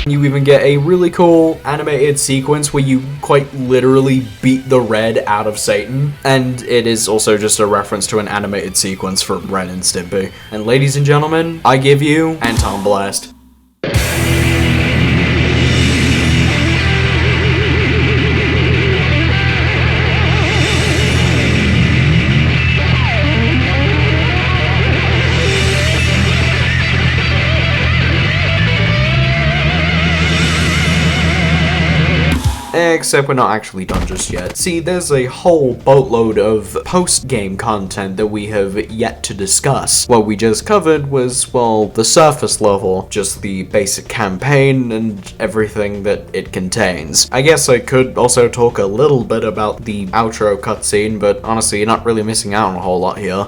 You even get a really cool animated sequence where you quite literally beat the red out of Satan, and it is also just a reference to an animated sequence from Ren and Stimpy. And ladies and gentlemen, I give you Antonblast. Except we're not actually done just yet. See, there's a whole boatload of post-game content that we have yet to discuss. What we just covered was, well, the surface level, just the basic campaign and everything that it contains. I guess I could also talk a little bit about the outro cutscene, but honestly, you're not really missing out on a whole lot here.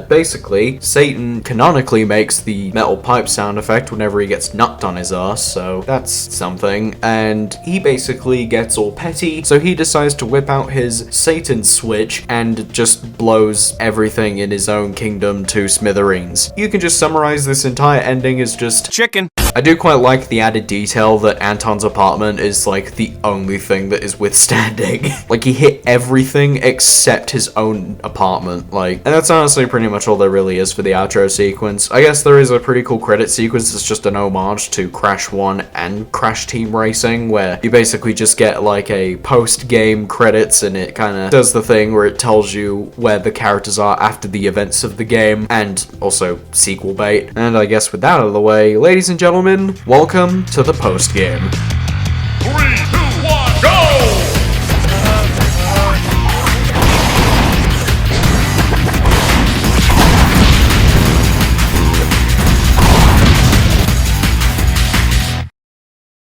Basically, Satan canonically makes the metal pipe sound effect whenever he gets knocked on his ass, so that's something. And he basically gets all petty, so he decides to whip out his Satan switch and just blows everything in his own kingdom to smithereens. You can just summarize this entire ending as just chicken. I do quite like the added detail that Anton's apartment is like the only thing that is withstanding. Like, he hit everything except his own apartment, like, and that's honestly pretty much all there really is for the outro sequence. I guess there is a pretty cool credit sequence that's just an homage to Crash 1 and Crash Team Racing, where you basically just get like a post-game credits, and it kind of does the thing where it tells you where the characters are after the events of the game, and also sequel bait. And I guess with that out of the way, ladies and gentlemen, welcome to the post-game. 3, 2, 1, go!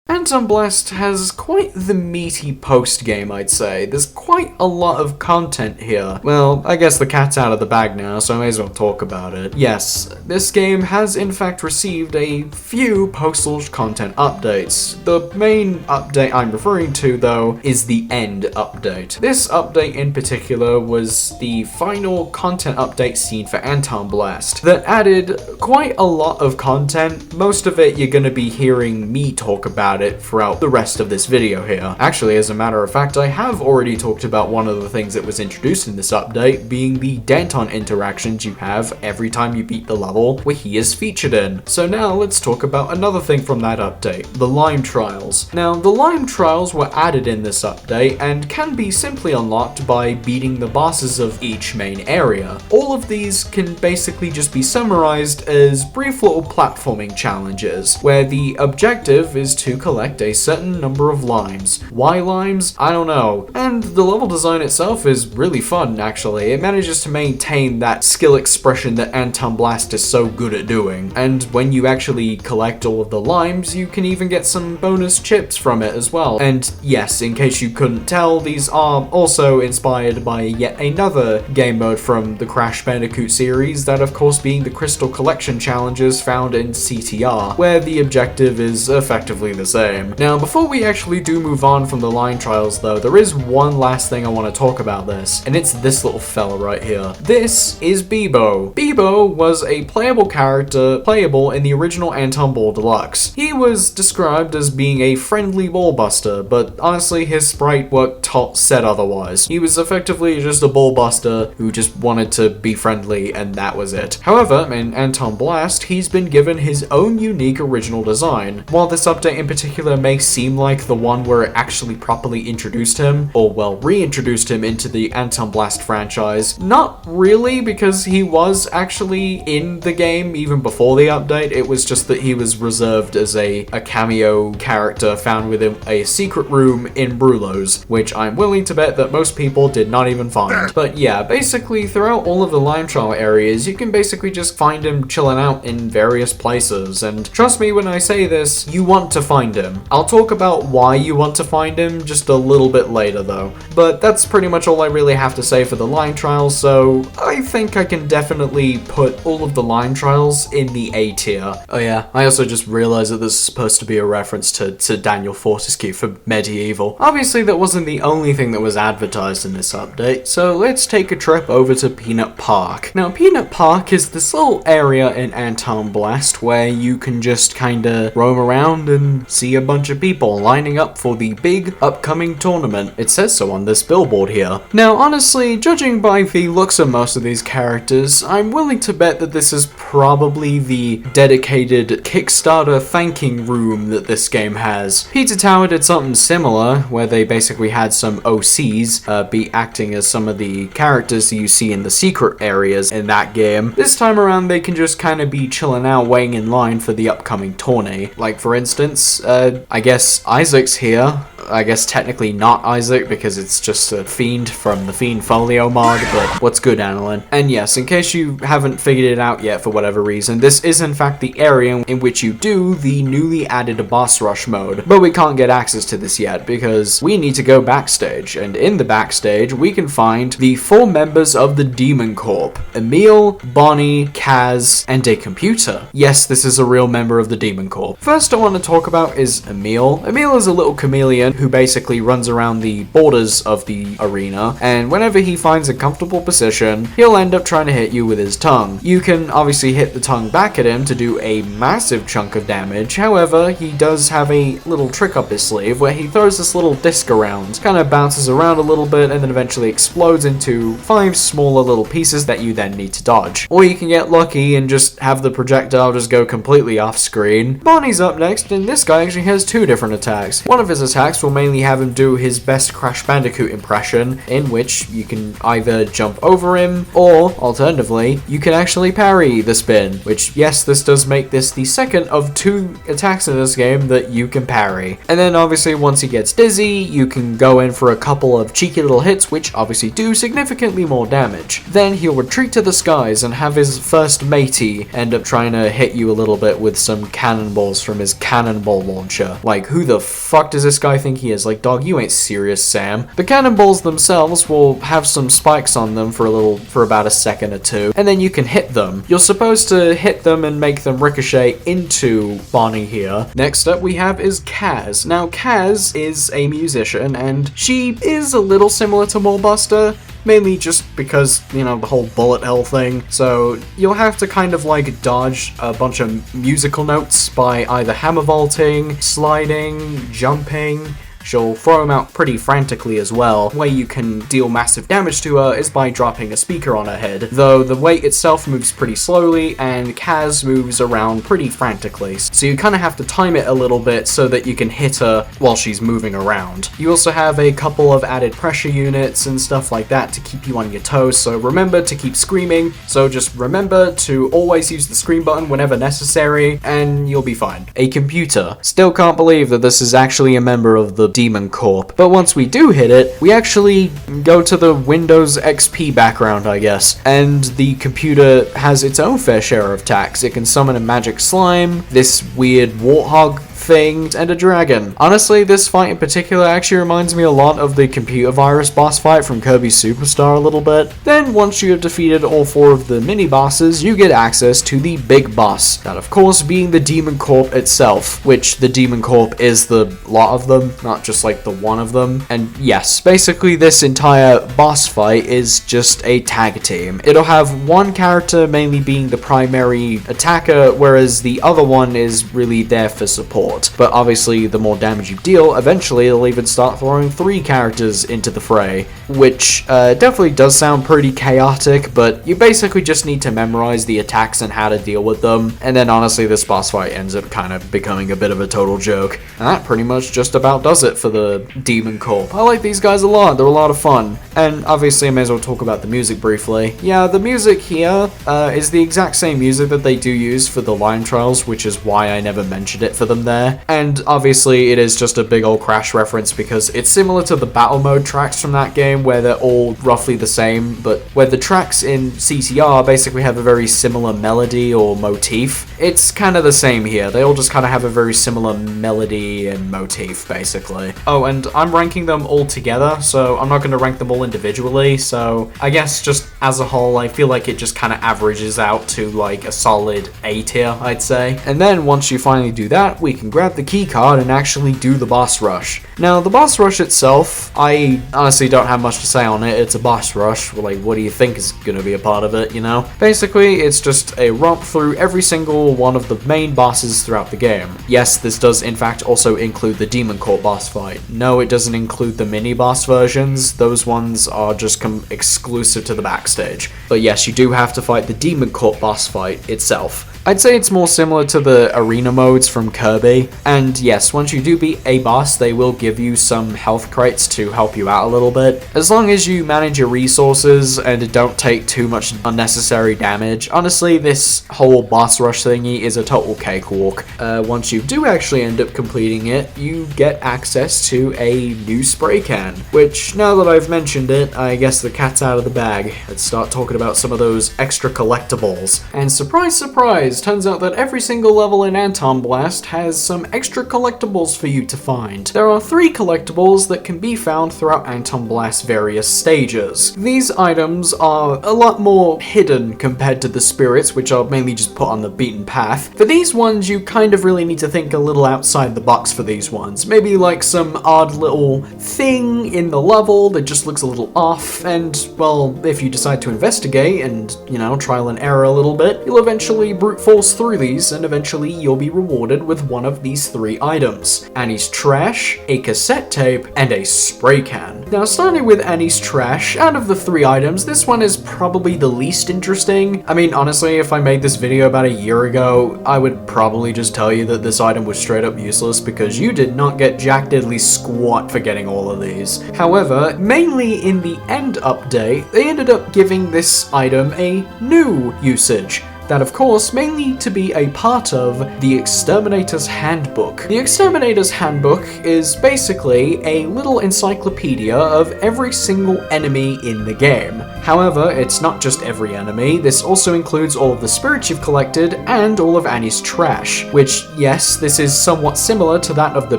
Antonblast has quite the meaty post-game, I'd say. There's quite a lot of content here. Well, I guess the cat's out of the bag now, so I may as well talk about it. Yes, this game has in fact received a few post-launch content updates. The main update I'm referring to, though, is the end update. This update in particular was the final content update scene for Antonblast that added quite a lot of content. Most of it you're gonna be hearing me talk about it throughout the rest of this video here. Actually, as a matter of fact, I have already talked about one of the things that was introduced in this update, being the Anton interactions you have every time you beat the level where he is featured in. So now let's talk about another thing from that update, the Lime Trials. Now, the Lime Trials were added in this update and can be simply unlocked by beating the bosses of each main area. All of these can basically just be summarized as brief little platforming challenges, where the objective is to collect collect a certain number of limes. Why limes? I don't know. And the level design itself is really fun, actually. It manages to maintain that skill expression that Antonblast is so good at doing. And when you actually collect all of the limes, you can even get some bonus chips from it as well. And yes, in case you couldn't tell, these are also inspired by yet another game mode from the Crash Bandicoot series, that of course being the Crystal Collection challenges found in CTR, where the objective is effectively the same. Now, before we actually do move on from the line trials though, there is one last thing I want to talk about this, and it's this little fella right here. This is Bebo. Bebo was a playable character, playable in the original Anton Ball Deluxe. He was described as being a friendly Brawlbuster, but honestly his sprite work said otherwise. He was effectively just a Brawlbuster who just wanted to be friendly, and that was it. However, in Antonblast, he's been given his own unique original design. While this update in particular may seem like the one where it actually properly introduced him, or well, reintroduced him into the Antonblast franchise, not really, because he was actually in the game even before the update. It was just that he was reserved as a cameo character found within a secret room in Brulo's, which I'm willing to bet that most people did not even find. But yeah, basically throughout all of the Lime Trial areas, you can basically just find him chilling out in various places, and trust me when I say this, you want to find him. I'll talk about why you want to find him just a little bit later though, but that's pretty much all I really have to say for the Lime Trials, so I think I can definitely put all of the Lime Trials in the A tier. Oh yeah, I also just realized that this is supposed to be a reference to Daniel Fortescue for Medieval. Obviously that wasn't the only thing that was advertised in this update, so let's take a trip over to Peanut Park. Now Peanut Park is this little area in Antonblast where you can just kinda roam around and see a bunch of people lining up for the big upcoming tournament. It says so on this billboard here. Now honestly, judging by the looks of most of these characters, I'm willing to bet that this is probably the dedicated Kickstarter thanking room that this game has. Pizza Tower did something similar, where they basically had some OCs be acting as some of the characters you see in the secret areas in that game. This time around they can just kind of be chilling out waiting in line for the upcoming tourney. Like for instance, I guess Isaac's here. I guess technically not Isaac because it's just a fiend from the Fiend Folio mod, but what's good, Annalyn? And yes, in case you haven't figured it out yet for whatever reason, this is in fact the area in which you do the newly added boss rush mode, but we can't get access to this yet because we need to go backstage, and in the backstage we can find the 4 members of the Demon Corp: Emil, Bonnie, Kaz, and a computer. Yes, this is a real member of the Demon Corp. First I want to talk about is Emil. Emil is a little chameleon who basically runs around the borders of the arena, and whenever he finds a comfortable position, he'll end up trying to hit you with his tongue. You can obviously hit the tongue back at him to do a massive chunk of damage. However, he does have a little trick up his sleeve where he throws this little disc around, kind of bounces around a little bit, and then eventually explodes into 5 smaller little pieces that you then need to dodge. Or you can get lucky and just have the projectile just go completely off screen. Bonnie's up next, and this guy actually has 2 different attacks. One of his attacks will mainly have him do his best Crash Bandicoot impression, in which you can either jump over him, or alternatively, you can actually parry the spin, which yes, this does make this the second of 2 attacks in this game that you can parry. And then obviously once he gets dizzy, you can go in for a couple of cheeky little hits, which obviously do significantly more damage. Then he'll retreat to the skies and have his first matey end up trying to hit you a little bit with some cannonballs from his cannonball launcher. Like, who the fuck does this guy think he is? Like, dog, you ain't serious, Sam. The cannonballs themselves will have some spikes on them for about a second or 2, and then you can hit them. You're supposed to hit them and make them ricochet into Bonnie here. Next up we have is Kaz. Now Kaz is a musician, and she is a little similar to Maulbuster, mainly just because, you know, the whole bullet hell thing. So you'll have to kind of like dodge a bunch of musical notes by either hammer vaulting, sliding, jumping, she'll throw them out pretty frantically as well. The way you can deal massive damage to her is by dropping a speaker on her head, though the weight itself moves pretty slowly and Kaz moves around pretty frantically, so you kind of have to time it a little bit so that you can hit her while she's moving around. You also have a couple of added pressure units and stuff like that to keep you on your toes, so remember to keep screaming, so just remember to always use the scream button whenever necessary, and you'll be fine. A computer. Still can't believe that this is actually a member of the Demon Corp, but once we do hit it, we actually go to the Windows XP background, I guess, and the computer has its own fair share of attacks. It can summon a magic slime, this weird warthog thing, and a dragon. Honestly, this fight in particular actually reminds me a lot of the computer virus boss fight from Kirby Superstar a little bit. Then, once you have defeated all 4 of the mini bosses, you get access to the big boss. That, of course, being the Demon Corp itself, which the Demon Corp is the lot of them, not just like the one of them. And yes, basically this entire boss fight is just a tag team. It'll have one character mainly being the primary attacker, whereas the other one is really there for support. But obviously, the more damage you deal, eventually they'll even start throwing 3 characters into the fray, which definitely does sound pretty chaotic, but you basically just need to memorize the attacks and how to deal with them, and then honestly this boss fight ends up kind of becoming a bit of a total joke. And that pretty much just about does it for the Demon Corp. I like these guys a lot, they're a lot of fun. And obviously I may as well talk about the music briefly. Yeah, the music here is the exact same music that they do use for the Lion Trials, which is why I never mentioned it for them there. And obviously it is just a big old Crash reference because it's similar to the battle mode tracks from that game where they're all roughly the same, but where the tracks in CCR basically have a very similar melody or motif. It's kind of the same here. They all just kind of have a very similar melody and motif basically. Oh, and I'm ranking them all together, so I'm not going to rank them all individually, so I guess just as a whole I feel like it just kind of averages out to like a solid A tier, I'd say. And then once you finally do that, we can grab the key card and actually do the boss rush. Now, the boss rush itself, I honestly don't have much to say on it. It's a boss rush. Like, what do you think is going to be a part of it, you know? Basically, it's just a romp through every single one of the main bosses throughout the game. Yes, this does in fact also include the Demon Corp boss fight. No, it doesn't include the mini-boss versions. Those ones are just exclusive to the backstage. But yes, you do have to fight the Demon Corp boss fight itself. I'd say it's more similar to the arena modes from Kirby, and yes, once you do beat a boss, they will give you some health crates to help you out a little bit. As long as you manage your resources and don't take too much unnecessary damage, honestly, this whole boss rush thingy is a total cakewalk. Once you do actually end up completing it, you get access to a new spray can, which, now that I've mentioned it, I guess the cat's out of the bag. Let's start talking about some of those extra collectibles. And surprise, surprise, turns out that every single level in Antonblast has some extra collectibles for you to find. There are 3 collectibles that can be found throughout Antonblast's various stages. These items are a lot more hidden compared to the spirits, which are mainly just put on the beaten path. For these ones, you kind of really need to think a little outside the box for these ones. Maybe like some odd little thing in the level that just looks a little off, and, well, if you decide to investigate and, you know, trial and error a little bit, you'll eventually brute force through these, and eventually you'll be rewarded with one of these 3 items: Annie's trash, a cassette tape, and a spray can. Now, starting with Annie's trash, out of the 3 items, this one is probably the least interesting. I mean, honestly, if I made this video about a year ago, I would probably just tell you that this item was straight up useless because you did not get jack diddly squat for getting all of these. However, mainly in the end update, they ended up giving this item a new usage. That, of course, mainly to be a part of the Exterminator's Handbook. The Exterminator's Handbook is basically a little encyclopedia of every single enemy in the game. However, it's not just every enemy, this also includes all of the spirits you've collected and all of Annie's trash, which, yes, this is somewhat similar to that of the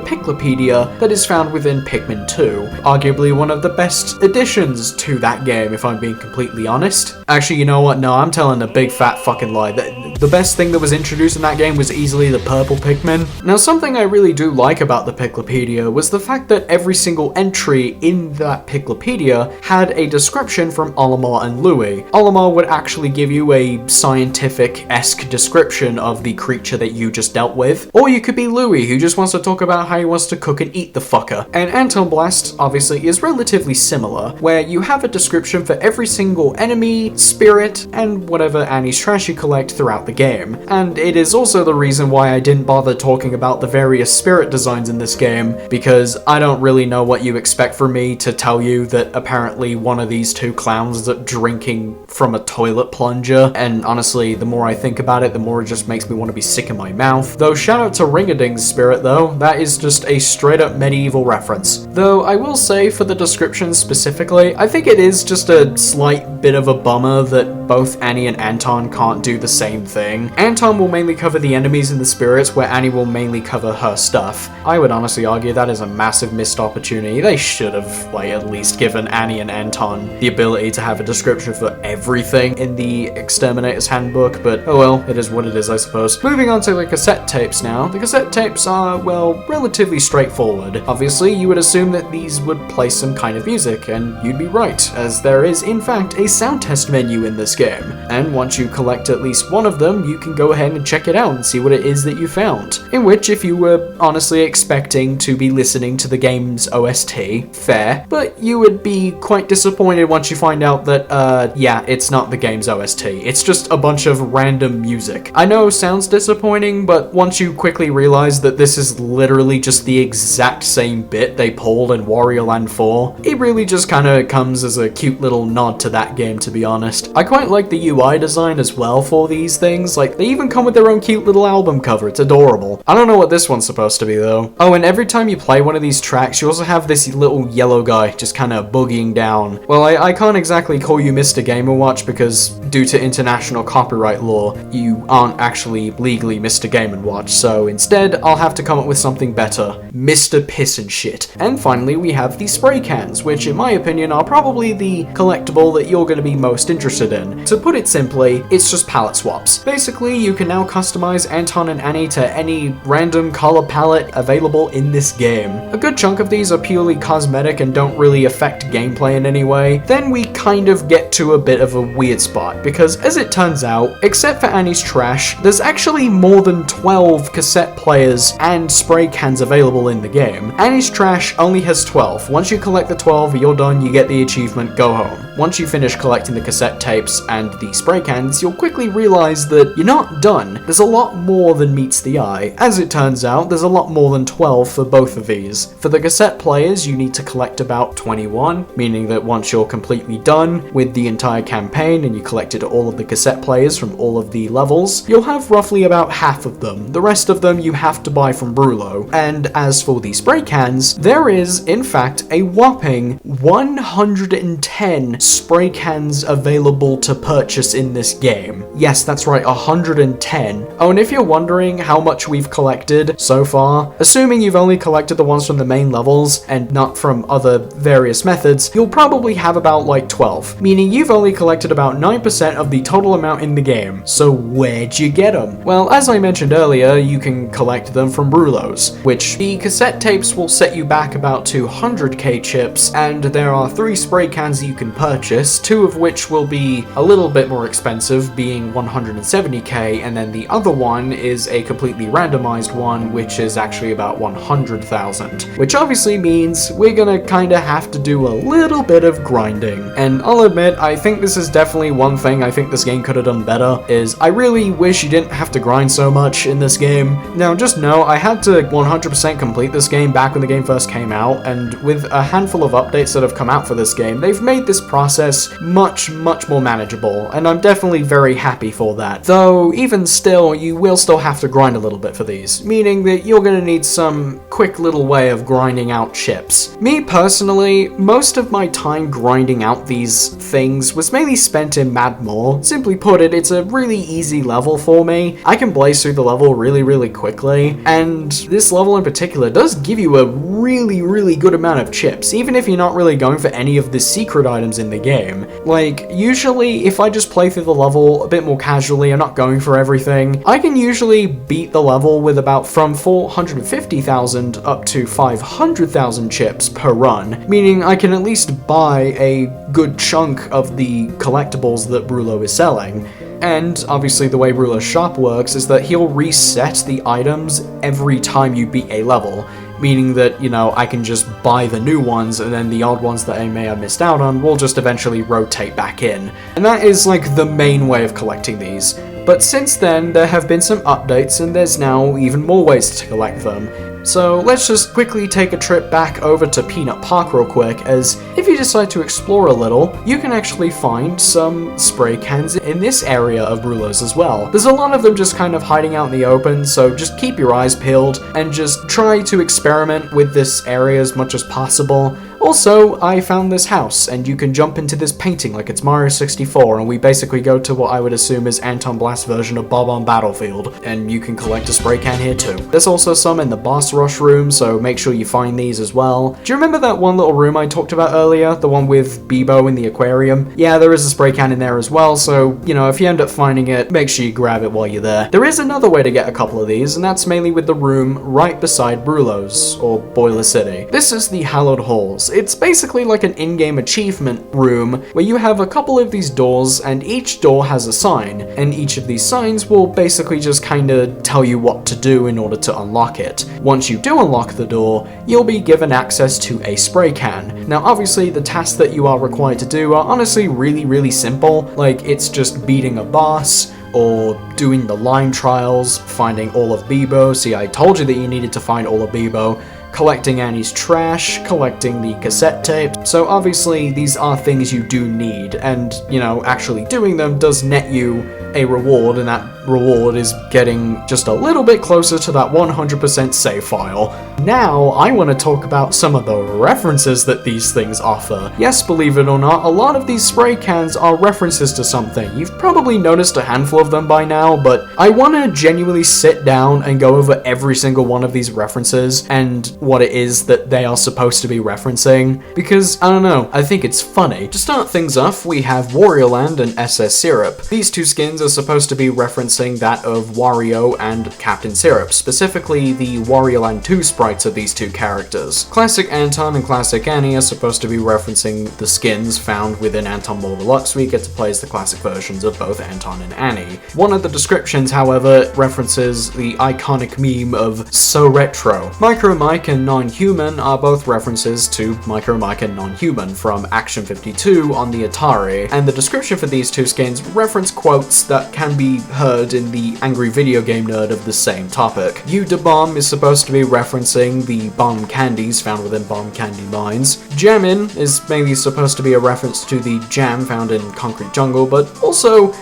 Piclopedia that is found within Pikmin 2. Arguably one of the best additions to that game, if I'm being completely honest. Actually, you know what? No, I'm telling a big fat fucking lie. The The best thing that was introduced in that game was easily the purple Pikmin. Now, something I really do like about the Piclopedia was the fact that every single entry in that Piclopedia had a description from Olimar and Louis. Olimar would actually give you a scientific-esque description of the creature that you just dealt with, or you could be Louis, who just wants to talk about how he wants to cook and eat the fucker. And Antonblast, obviously, is relatively similar, where you have a description for every single enemy, spirit, and whatever Annie's trash you collect throughout the game. And it is also the reason why I didn't bother talking about the various spirit designs in this game, because I don't really know what you expect from me to tell you that apparently one of these two clowns is drinking from a toilet plunger, and honestly, the more I think about it, the more it just makes me want to be sick in my mouth. Though shout out to Ring-a-Ding's spirit though, that is just a straight up medieval reference. Though I will say for the description specifically, I think it is just a slight bit of a bummer that both Annie and Anton can't do the same thing. Anton will mainly cover the enemies and the spirits, where Annie will mainly cover her stuff. I would honestly argue that is a massive missed opportunity. They should have, like, at least given Annie and Anton the ability to have a description for everything in the Exterminator's Handbook, but oh well, it is what it is, I suppose. Moving on to the cassette tapes now. The cassette tapes are, well, relatively straightforward. Obviously, you would assume that these would play some kind of music, and you'd be right, as there is, in fact, a sound test menu in this game. And once you collect at least one of them, you can go ahead and check it out and see what it is that you found. In which, if you were honestly expecting to be listening to the game's OST, fair, but you would be quite disappointed once you find out that, yeah, it's not the game's OST. It's just a bunch of random music. I know sounds disappointing, but once you quickly realize that this is literally just the exact same bit they pulled in Wario Land 4, it really just kind of comes as a cute little nod to that game, to be honest. I quite like the UI design as well for these things. Like, they even come with their own cute little album cover. It's adorable. I don't know what this one's supposed to be though. Oh, and every time you play one of these tracks, you also have this little yellow guy just kind of boogieing down. Well, I can't exactly call you Mr. Game & Watch because due to international copyright law, you aren't actually legally Mr. Game & Watch, so instead, I'll have to come up with something better. Mr. Piss and Shit. And finally, we have the spray cans, which in my opinion are probably the collectible that you're going to be most interested in. To put it simply, it's just palette swaps. Basically, you can now customize Anton and Annie to any random color palette available in this game. A good chunk of these are purely cosmetic and don't really affect gameplay in any way. Then we kind of get to a bit of a weird spot, because as it turns out, except for Annie's trash, there's actually more than 12 cassette players and spray cans available in the game. Annie's trash only has 12. Once you collect the 12, you're done, you get the achievement, go home. Once you finish collecting the cassette tapes and the spray cans, you'll quickly realize that you're not done. There's a lot more than meets the eye. As it turns out, there's a lot more than 12 for both of these. For the cassette players, you need to collect about 21, meaning that once you're completely done with the entire campaign and you collected all of the cassette players from all of the levels, you'll have roughly about half of them. The rest of them you have to buy from Brulo. And as for the spray cans, there is, in fact, a whopping 110 spray cans available to purchase in this game. Yes, that's right, 110. Oh, and if you're wondering how much we've collected so far, assuming you've only collected the ones from the main levels and not from other various methods, you'll probably have about like 12, meaning you've only collected about 9% of the total amount in the game. So where'd you get them? Well, as I mentioned earlier, you can collect them from Brulo's, which the cassette tapes will set you back about 200k chips, and there are 3 spray cans that you can purchase, 2 of which will be a little bit more expensive, being 170k, and then the other one is a completely randomized one, which is actually about 100,000, which obviously means we're gonna kinda have to do a little bit of grinding. And I'll admit, I think this is definitely one thing I think this game could have done better, is I really wish you didn't have to grind so much in this game. Now, just know, I had to 100% complete this game back when the game first came out, and with a handful of updates that have come out for this game, they've made this process much more manageable, and I'm definitely very happy for that. Though, even still, you will still have to grind a little bit for these, meaning that you're gonna need some quick little way of grinding out chips. Me personally, most of my time grinding out these things was mainly spent in Mad Maw. Simply put it, it's a really easy level for me. I can blaze through the level really quickly, and this level in particular does give you a really good amount of chips, even if you're not really going for any of the secret items in the game. Like, usually, if I just play through the level a bit more casually, I'm not going for everything, I can usually beat the level with about from 450,000 up to 500,000 chips per run, meaning I can at least buy a good chunk of the collectibles that Brulo is selling. And obviously the way Brulo's shop works is that he'll reset the items every time you beat a level, meaning that, you know, I can just buy the new ones and then the old ones that I may have missed out on will just eventually rotate back in. And that is like the main way of collecting these. But since then, there have been some updates and there's now even more ways to collect them. So let's just quickly take a trip back over to Peanut Park real quick, as if you decide to explore a little, you can actually find some spray cans in this area of Brulo's as well. There's a lot of them just kind of hiding out in the open, so just keep your eyes peeled and just try to experiment with this area as much as possible. Also, I found this house, and you can jump into this painting like it's Mario 64, and we basically go to what I would assume is Antonblast's version of Bob on Battlefield, and you can collect a spray can here too. There's also some in the boss rush room, so make sure you find these as well. Do you remember that one little room I talked about earlier? The one with Bebo in the aquarium? Yeah, there is a spray can in there as well, so, you know, if you end up finding it, make sure you grab it while you're there. There is another way to get a couple of these, and that's mainly with the room right beside Brulo's, or Boiler City. This is the Hallowed Halls. It's basically like an in-game achievement room where you have a couple of these doors and each door has a sign, and each of these signs will basically just kinda tell you what to do in order to unlock it. Once you do unlock the door, you'll be given access to a spray can. Now obviously the tasks that you are required to do are honestly really simple, like it's just beating a boss, or doing the line trials, finding all of Bebo. See, I told you that you needed to find all of Bebo. Collecting Annie's trash, collecting the cassette tape. So obviously these are things you do need, and, you know, actually doing them does net you a reward, and that reward is getting just a little bit closer to that 100% save file. Now, I want to talk about some of the references that these things offer. Yes, believe it or not, a lot of these spray cans are references to something. You've probably noticed a handful of them by now, but I want to genuinely sit down and go over every single one of these references and what it is that they are supposed to be referencing, because, I don't know, I think it's funny. To start things off, we have Wario Land and SS Syrup. These two skins are supposed to be referencing that of Wario and Captain Syrup, specifically the Wario Land 2 sprites of these two characters. Classic Anton and Classic Annie are supposed to be referencing the skins found within Anton Ball Deluxe, where you get to play as the classic versions of both Anton and Annie. One of the descriptions, however, references the iconic meme of "So Retro." Micro Mike and Non-Human are both references to Micro Mike and Non-Human from Action 52 on the Atari, and the description for these two skins reference quotes that can be heard in the Angry Video Game Nerd of the same topic. You Da Bomb is supposed to be referencing the bomb candies found within bomb candy mines. Jammin' is maybe supposed to be a reference to the jam found in Concrete Jungle, but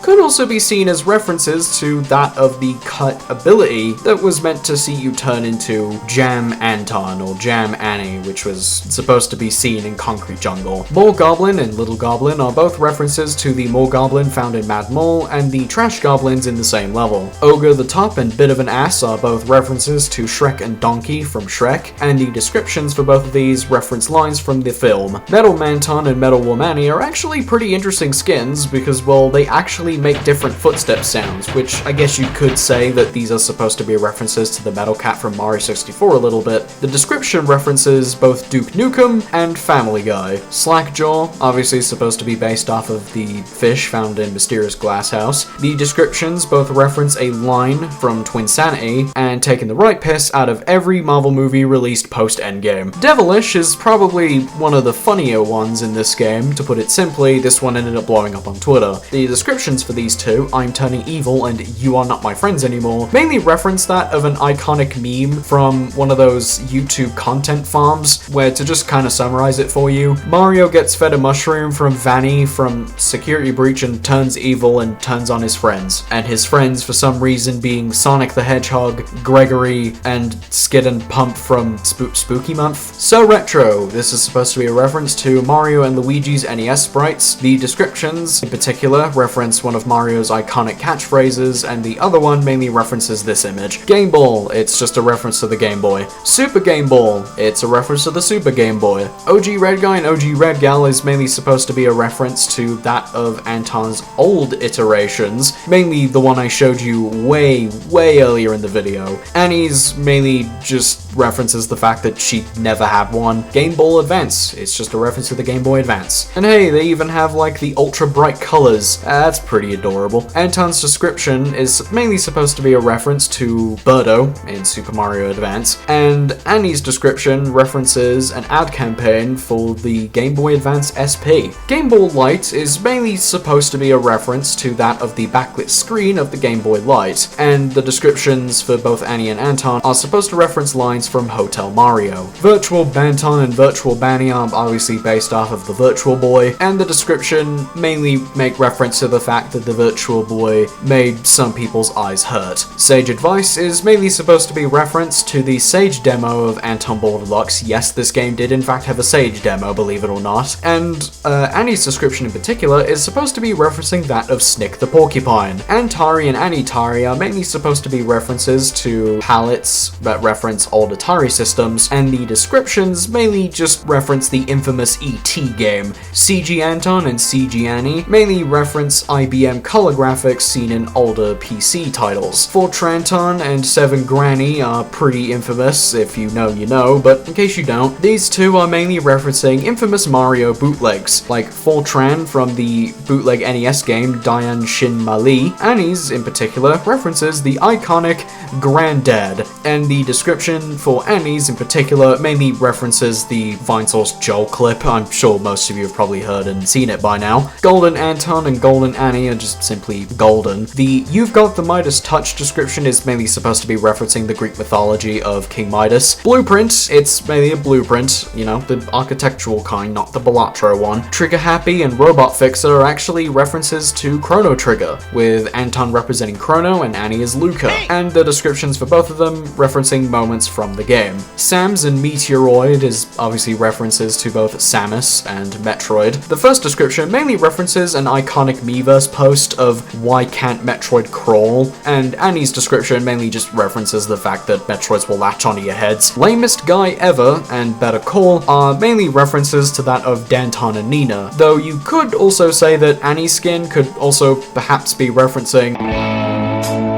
could also be seen as references to that of the cut ability that was meant to see you turn into Jam Anton or Jam Annie, which was supposed to be seen in Concrete Jungle. Mole Goblin and Little Goblin are both references to the Mole Goblin found in Mad Mole and the Trash Goblins in the same level. Ogre the Top and Bit of an Ass are both references to Shrek and Donkey from Shrek, and the descriptions for both of these reference lines from the film. Metal Manton and Metal Womani are actually pretty interesting skins because, well, they actually make different footstep sounds, which I guess you could say that these are supposed to be references to the Metal Cat from Mario 64 a little bit. The description references both Duke Nukem and Family Guy. Slackjaw, obviously supposed to be based off of the fish found in Mysterious Glasshouse. The descriptions both reference a line from Twinsanity and taking the right piss out of every Marvel movie released post-Endgame. Devilish is probably one of the funnier ones in this game. To put it simply, this one ended up blowing up on Twitter. The descriptions for these two, I'm turning evil and you are not my friends anymore, mainly reference that of an iconic meme from one of those YouTube content farms, where, to just kind of summarize it for you, Mario gets fed a mushroom from Vanny from Security Breach and turns evil and turns on his friends. And his friends, for some reason, being Sonic the Hedgehog, Gregory, and Skid and Pump from Spooky Month. So Retro, this is supposed to be a reference to Mario and Luigi's NES sprites. The descriptions, in particular, reference one of Mario's iconic catchphrases, and the other one mainly references this image. Game Ball, it's just a reference to the Game Boy. Super Game Ball. It's a reference to the Super Game Boy. OG Red Guy and OG Red Gal is mainly supposed to be a reference to that of Anton's old iterations, mainly the one I showed you way earlier in the video. Annie's mainly just references the fact that she never had one. Game Ball Advance, it's just a reference to the Game Boy Advance. And hey, they even have like the ultra bright colors. That's pretty adorable. Anton's description is mainly supposed to be a reference to Birdo in Super Mario Advance, and Annie's description references an ad campaign for the Game Boy Advance SP. Game Ball Light is mainly supposed to be a reference to that of the backlit screen of the Game Boy Light, and the descriptions for both Annie and Anton are supposed to reference lines from Hotel Mario. Virtual Banton and Virtual Banny are obviously based off of the Virtual Boy, and the description mainly make reference to the fact that the Virtual Boy made some people's eyes hurt. Sage Advice is mainly supposed to be reference to the Sage demo of Anton Ball Deluxe. Yes, this game did in fact have a Sage demo, believe it or not. And Annie's description in particular is supposed to be referencing that of Snick the Porcupine. Antari and Anitari are mainly supposed to be references to palettes that reference old Atari systems, and the descriptions mainly just reference the infamous E.T. game. CG Anton and CG Annie mainly reference IBM color graphics seen in older PC titles. Fortranton and Seven Granny are pretty infamous, if you know you know, but in case you don't, these two are mainly referencing infamous Mario bootlegs, like Fortran from the bootleg NES game Dian Shin Mali. Annie's, in particular, references the iconic Granddad, and the description for Annie's in particular mainly references the Vinesource Joel clip. I'm sure most of you have probably heard and seen it by now. Golden Anton and Golden Annie are just simply golden. The You've Got the Midas Touch description is mainly supposed to be referencing the Greek mythology of King Midas. Blueprint, it's mainly a blueprint, you know, the architectural kind, not the Balatro one. Trigger Happy and Robot Fixer are actually references to Chrono Trigger, with Anton representing Chrono and Annie as Luca, and the descriptions for both of them referencing moments from the game. Sam's and Meteoroid is obviously references to both Samus and Metroid. The first description mainly references an iconic Miiverse post of why can't Metroid crawl, and Annie's description mainly just references the fact that Metroids will latch onto your heads. Lamest Guy Ever and Better Call are mainly references to that of Danton and Nina, though you could also say that Annie's skin could also perhaps be referencing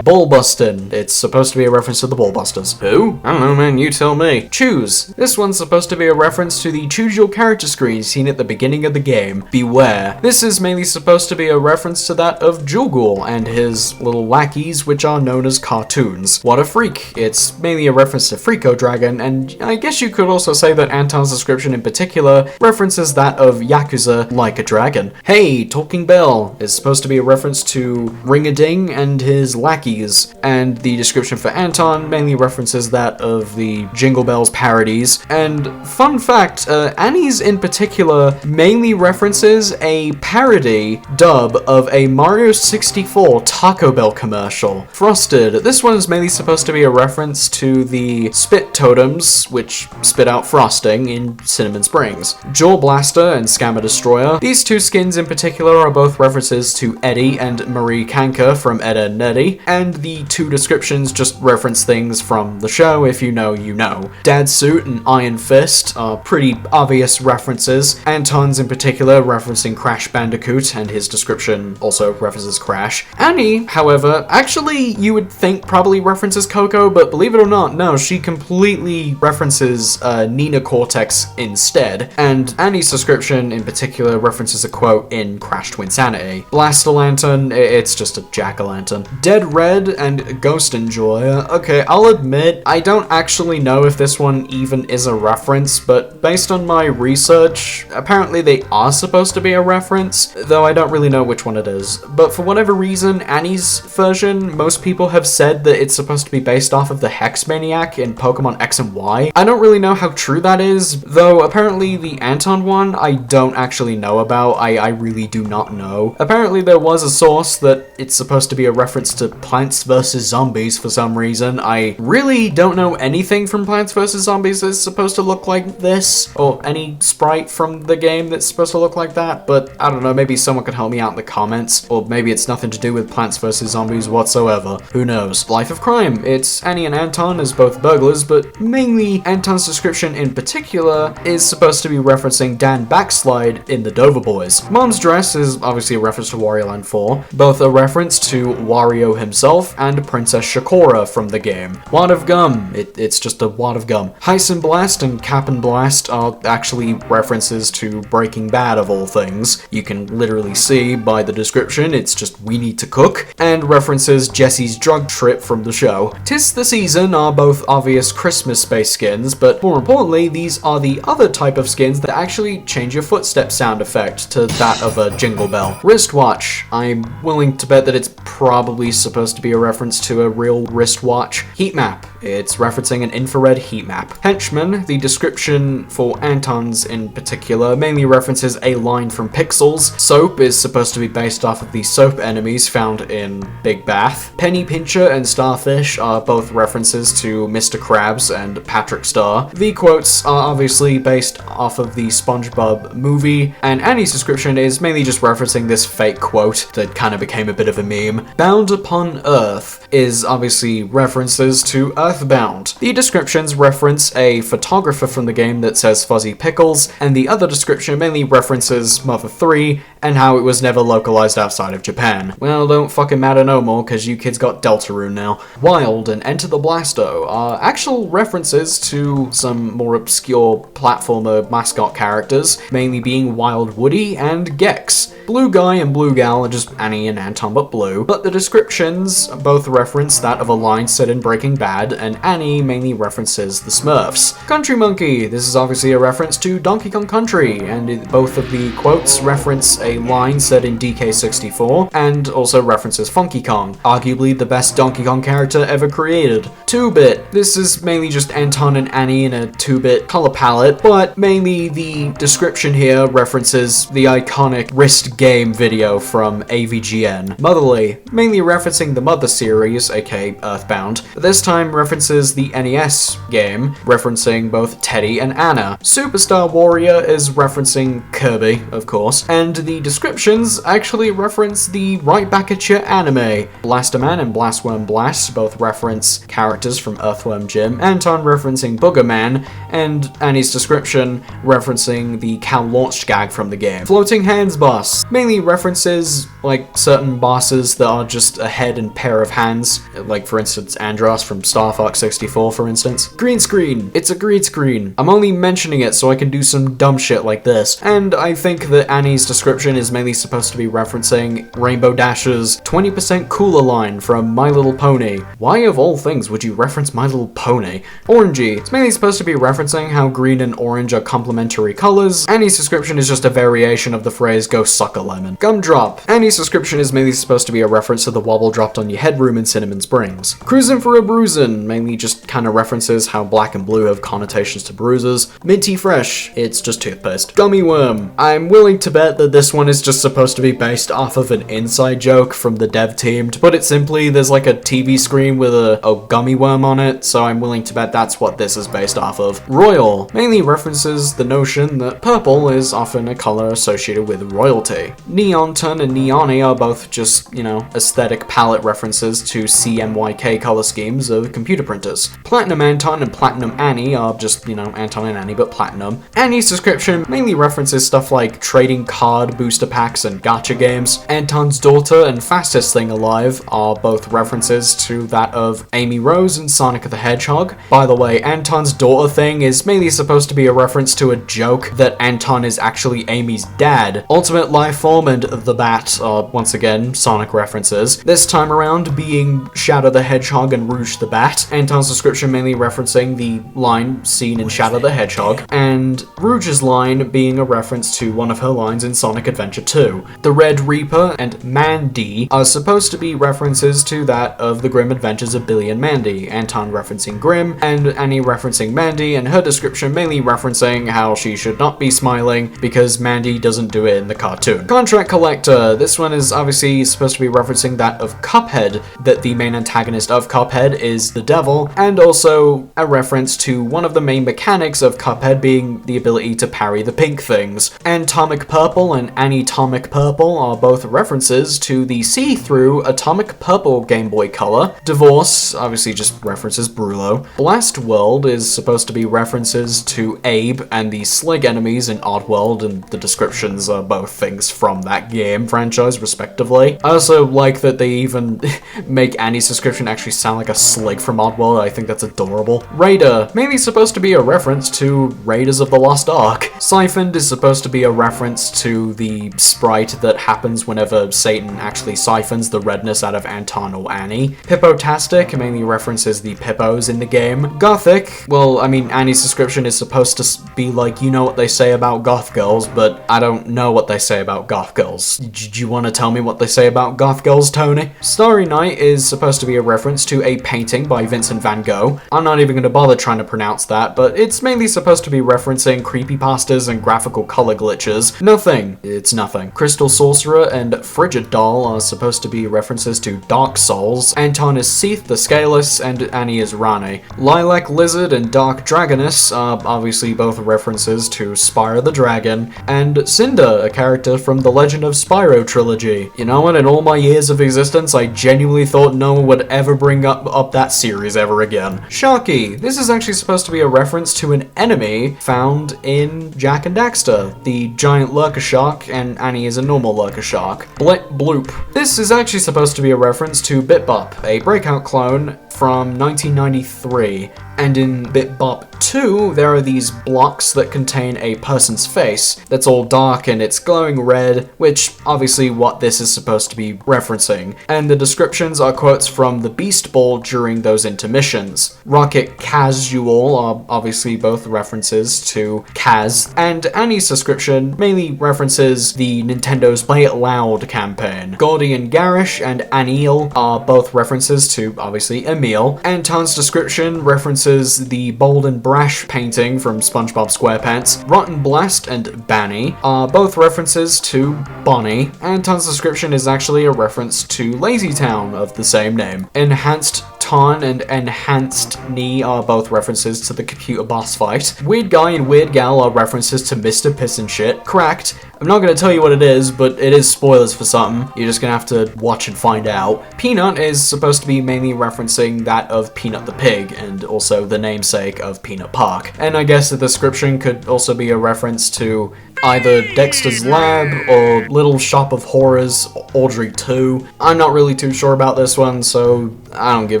Brawlbuster. It's supposed to be a reference to the Brawlbusters. Who? I don't know, man, you tell me. Choose. This one's supposed to be a reference to the Choose Your Character screen seen at the beginning of the game. Beware. This is mainly supposed to be a reference to that of Ghoul and his little lackeys, which are known as cartoons. What a freak. It's mainly a reference to Freako Dragon, and I guess you could also say that Anton's description in particular references that of Yakuza Like a Dragon. Hey, Talking Bell is supposed to be a reference to Ring-a-Ding and his lackeys, and the description for Anton mainly references that of the Jingle Bells parodies. And fun fact, Annie's in particular mainly references a parody dub of a Mario 64 Taco Bell commercial. Frosted. This one is mainly supposed to be a reference to the spit totems, which spit out frosting in Cinnamon Springs. Jawblaster and Scammer Destroyer. These two skins in particular are both references to Eddie and Marie Kanker from Ed, Edd n Eddy, and the two descriptions just reference things from the show, if you know, you know. Dad Suit and Iron Fist are pretty obvious references. Anton's in particular referencing Crash Bandicoot, and his description also references Crash. Annie, however, actually you would think probably references Coco, but believe it or not, no, she completely references Nina Cortex instead, and Annie's description in particular references a quote in Crash Twinsanity. Blaster-Lantern, it's just a jack-o'-lantern. Dead Red and Ghost Enjoyer. Okay, I'll admit, I don't actually know if this one even is a reference, but based on my research, apparently they are supposed to be a reference, though I don't really know which one it is. But for whatever reason, Annie's version, most people have said that it's supposed to be based off of the Hex Maniac in Pokemon X and Y. I don't really know how true that is, though apparently the Anton one I don't actually know about. I really do not know. Apparently there was a source that it's supposed to be a reference to Planet Plants vs. Zombies for some reason. I really don't know anything from Plants vs. Zombies that's supposed to look like this, or any sprite from the game that's supposed to look like that, but I don't know, maybe someone could help me out in the comments, or maybe it's nothing to do with Plants vs. Zombies whatsoever. Who knows? Life of Crime. It's Annie and Anton as both burglars, but mainly Anton's description in particular is supposed to be referencing Dan Backslide in the Dover Boys. Mom's Dress is obviously a reference to Wario Land 4, both a reference to Wario himself and Princess Shakora from the game. Wad of Gum. It's just a wad of gum. Heisenblast Blast and Cap'n Blast are actually references to Breaking Bad of all things. You can literally see by the description, it's just we need to cook, and references Jesse's drug trip from the show. Tis the Season are both obvious Christmas space skins, but more importantly, these are the other type of skins that actually change your footstep sound effect to that of a jingle bell. Wristwatch. I'm willing to bet that it's probably supposed to be a reference to a real wristwatch. Heat map. It's referencing an infrared heat map. Henchman, the description for Anton's in particular, mainly references a line from Pixels. Soap is supposed to be based off of the soap enemies found in Big Bath. Penny Pincher and Starfish are both references to Mr. Krabs and Patrick Star. The quotes are obviously based off of the SpongeBob movie, and Annie's description is mainly just referencing this fake quote that kind of became a bit of a meme. Bound Upon Earth is obviously references to Earthbound. The descriptions reference a photographer from the game that says Fuzzy Pickles, and the other description mainly references Mother 3 and how it was never localized outside of Japan. Well, don't fucking matter no more, cause you kids got Deltarune now. Wild and Enter the Blasto are actual references to some more obscure platformer mascot characters, mainly being Wild Woody and Gex. Blue Guy and Blue Gal are just Annie and Anton but blue, but the descriptions both reference that of a line set in Breaking Bad, and Annie mainly references the Smurfs. Country Monkey, this is obviously a reference to Donkey Kong Country, and both of the quotes reference a line set in DK64, and also references Funky Kong, arguably the best Donkey Kong character ever created. 2-bit, this is mainly just Anton and Annie in a 2-bit color palette, but mainly the description here references the iconic wrist game video from AVGN. Motherly, mainly referencing the Mother series, aka Earthbound. This time references the NES game, referencing both Teddy and Anna. Superstar Warrior is referencing Kirby, of course, and the descriptions actually reference the Right Back at Ya anime. Blasterman and Blastworm Blast both reference characters from Earthworm Jim, Anton referencing Boogerman, and Annie's description referencing the Cal launched gag from the game. Floating Hands Boss mainly references like certain bosses that are just a head and pair of hands, like for instance Andros from Star Fox 64 for instance. Green screen, it's a green screen. I'm only mentioning it so I can do some dumb shit like this, and I think that Annie's description is mainly supposed to be referencing Rainbow Dash's 20% cooler line from My Little Pony. Why of all things would you reference My Little Pony? Orangey, it's mainly supposed to be referencing how green and orange are complementary colors. Annie's description is just a variation of the phrase go suck a lemon. Gumdrop, Annie's description is mainly supposed to be a reference to the wobble dropped on your headroom in Cinnamon Springs. Cruisin' for a Bruisin' mainly just kind of references how black and blue have connotations to bruises. Minty Fresh, it's just toothpaste. Gummy Worm, I'm willing to bet that this one is just supposed to be based off of an inside joke from the dev team. To put it simply, there's like a TV screen with a gummy worm on it, so I'm willing to bet that's what this is based off of. Royal mainly references the notion that purple is often a color associated with royalty. Neonton and Neoni are both just, aesthetic palette references to CMYK color schemes of computer printers. Platinum Anton and Platinum Annie are just, Anton and Annie but platinum. Annie's description mainly references stuff like trading card booster packs and gacha games. Anton's daughter and Fastest Thing Alive are both references to that of Amy Rose and Sonic the Hedgehog. By the way, Anton's daughter thing is mainly supposed to be a reference to a joke that Anton is actually Amy's dad. Ultimate Lifeform and The Bat are once again Sonic references, this time around being Shadow the Hedgehog and Rouge the Bat. Anton's description mainly referencing the line seen in Shadow the Hedgehog, and Rouge's line being a reference to one of her lines in Sonic Adventure 2. The Red Reaper and Mandy are supposed to be references to that of the Grim Adventures of Billy and Mandy, Anton referencing Grim, and Annie referencing Mandy, and her description mainly referencing how she should not be smiling because Mandy doesn't do it in the cartoon. Contract Collector, this one is obviously supposed to be referencing that of Cuphead, that the main antagonist of Cuphead is the devil, and also a reference to one of the main mechanics of Cuphead being the ability to parry the pink things. Atomic Purple and Atomic Purple are both references to the see-through Atomic Purple Game Boy Color. Divorce obviously just references Brulo. Blast World is supposed to be references to Abe and the Slig enemies in Oddworld, and the descriptions are both things from that game franchise respectively. I also like that they even make Annie's description actually sound like a Slig from Oddworld. I think that's adorable. Raider, maybe supposed to be a reference to Raiders of the Lost Ark. Siphoned is supposed to be a reference to the sprite that happens whenever Satan actually siphons the redness out of Anton or Annie. Hippotastic mainly references the Pippos in the game. Gothic, well, I mean, Annie's description is supposed to be like, you know what they say about goth girls, but I don't know what they say about goth girls. Do you want to tell me what they say about goth girls, Tony? Starry Night is supposed to be a reference to a painting by Vincent van Gogh. I'm not even going to bother trying to pronounce that, but it's mainly supposed to be referencing creepypastas and graphical color glitches. Nothing. It's nothing. Crystal Sorcerer and Frigid Doll are supposed to be references to Dark Souls. Anton is Seath the Scaleless, and Annie is Rani. Lilac Lizard and Dark Dragoness are obviously both references to Spyro the Dragon, and Cinder, a character from the Legend of Spyro trilogy. You know what, in all my years of existence, I genuinely thought no one would ever bring up that series ever again. Sharky, this is actually supposed to be a reference to an enemy found in Jak and Daxter, the giant lurker shark, and Annie is a normal lurker shark. Bloop. This is actually supposed to be a reference to Bit-Bop, a Breakout clone from 1993. And in Bit-Bop 2, there are these blocks that contain a person's face that's all dark and it's glowing red, which obviously what this is supposed to be referencing. And the descriptions are quotes from the Beast Ball during those intermissions. Rocket Casual are obviously both references to Kaz, and Annie's description mainly references the Nintendo's Play It Loud campaign. Gordian Garish and Anil are both references to obviously Emil. Anton's description references the Bold and Brash painting from SpongeBob SquarePants. Rotten Blast and Banny are both references to Bonnie. Anton's description is actually a reference to Lazy Town of the same name. Enhanced Ton and Enhanced Knee are both references to the computer boss fight. Weird Guy and Weird Gal are references to Mr. Piss and Shit. Cracked, I'm not going to tell you what it is, but it is spoilers for something. You're just going to have to watch and find out. Peanut is supposed to be mainly referencing that of Peanut the Pig, and also the namesake of Peanut Park. And I guess the description could also be a reference to either Dexter's Lab or Little Shop of Horrors, Audrey 2. I'm not really too sure about this one, so I don't give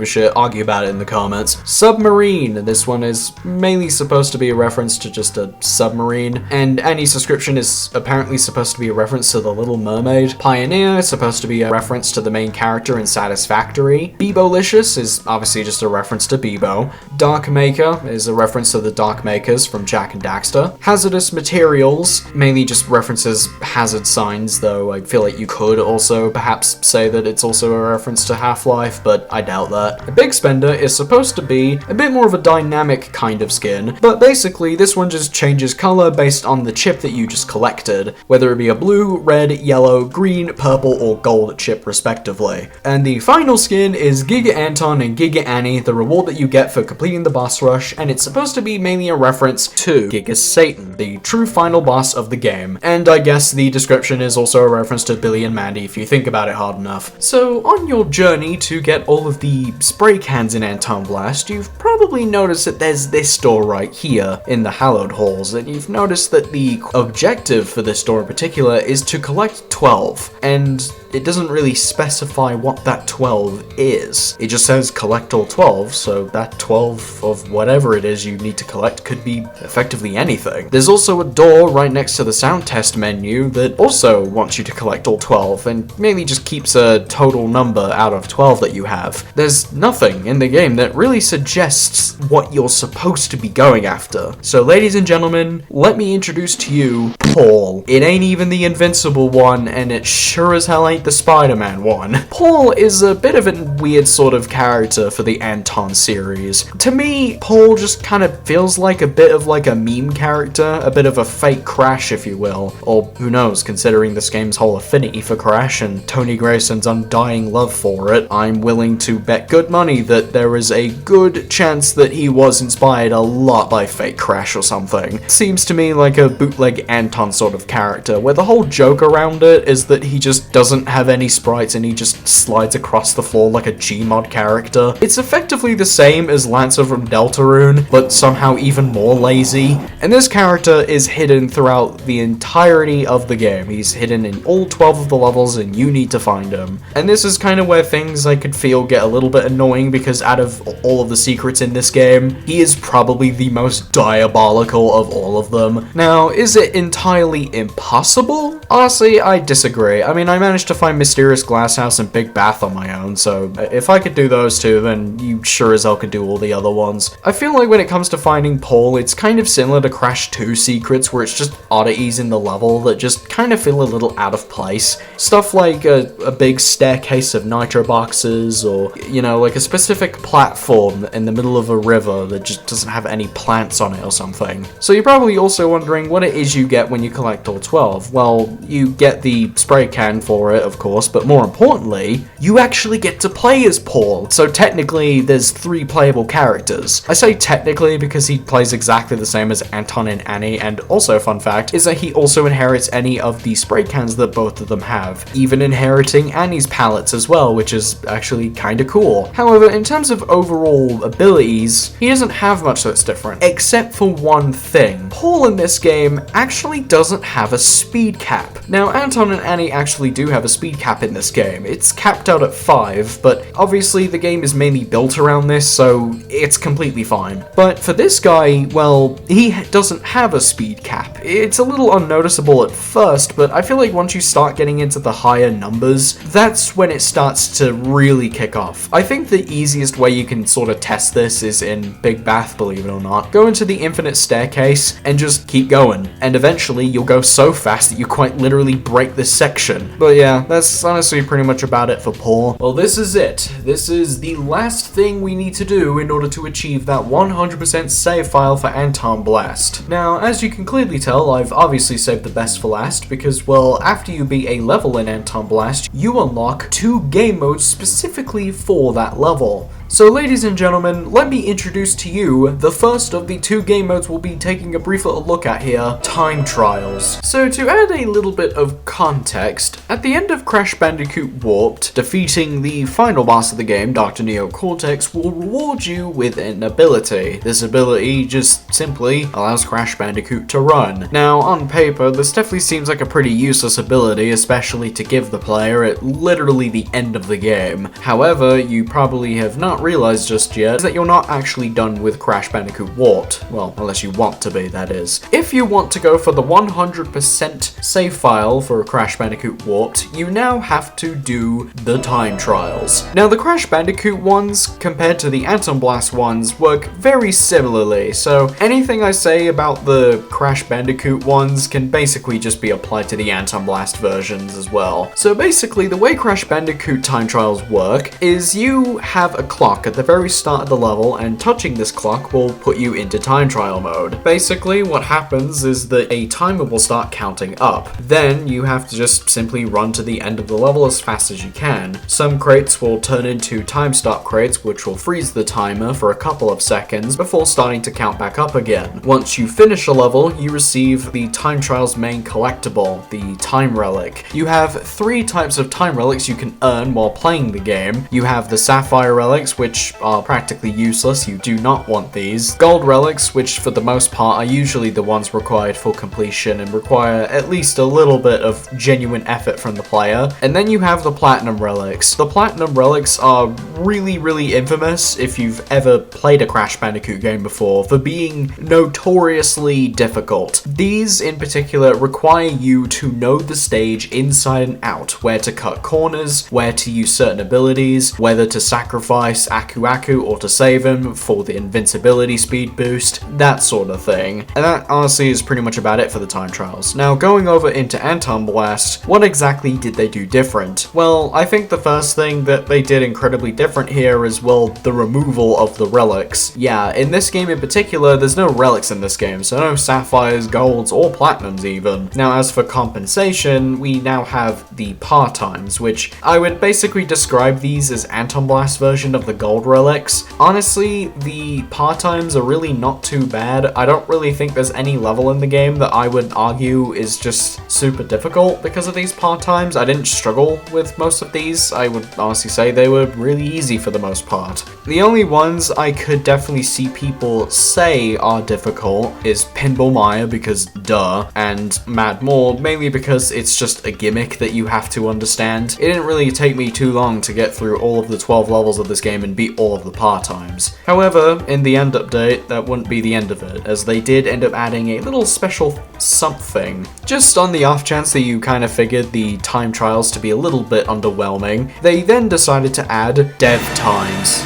a shit. Argue about it in the comments. Submarine. This one is mainly supposed to be a reference to just a submarine, and Annie's description is apparently supposed to be a reference to The Little Mermaid. Pioneer is supposed to be a reference to the main character in Satisfactory. Beebolicious is obviously just a reference to Bebo. Dark Maker is a reference to the Dark Makers from Jak and Daxter. Hazardous Materials mainly just references hazard signs, though I feel like you could also perhaps say that it's also a reference to Half-Life, but I doubt that. A Big Spender is supposed to be a bit more of a dynamic kind of skin, but basically this one just changes color based on the chip that you just collected, whether it be a blue, red, yellow, green, purple, or gold chip respectively. And the final skin is Giga Anton and Giga Annie, the reward that you get for completing the boss rush, and it's supposed to be mainly a reference to Giga Satan, the true final boss of the game. And I guess the description is also a reference to Billy and Mandy if you think about it hard enough. So on your journey to get all of the spray cans in Antonblast, you've probably noticed that there's this door right here in the Hallowed Halls, and you've noticed that the objective for this door in particular is to collect 12, and it doesn't really specify what that 12 is. It just says collect all 12, so that 12 of whatever it is you need to collect could be effectively anything. There's also a door right next next to the sound test menu that also wants you to collect all 12 and mainly just keeps a total number out of 12 that you have. There's nothing in the game that really suggests what you're supposed to be going after. So ladies and gentlemen, let me introduce to you Paul. It ain't even the invincible one, and it sure as hell ain't the Spider-Man one. Paul is a bit of a weird sort of character for the Anton series. To me, Paul just kind of feels like a bit of like a meme character, a bit of a fake Crash, if you will. Or who knows, considering this game's whole affinity for Crash and Tony Grayson's undying love for it, I'm willing to bet good money that there is a good chance that he was inspired a lot by fake Crash or something. Seems to me like a bootleg Anton sort of character, where the whole joke around it is that he just doesn't have any sprites and he just slides across the floor like a Gmod character. It's effectively the same as Lancer from Deltarune, but somehow even more lazy. And this character is hidden throughout the entirety of the game. He's hidden in all 12 of the levels and you need to find him. And this is kind of where things I could feel get a little bit annoying, because out of all of the secrets in this game, he is probably the most diabolical of all of them. Now, is it entirely impossible? Honestly, I disagree. I mean, I managed to find Mysterious Glasshouse and Big Bath on my own, so if I could do those two, then you sure as hell could do all the other ones. I feel like when it comes to finding Paul, it's kind of similar to Crash 2 secrets, where it's just oddities in the level that just kind of feel a little out of place. Stuff like a big staircase of nitro boxes, or, you know, like a specific platform in the middle of a river that just doesn't have any plants on it or something. So you're probably also wondering what it is you get when you collect all 12. Well, you get the spray can for it, of course, but more importantly, you actually get to play as Paul. So technically, there's 3 playable characters. I say technically because he plays exactly the same as Anton and Annie, and also, fun fact, is that he also inherits any of the spray cans that both of them have, even inheriting Annie's palettes as well, which is actually kinda cool. However, in terms of overall abilities, he doesn't have much that's different, except for one thing. Paul in this game actually doesn't have a speed cap. Now, Anton and Annie actually do have a speed cap in this game. It's capped out at 5, but obviously the game is mainly built around this, so it's completely fine. But for this guy, well, he doesn't have a speed cap. It's a little unnoticeable at first, but I feel like once you start getting into the higher numbers, that's when it starts to really kick off. I think the easiest way you can sort of test this is in Big Bath, believe it or not. Go into the infinite staircase and just keep going, and eventually you'll go so fast that you quite literally break this section. But yeah, that's honestly pretty much about it for Paul. Well, this is it. This is the last thing we need to do in order to achieve that 100% save file for Antonblast. Now, as you can clearly tell, I've obviously saved the best for last, because, well, after you beat a level in Antonblast, you unlock 2 game modes specifically for that level. So ladies and gentlemen, let me introduce to you the first of the 2 game modes we'll be taking a brief little look at here, Time Trials. So to add a little bit of context, at the end of Crash Bandicoot Warped, defeating the final boss of the game, Dr. Neo Cortex, will reward you with an ability. This ability just simply allows Crash Bandicoot to run. Now, on paper, this definitely seems like a pretty useless ability, especially to give the player at literally the end of the game. However, you probably have not realized just yet is that you're not actually done with Crash Bandicoot Warped. Well, unless you want to be, that is. If you want to go for the 100% save file for Crash Bandicoot Warped, you now have to do the Time Trials. Now, the Crash Bandicoot ones, compared to the Antonblast ones, work very similarly, so anything I say about the Crash Bandicoot ones can basically just be applied to the Antonblast versions as well. So basically, the way Crash Bandicoot Time Trials work is you have a clock at the very start of the level, and touching this clock will put you into time trial mode. Basically, what happens is that a timer will start counting up. Then you have to just simply run to the end of the level as fast as you can. Some crates will turn into time stop crates, which will freeze the timer for a couple of seconds before starting to count back up again. Once you finish a level, you receive the time trial's main collectible, the Time Relic. You have 3 types of time relics you can earn while playing the game. You have the Sapphire relics, which are practically useless, you do not want these. Gold relics, which for the most part are usually the ones required for completion and require at least a little bit of genuine effort from the player. And then you have the platinum relics. The platinum relics are really infamous, if you've ever played a Crash Bandicoot game before, for being notoriously difficult. These in particular require you to know the stage inside and out, where to cut corners, where to use certain abilities, whether to sacrifice Aku Aku or to save him for the invincibility speed boost, that sort of thing. And that honestly is pretty much about it for the time trials. Now going over into Antonblast, what exactly did they do different? Well, I think the first thing that they did incredibly different here is, well, the removal of the relics. Yeah, in this game in particular, there's no relics in this game, so no sapphires, golds, or platinums even. Now as for compensation, we now have the par times, which I would basically describe these as Antonblast's version of the gold relics. Honestly, the par times are really not too bad. I don't really think there's any level in the game that I would argue is just super difficult because of these par times. I didn't struggle with most of these. I would honestly say they were really easy for the most part. The only ones I could definitely see people say are difficult is Pinball Mire, because duh, and Mad More, mainly because it's just a gimmick that you have to understand. It didn't really take me too long to get through all of the 12 levels of this game and beat all of the par times. However, in the end update, that wouldn't be the end of it, as they did end up adding a little special something. Just on the off chance that you kind of figured the time trials to be a little bit underwhelming, they then decided to add dev times.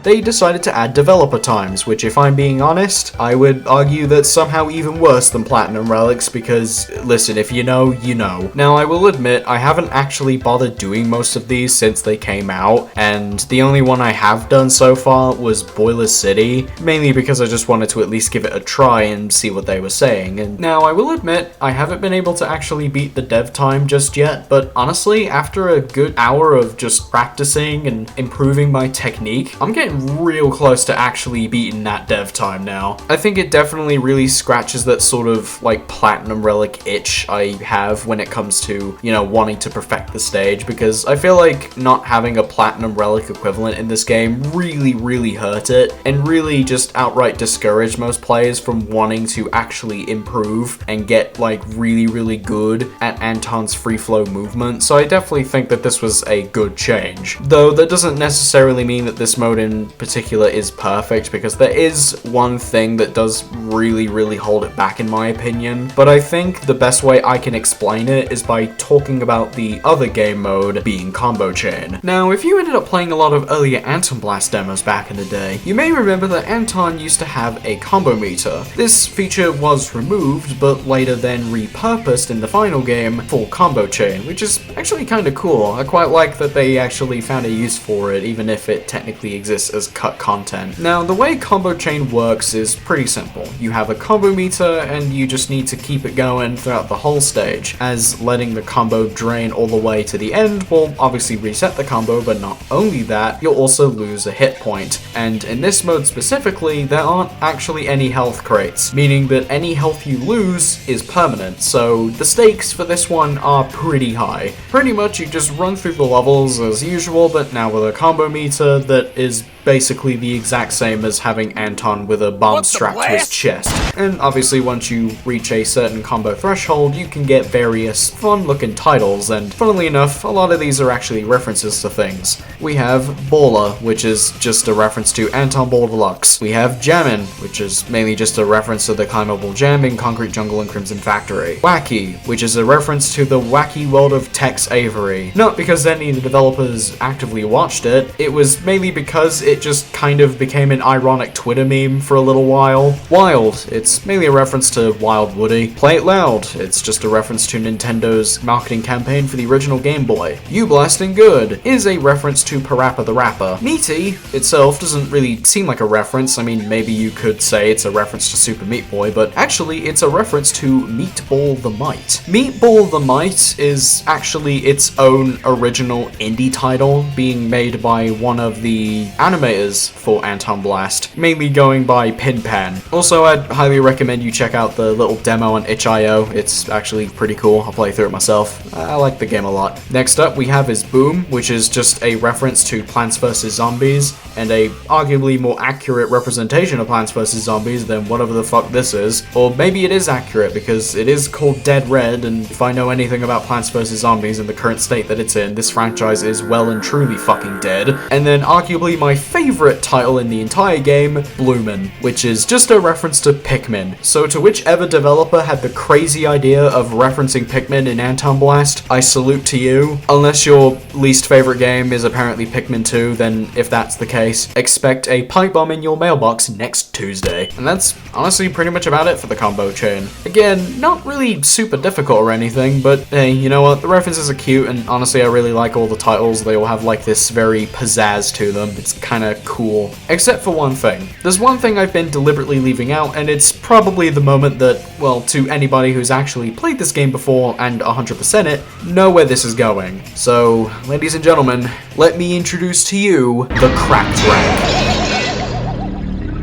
They decided to add developer times, which if I'm being honest, I would argue that's somehow even worse than platinum relics because, listen, if you know, you know. Now I will admit, I haven't actually bothered doing most of these since they came out, and the only one I have done so far was Boiler City, mainly because I just wanted to at least give it a try and see what they were saying. And now I will admit, I haven't been able to actually beat the dev time just yet, but honestly, after a good hour of just practicing and improving my technique, I'm getting real close to actually beating that dev time now. I think it definitely really scratches that sort of like platinum relic itch I have when it comes to, you know, wanting to perfect the stage, because I feel like not having a platinum relic equivalent in this game really hurt it and really just outright discouraged most players from wanting to actually improve and get like really good at Anton's free flow movement. So I definitely think that this was a good change. Though that doesn't necessarily mean that this mode in particular is perfect, because there is one thing that does really hold it back in my opinion, but I think the best way I can explain it is by talking about the other game mode being Combo Chain. Now if you ended up playing a lot of earlier Antonblast demos back in the day, you may remember that Anton used to have a combo meter. This feature was removed but later then repurposed in the final game for Combo Chain, which is actually kind of cool. I quite like that they actually found a use for it, even if it technically exists as cut content. Now the way Combo Chain works is pretty simple. You have a combo meter and you just need to keep it going throughout the whole stage, as letting the combo drain all the way to the end will obviously reset the combo, but not only that, you'll also lose a hit point. And in this mode specifically, there aren't actually any health crates, meaning that any health you lose is permanent, so the stakes for this one are pretty high. Pretty much you just run through the levels as usual, but now with a combo meter that is basically the exact same as having Anton with a bomb strapped to his chest. And obviously once you reach a certain combo threshold, you can get various fun looking titles, and funnily enough, a lot of these are actually references to things. We have Baller, which is just a reference to Anton Ball Deluxe. We have Jammin', which is mainly just a reference to the climbable jam in Concrete Jungle and Crimson Factory. Wacky, which is a reference to the wacky world of Tex Avery. Not because any of the developers actively watched it, it was mainly because it just kind of became an ironic Twitter meme for a little while. Wild, it's mainly a reference to Wild Woody. Play It Loud, it's just a reference to Nintendo's marketing campaign for the original Game Boy. You Blasting Good is a reference to Parappa the Rapper. Meaty itself doesn't really seem like a reference. I mean, maybe you could say it's a reference to Super Meat Boy, but actually it's a reference to Meatball the Mite. Meatball the Mite is actually its own original indie title, being made by one of the anime animators for Antonblast, mainly going by Pinpan. Also, I'd highly recommend you check out the little demo on itch.io. It's actually pretty cool. I'll play through it myself. I like the game a lot. Next up, we have is Boom, which is just a reference to Plants vs. Zombies, and a arguably more accurate representation of Plants vs. Zombies than whatever the fuck this is. Or maybe it is accurate, because it is called Dead Red, and if I know anything about Plants vs. Zombies in the current state that it's in, this franchise is well and truly fucking dead. And then arguably my favorite title in the entire game, Bloomin', which is just a reference to Pikmin. So to whichever developer had the crazy idea of referencing Pikmin in Antonblast, I salute to you. Unless your least favorite game is apparently Pikmin 2, then if that's the case, expect a pipe bomb in your mailbox next Tuesday. And that's honestly pretty much about it for the combo chain. Again, not really super difficult or anything, but hey, you know what, the references are cute, and honestly I really like all the titles. They all have like this very pizzazz to them. It's kinda cool. Except for one thing. There's one thing I've been deliberately leaving out, and it's probably the moment that, well, to anybody who's actually played this game before and 100% it, know where this is going. So, ladies and gentlemen, let me introduce to you the Cracked Rank.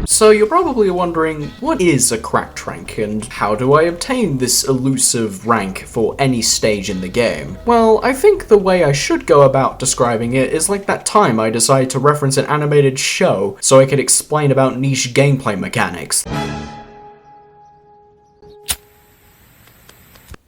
So you're probably wondering, what is a cracked rank, and how do I obtain this elusive rank for any stage in the game? Well, I think the way I should go about describing it is like that time I decided to reference an animated show so I could explain about niche gameplay mechanics.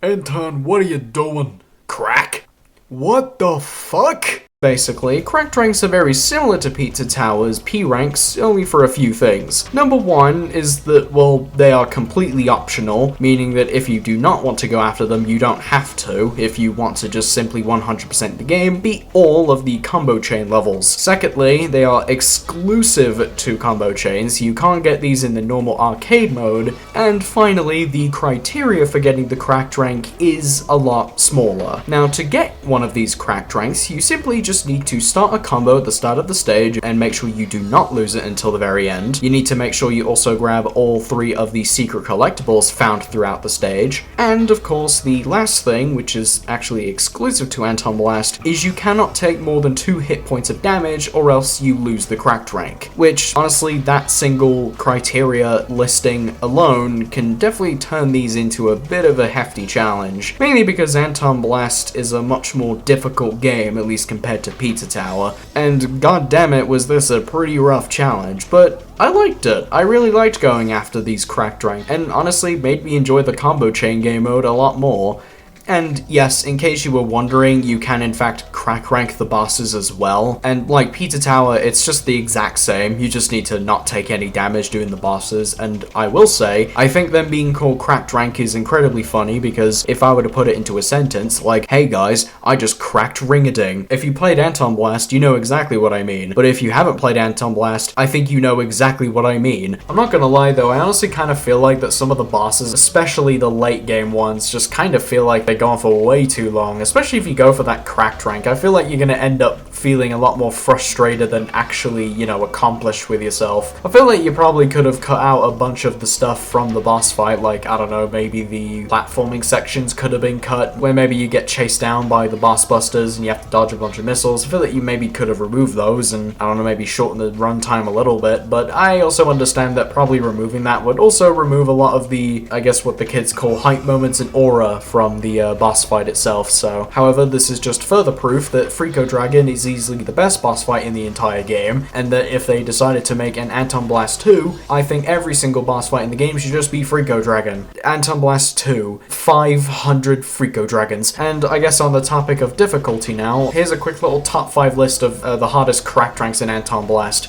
Anton, what are you doing? Crack? What the fuck? Basically, cracked ranks are very similar to Pizza Tower's P ranks, only for a few things. Number one is that, well, they are completely optional, meaning that if you do not want to go after them, you don't have to. If you want to just simply 100% the game, beat all of the combo chain levels. Secondly, they are exclusive to combo chains. You can't get these in the normal arcade mode. And finally, the criteria for getting the cracked rank is a lot smaller. Now, to get one of these cracked ranks, you simply just need to start a combo at the start of the stage and make sure you do not lose it until the very end. You need to make sure you also grab all 3 of the secret collectibles found throughout the stage. And of course, the last thing, which is actually exclusive to Antonblast, is you cannot take more than 2 hit points of damage or else you lose the cracked rank. Which, honestly, that single criteria listing alone can definitely turn these into a bit of a hefty challenge. Mainly because Antonblast is a much more difficult game, at least compared to Pizza Tower, and god damn it was this a pretty rough challenge, but I liked it. I really liked going after these cracked rank, and honestly made me enjoy the combo chain game mode a lot more. And yes, in case you were wondering, you can in fact crack rank the bosses as well. And like Pizza Tower, it's just the exact same. You just need to not take any damage doing the bosses. And I will say, I think them being called cracked rank is incredibly funny, because if I were to put it into a sentence, like, hey guys, I just cracked ring-a-ding. If you played Antonblast, you know exactly what I mean. But if you haven't played Antonblast, I think you know exactly what I mean. I'm not gonna lie though, I honestly kind of feel like that some of the bosses, especially the late game ones, just kind of feel like they go on for way too long, especially if you go for that cracked rank. I feel like you're gonna end up feeling a lot more frustrated than actually, you know, accomplished with yourself. I feel like you probably could have cut out a bunch of the stuff from the boss fight, like, I don't know, maybe the platforming sections could have been cut, where maybe you get chased down by the boss busters and you have to dodge a bunch of missiles. I feel like you maybe could have removed those and, I don't know, maybe shorten the runtime a little bit, but I also understand that probably removing that would also remove a lot of the, I guess what the kids call hype moments and aura from the boss fight itself. So, however, this is just further proof that Freako Dragon is easily the best boss fight in the entire game, and that if they decided to make an Antonblast 2, I think every single boss fight in the game should just be Freako Dragon. Antonblast 2, 500 Freako Dragons. And I guess on the topic of difficulty now, here's a quick little top 5 list of the hardest cracked ranks in Antonblast.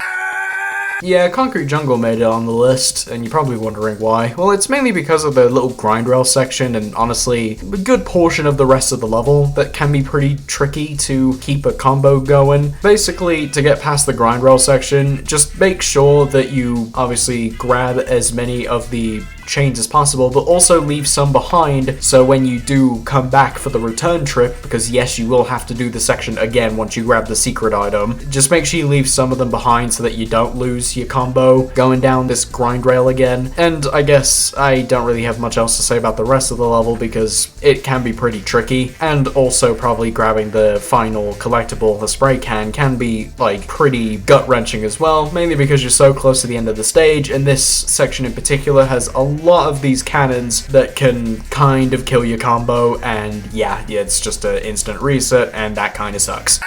Yeah, Concrete Jungle made it on the list, and you're probably wondering why. Well, it's mainly because of the little grind rail section, and honestly, a good portion of the rest of the level that can be pretty tricky to keep a combo going. Basically, to get past the grind rail section, just make sure that you obviously grab as many of the chains as possible, but also leave some behind so when you do come back for the return trip, because yes, you will have to do the section again once you grab the secret item, just make sure you leave some of them behind so that you don't lose your combo going down this grind rail again. And I guess I don't really have much else to say about the rest of the level because it can be pretty tricky, and also probably grabbing the final collectible, the spray can be like pretty gut-wrenching as well, mainly because you're so close to the end of the stage, and this section in particular has a lot of these cannons that can kind of kill your combo, and yeah, it's just an instant reset, and that kind of sucks.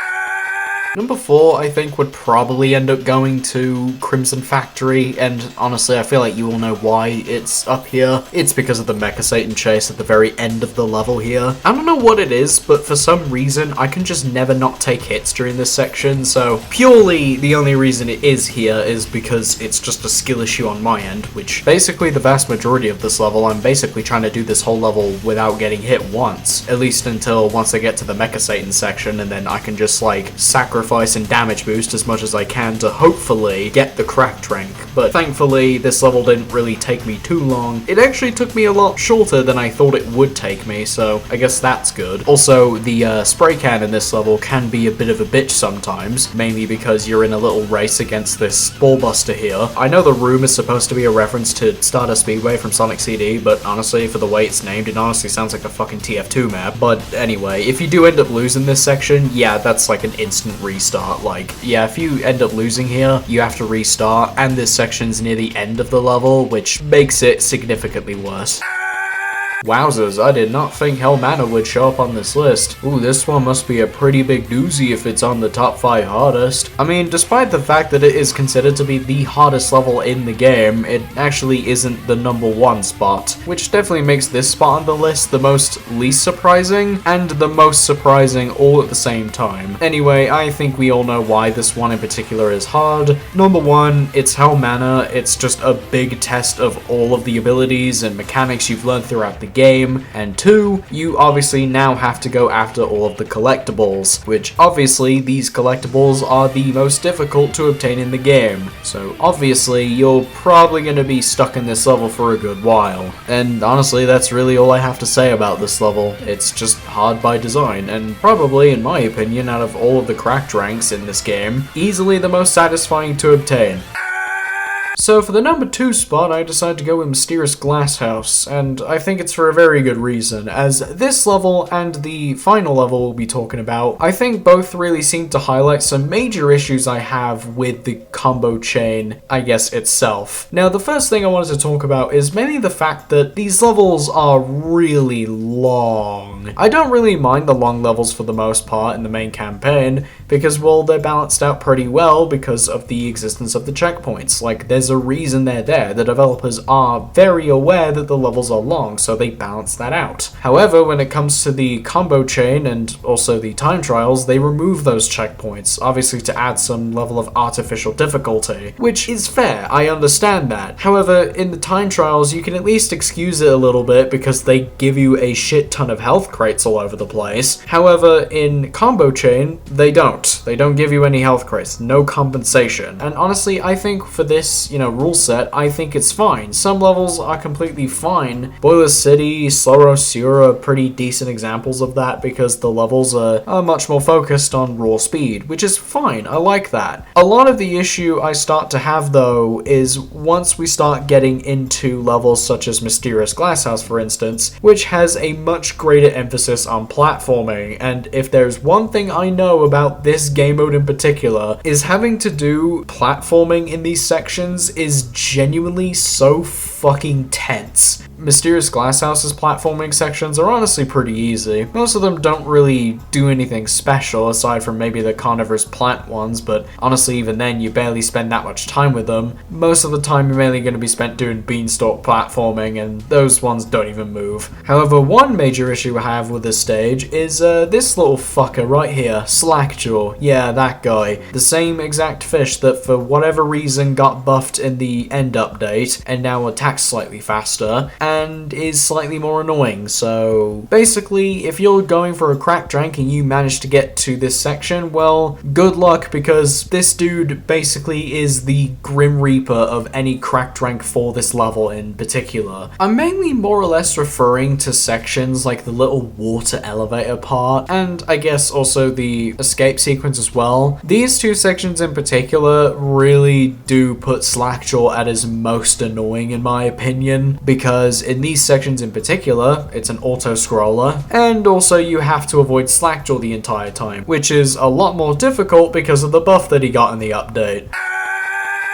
Number 4, I think, would probably end up going to Crimson Factory, and honestly, I feel like you all know why it's up here. It's because of the Mecha Satan chase at the very end of the level here. I don't know what it is, but for some reason, I can just never not take hits during this section, so purely the only reason it is here is because it's just a skill issue on my end, which basically the vast majority of this level, I'm basically trying to do this whole level without getting hit once, at least until once I get to the Mecha Satan section, and then I can just like sacrifice and damage boost as much as I can to hopefully get the cracked rank. But thankfully this level didn't really take me too long. It actually took me a lot shorter than I thought it would take me, so I guess that's good. Also, the spray can in this level can be a bit of a bitch sometimes, mainly because you're in a little race against this Brawlbuster here. I know the room is supposed to be a reference to Stardust Speedway from Sonic CD, but honestly, for the way it's named, it honestly sounds like a fucking TF2 map. But anyway, if you do end up losing this section, yeah, that's like an instant restart. Like, yeah, if you end up losing here, you have to restart, and this section's near the end of the level, which makes it significantly worse. Wowzers, I did not think Hell Manor would show up on this list. Ooh, this one must be a pretty big doozy if it's on the top 5 hardest. I mean, despite the fact that it is considered to be the hardest level in the game, it actually isn't the number 1 spot, which definitely makes this spot on the list the most least surprising, and the most surprising all at the same time. Anyway, I think we all know why this one in particular is hard. Number 1, it's Hell Manor. It's just a big test of all of the abilities and mechanics you've learned throughout the game, and 2, you obviously now have to go after all of the collectibles, which obviously these collectibles are the most difficult to obtain in the game, so obviously you're probably going to be stuck in this level for a good while. And honestly, that's really all I have to say about this level. It's just hard by design, and probably, in my opinion, out of all of the cracked ranks in this game, easily the most satisfying to obtain. So for the number 2 spot, I decided to go with Mysterious Glasshouse, and I think it's for a very good reason, as this level and the final level we'll be talking about, I think both really seem to highlight some major issues I have with the combo chain, I guess, itself. Now, the first thing I wanted to talk about is mainly the fact that these levels are really long. I don't really mind the long levels for the most part in the main campaign, because, well, they're balanced out pretty well because of the existence of the checkpoints. Like, there's a reason they're there. The developers are very aware that the levels are long, so they balance that out. However, when it comes to the combo chain and also the time trials, they remove those checkpoints, obviously to add some level of artificial difficulty, which is fair, I understand that. However, in the time trials, you can at least excuse it a little bit because they give you a shit ton of health crates all over the place. However, in combo chain, they don't. They don't give you any health crates, no compensation. And honestly, I think for this, rule set, I think it's fine. Some levels are completely fine. Boiler City, Slowroast Sewer are pretty decent examples of that because the levels are much more focused on raw speed, which is fine. I like that. A lot of the issue I start to have, though, is once we start getting into levels such as Mysterious Glasshouse, for instance, which has a much greater emphasis on platforming, and if there's one thing I know about this game mode in particular, is having to do platforming in these sections is genuinely so fucking tense. Mysterious Glasshouse's platforming sections are honestly pretty easy. Most of them don't really do anything special aside from maybe the carnivorous plant ones, but honestly even then you barely spend that much time with them. Most of the time you're mainly going to be spent doing beanstalk platforming, and those ones don't even move. However, one major issue I have with this stage is this little fucker right here, Slackjaw. Yeah, that guy. The same exact fish that for whatever reason got buffed in the end update and now attacks attacks slightly faster, and is slightly more annoying. So basically, if you're going for a cracked rank and you manage to get to this section, well, good luck, because this dude basically is the Grim Reaper of any cracked rank for this level in particular. I'm mainly more or less referring to sections like the little water elevator part, and I guess also the escape sequence as well. These two sections in particular really do put Slackjaw at his most annoying in my opinion, because in these sections in particular, it's an auto-scroller, and also you have to avoid Slackjaw the entire time, which is a lot more difficult because of the buff that he got in the update.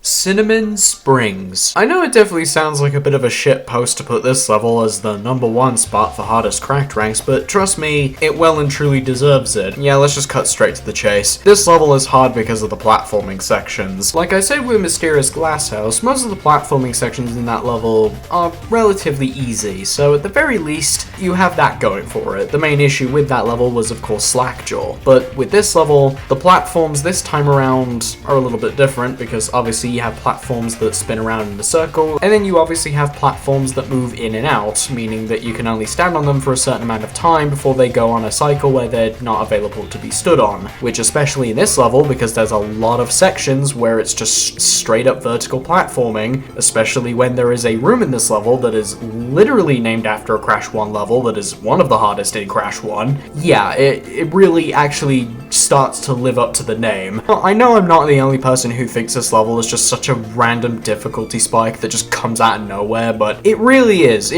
Cinnamon Springs. I know it definitely sounds like a bit of a shit post to put this level as the #1 spot for hardest cracked ranks, but trust me, it well and truly deserves it. Yeah, let's just cut straight to the chase. This level is hard because of the platforming sections. Like I said with Mysterious Glasshouse, most of the platforming sections in that level are relatively easy, so at the very least, you have that going for it. The main issue with that level was of course Slackjaw, but with this level, the platforms this time around are a little bit different because obviously you have platforms that spin around in a circle, and then you obviously have platforms that move in and out, meaning that you can only stand on them for a certain amount of time before they go on a cycle where they're not available to be stood on, which especially in this level, because there's a lot of sections where it's just straight up vertical platforming, especially when there is a room in this level that is literally named after a Crash 1 level that is one of the hardest in Crash 1. Yeah, it really actually starts to live up to the name. I know I'm not the only person who thinks this level is just such a random difficulty spike that just comes out of nowhere, but it really is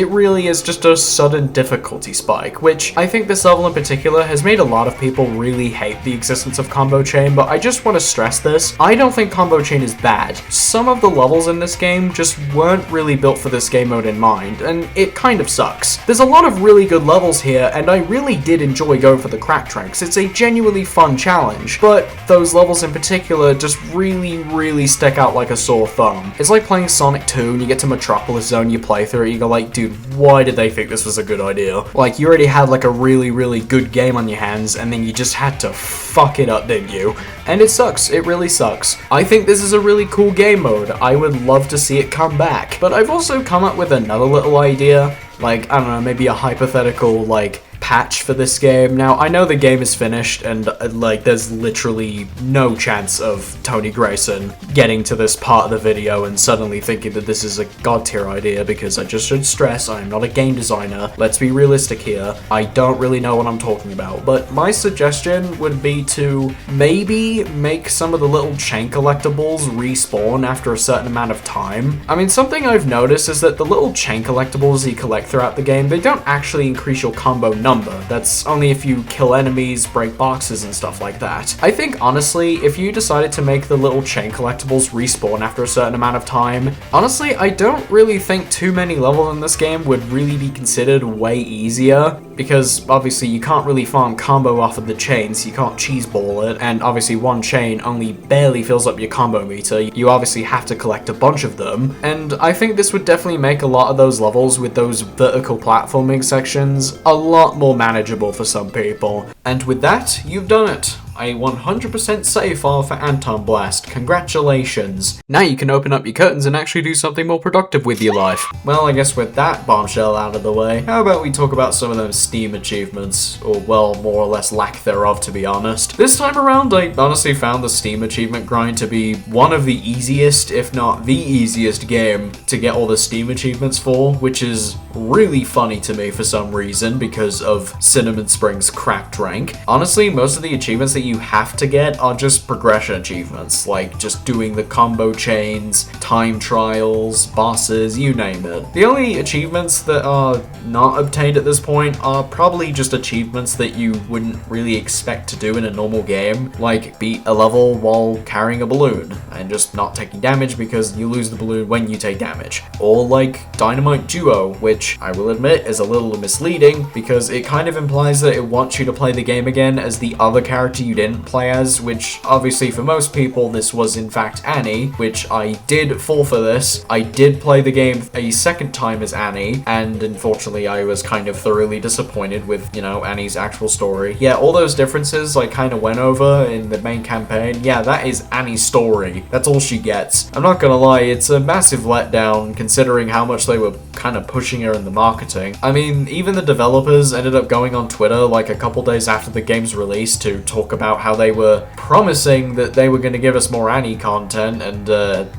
just a sudden difficulty spike, which I think this level in particular has made a lot of people really hate the existence of Combo Chain, but I just want to stress this. I don't think Combo Chain is bad. Some of the levels in this game just weren't really built for this game mode in mind, and it kind of sucks. There's a lot of really good levels here, and I really did enjoy going for the cracked ranks. It's a genuinely fun challenge, but those levels in particular just really stick out like a sore thumb. It's like playing Sonic 2 and you get to Metropolis Zone, you play through it, you go like, dude, why did they think this was a good idea? Like, you already had like a really good game on your hands, and then you just had to fuck it up, didn't you? And it sucks, it really sucks. I think this is a really cool game mode. I would love to see it come back, but I've also come up with another little idea, like, I don't know, maybe a hypothetical, like, patch for this game. Now, I know the game is finished and like there's literally no chance of Tony Grayson getting to this part of the video and suddenly thinking that this is a god tier idea, because I just should stress I am not a game designer. Let's be realistic here. I don't really know what I'm talking about, but my suggestion would be to maybe make some of the little chain collectibles respawn after a certain amount of time. I mean, something I've noticed is that the little chain collectibles you collect throughout the game, they don't actually increase your combo number. That's only if you kill enemies, break boxes, and stuff like that. I think, honestly, if you decided to make the little chain collectibles respawn after a certain amount of time, honestly, I don't really think too many levels in this game would really be considered way easier, because obviously you can't really farm combo off of the chains, you can't cheese ball it, and obviously one chain only barely fills up your combo meter. You obviously have to collect a bunch of them, and I think this would definitely make a lot of those levels with those vertical platforming sections a lot more manageable for some people. And with that, you've done it. A 100% save file for Antonblast. Congratulations. Now you can open up your curtains and actually do something more productive with your life. Well, I guess with that bombshell out of the way, how about we talk about some of those Steam achievements, or well, more or less lack thereof, to be honest. This time around, I honestly found the Steam achievement grind to be one of the easiest, if not the easiest game to get all the Steam achievements for, which is really funny to me for some reason because of Cinnamon Springs cracked rank. Honestly, most of the achievements that you have to get are just progression achievements, like just doing the combo chains, time trials, bosses, you name it. The only achievements that are not obtained at this point are probably just achievements that you wouldn't really expect to do in a normal game, like beat a level while carrying a balloon and just not taking damage because you lose the balloon when you take damage, or like Dynamite Duo, which I will admit is a little misleading because it kind of implies that it wants you to play the game again as the other character you didn't play as, which obviously for most people this was in fact Annie, which I did fall for this. I did play the game a second time as Annie, and unfortunately I was kind of thoroughly disappointed with, you know, Annie's actual story. Yeah, all those differences I kind of went over in the main campaign. Yeah, that is Annie's story. That's all she gets. I'm not gonna lie, it's a massive letdown considering how much they were kind of pushing her in the marketing. I mean, even the developers ended up going on Twitter like a couple days after the game's release to talk about how they were promising that they were going to give us more Annie content, and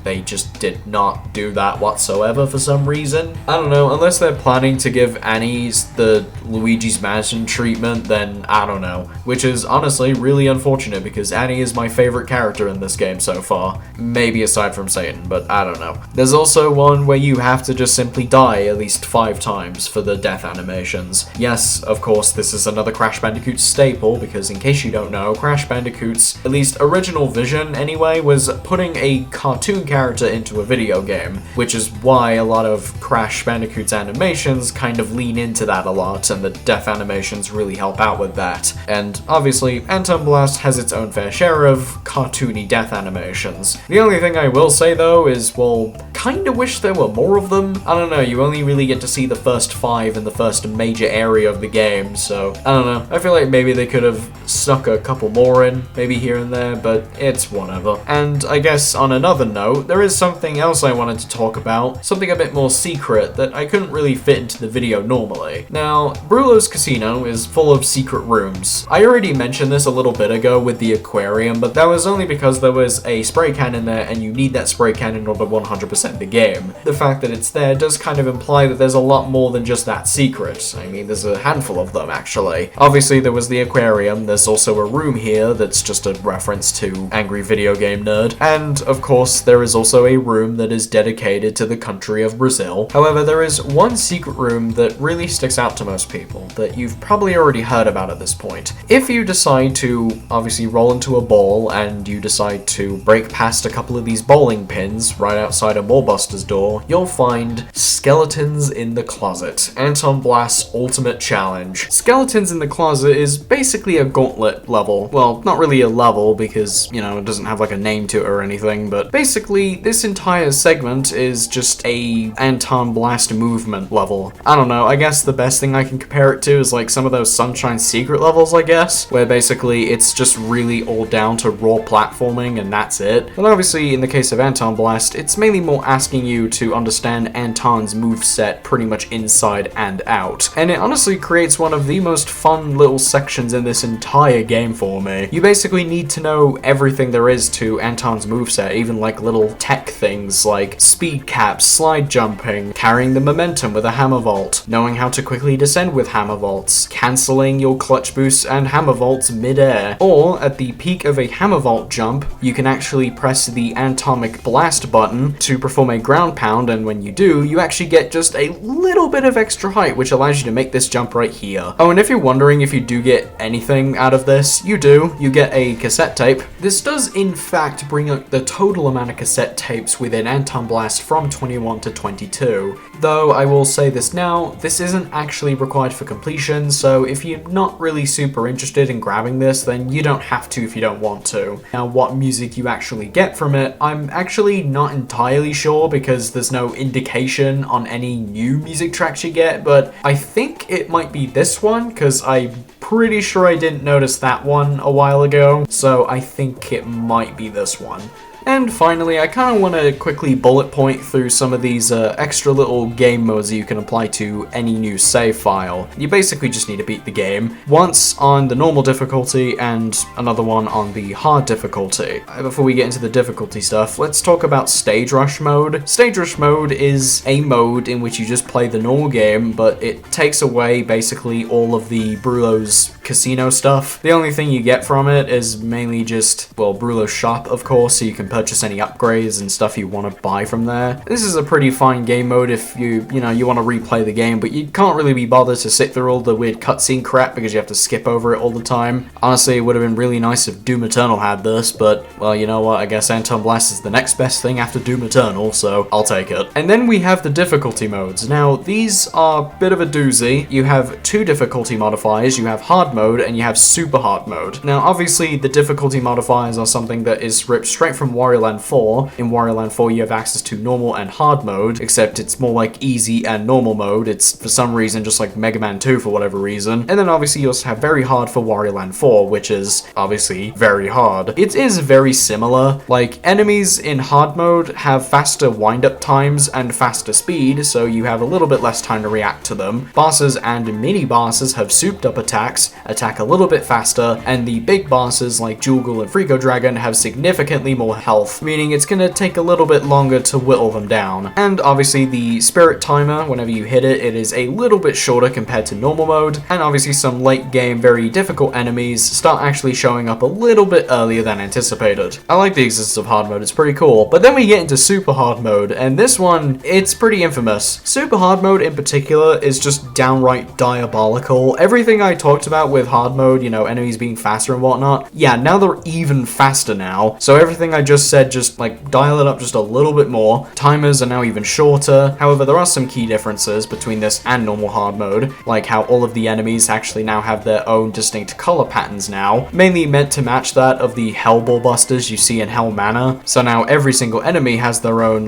they just did not do that whatsoever for some reason. I don't know, unless they're planning to give Annie's the Luigi's Mansion treatment, then I don't know. Which is honestly really unfortunate because Annie is my favorite character in this game so far. Maybe aside from Satan, but I don't know. There's also one where you have to just simply die at least 5 times for the death animations. Yes, of course, this is another Crash Bandicoot staple, because in case you don't know, Crash Bandicoot's, at least original vision anyway, was putting a cartoon character into a video game, which is why a lot of Crash Bandicoot's animations kind of lean into that a lot, and the death animations really help out with that. And obviously, Antonblast has its own fair share of cartoony death animations. The only thing I will say though is, well, kinda wish there were more of them. I don't know, you only really get to see the first 5 in the first major area of the game, so I don't know. I feel like maybe they could have stuck a couple more in, maybe here and there, but it's whatever. And I guess on another note, there is something else I wanted to talk about, something a bit more secret that I couldn't really fit into the video normally. Now, Brulo's casino is full of secret rooms. I already mentioned this a little bit ago with the aquarium, but that was only because there was a spray can in there and you need that spray can in order to 100% the game. The fact that it's there does kind of imply that there's a lot more than just that secret. I mean, there's a handful of them actually. Obviously there was the aquarium, there's also a room here that's just a reference to Angry Video Game Nerd, and of course there is also a room that is dedicated to the country of Brazil. However, there is one secret room that really sticks out to most people that you've probably already heard about at this point. If you decide to obviously roll into a ball and you decide to break past a couple of these bowling pins right outside a Maulbuster's door, you'll find Skeletons in the Closet, Antonblast's ultimate challenge. Skeletons in the Closet is basically a gauntlet level. Well, not really a level because, you know, it doesn't have like a name to it or anything, but basically this entire segment is just a Antonblast movement level. I don't know, I guess the best thing I can compare it to is like some of those Sunshine Secret levels, I guess, where basically it's just really all down to raw platforming and that's it. But obviously in the case of Antonblast, it's mainly more asking you to understand Anton's moveset pretty much inside and out. And it honestly creates one of the most fun little sections in this entire game for me. You basically need to know everything there is to Anton's moveset, even like little tech things like speed caps, slide jumping, carrying the momentum with a hammer vault, knowing how to quickly descend with hammer vaults, cancelling your clutch boosts and hammer vaults mid-air, or at the peak of a hammer vault jump, you can actually press the atomic blast button to perform a ground pound, and when you do, you actually get just a little bit of extra height, which allows you to make this jump right here. Oh, and if you're wondering if you do get anything out of this, you do. You get a cassette tape. This does in fact bring up the total amount of cassette tapes within Antonblast from 21 to 22. Though I will say this now, this isn't actually required for completion, so if you're not really super interested in grabbing this, then you don't have to if you don't want to. Now, what music you actually get from it, I'm actually not entirely sure because there's no indication on any new music tracks you get, but I think it might be this one, because I'm pretty sure I didn't notice that one a while ago, so I think it might be this one. And finally, I kind of want to quickly bullet point through some of these extra little game modes that you can apply to any new save file. You basically just need to beat the game once on the normal difficulty and another one on the hard difficulty. Before we get into the difficulty stuff, let's talk about Stage Rush mode. Stage Rush mode is a mode in which you just play the normal game, but it takes away basically all of the Brulo's casino stuff. The only thing you get from it is mainly just, well, Brulo's shop, of course, so you can purchase any upgrades and stuff you want to buy from there. This is a pretty fine game mode if you want to replay the game, but you can't really be bothered to sit through all the weird cutscene crap because you have to skip over it all the time. Honestly, it would have been really nice if Doom Eternal had this, but, well, you know what, I guess Antonblast is the next best thing after Doom Eternal, so I'll take it. And then we have the difficulty modes. Now, these are a bit of a doozy. You have two difficulty modifiers. You have hard mode and you have super hard mode. Now, obviously, the difficulty modifiers are something that is ripped straight from Wario Land 4. In Wario Land 4, you have access to normal and hard mode, except it's more like easy and normal mode. It's, for some reason, just like Mega Man 2 for whatever reason. And then, obviously, you also have very hard for Wario Land 4, which is, obviously, very hard. It is very similar. Like, enemies in hard mode have faster wind-up times and faster speed, so you have a little bit less time to react to them. Bosses and mini-bosses have souped-up attacks, attack a little bit faster, and the big bosses like Ghoul and Freako Dragon have significantly more health, meaning it's gonna take a little bit longer to whittle them down. And obviously the spirit timer, whenever you hit it, it is a little bit shorter compared to normal mode, and obviously some late game, very difficult enemies start actually showing up a little bit earlier than anticipated. I like the existence of hard mode, it's pretty cool. But then we get into super hard mode, and this one, it's pretty infamous. Super hard mode in particular is just downright diabolical. Everything I talked about with hard mode, enemies being faster and whatnot, yeah, now they're even faster now. So everything I just said, just like dial it up just a little bit more. Timers are now even shorter. However, there are some key differences between this and normal hard mode, like how all of the enemies actually now have their own distinct color patterns now, mainly meant to match that of the Brawlbusters you see in Hell Manor. So now every single enemy has their own,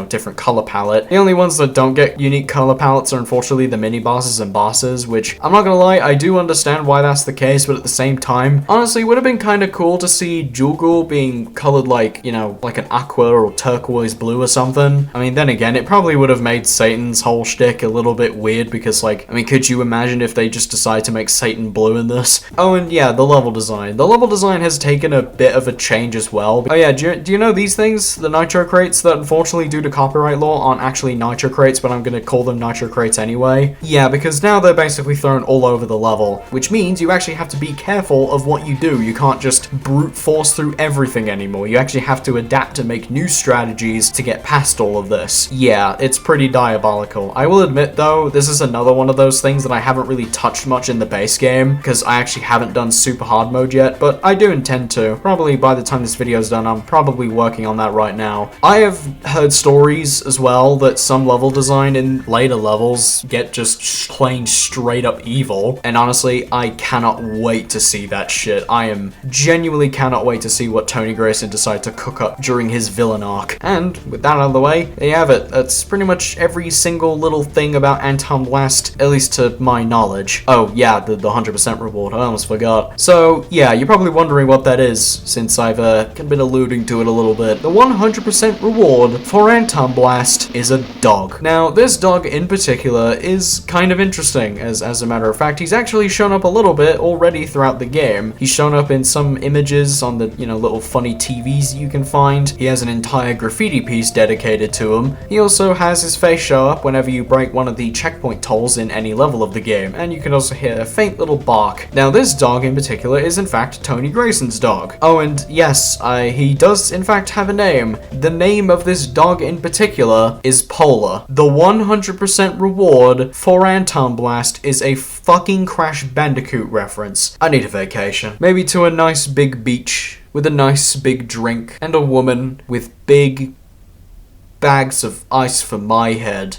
different color palette. The only ones that don't get unique color palettes are unfortunately the mini bosses and bosses, which I'm not gonna lie, I do understand why that's the case, but at the same time, honestly, it would have been kind of cool to see Ghoul being colored like an aqua or turquoise blue or something. I mean, then again, it probably would have made Satan's whole shtick a little bit weird because, could you imagine if they just decide to make Satan blue in this? Oh, and yeah, the level design. The level design has taken a bit of a change as well. Oh yeah, do you know these things? The nitro crates that unfortunately due to copyright law aren't actually nitro crates, but I'm gonna call them nitro crates anyway. Yeah, because now they're basically thrown all over the level, which means you actually have to be careful of what you do. You can't just brute force through everything anymore. You actually have to adapt and make new strategies to get past all of this. Yeah, it's pretty diabolical. I will admit though, this is another one of those things that I haven't really touched much in the base game, because I actually haven't done super hard mode yet, but I do intend to. Probably by the time this video is done, I'm probably working on that right now. I have heard stories as well that some level design in later levels get just plain straight up evil, and honestly, I cannot wait to see that shit. I genuinely cannot wait to see what Tony Grayson decided to cook up during his villain arc. And with that out of the way, there you have it. That's pretty much every single little thing about Antonblast, at least to my knowledge. Oh yeah, the 100% reward, I almost forgot. So yeah, you're probably wondering what that is, since I've been alluding to it a little bit. The 100% reward for Antonblast is a dog. Now, this dog in particular is kind of interesting, as a matter of fact, he's actually shown up a little bit already throughout the game. He's shown up in some images on the, little funny TVs you can find. He has an entire graffiti piece dedicated to him. He also has his face show up whenever you break one of the checkpoint tolls in any level of the game, and you can also hear a faint little bark. Now, this dog in particular is in fact Tony Grayson's dog. Oh, and yes, he does in fact have a name. The name of this dog in particular is Polar. The 100% reward for Antonblast is a fucking Crash Bandicoot reference. I need a vacation. Maybe to a nice big beach with a nice big drink and a woman with big bags of ice for my head.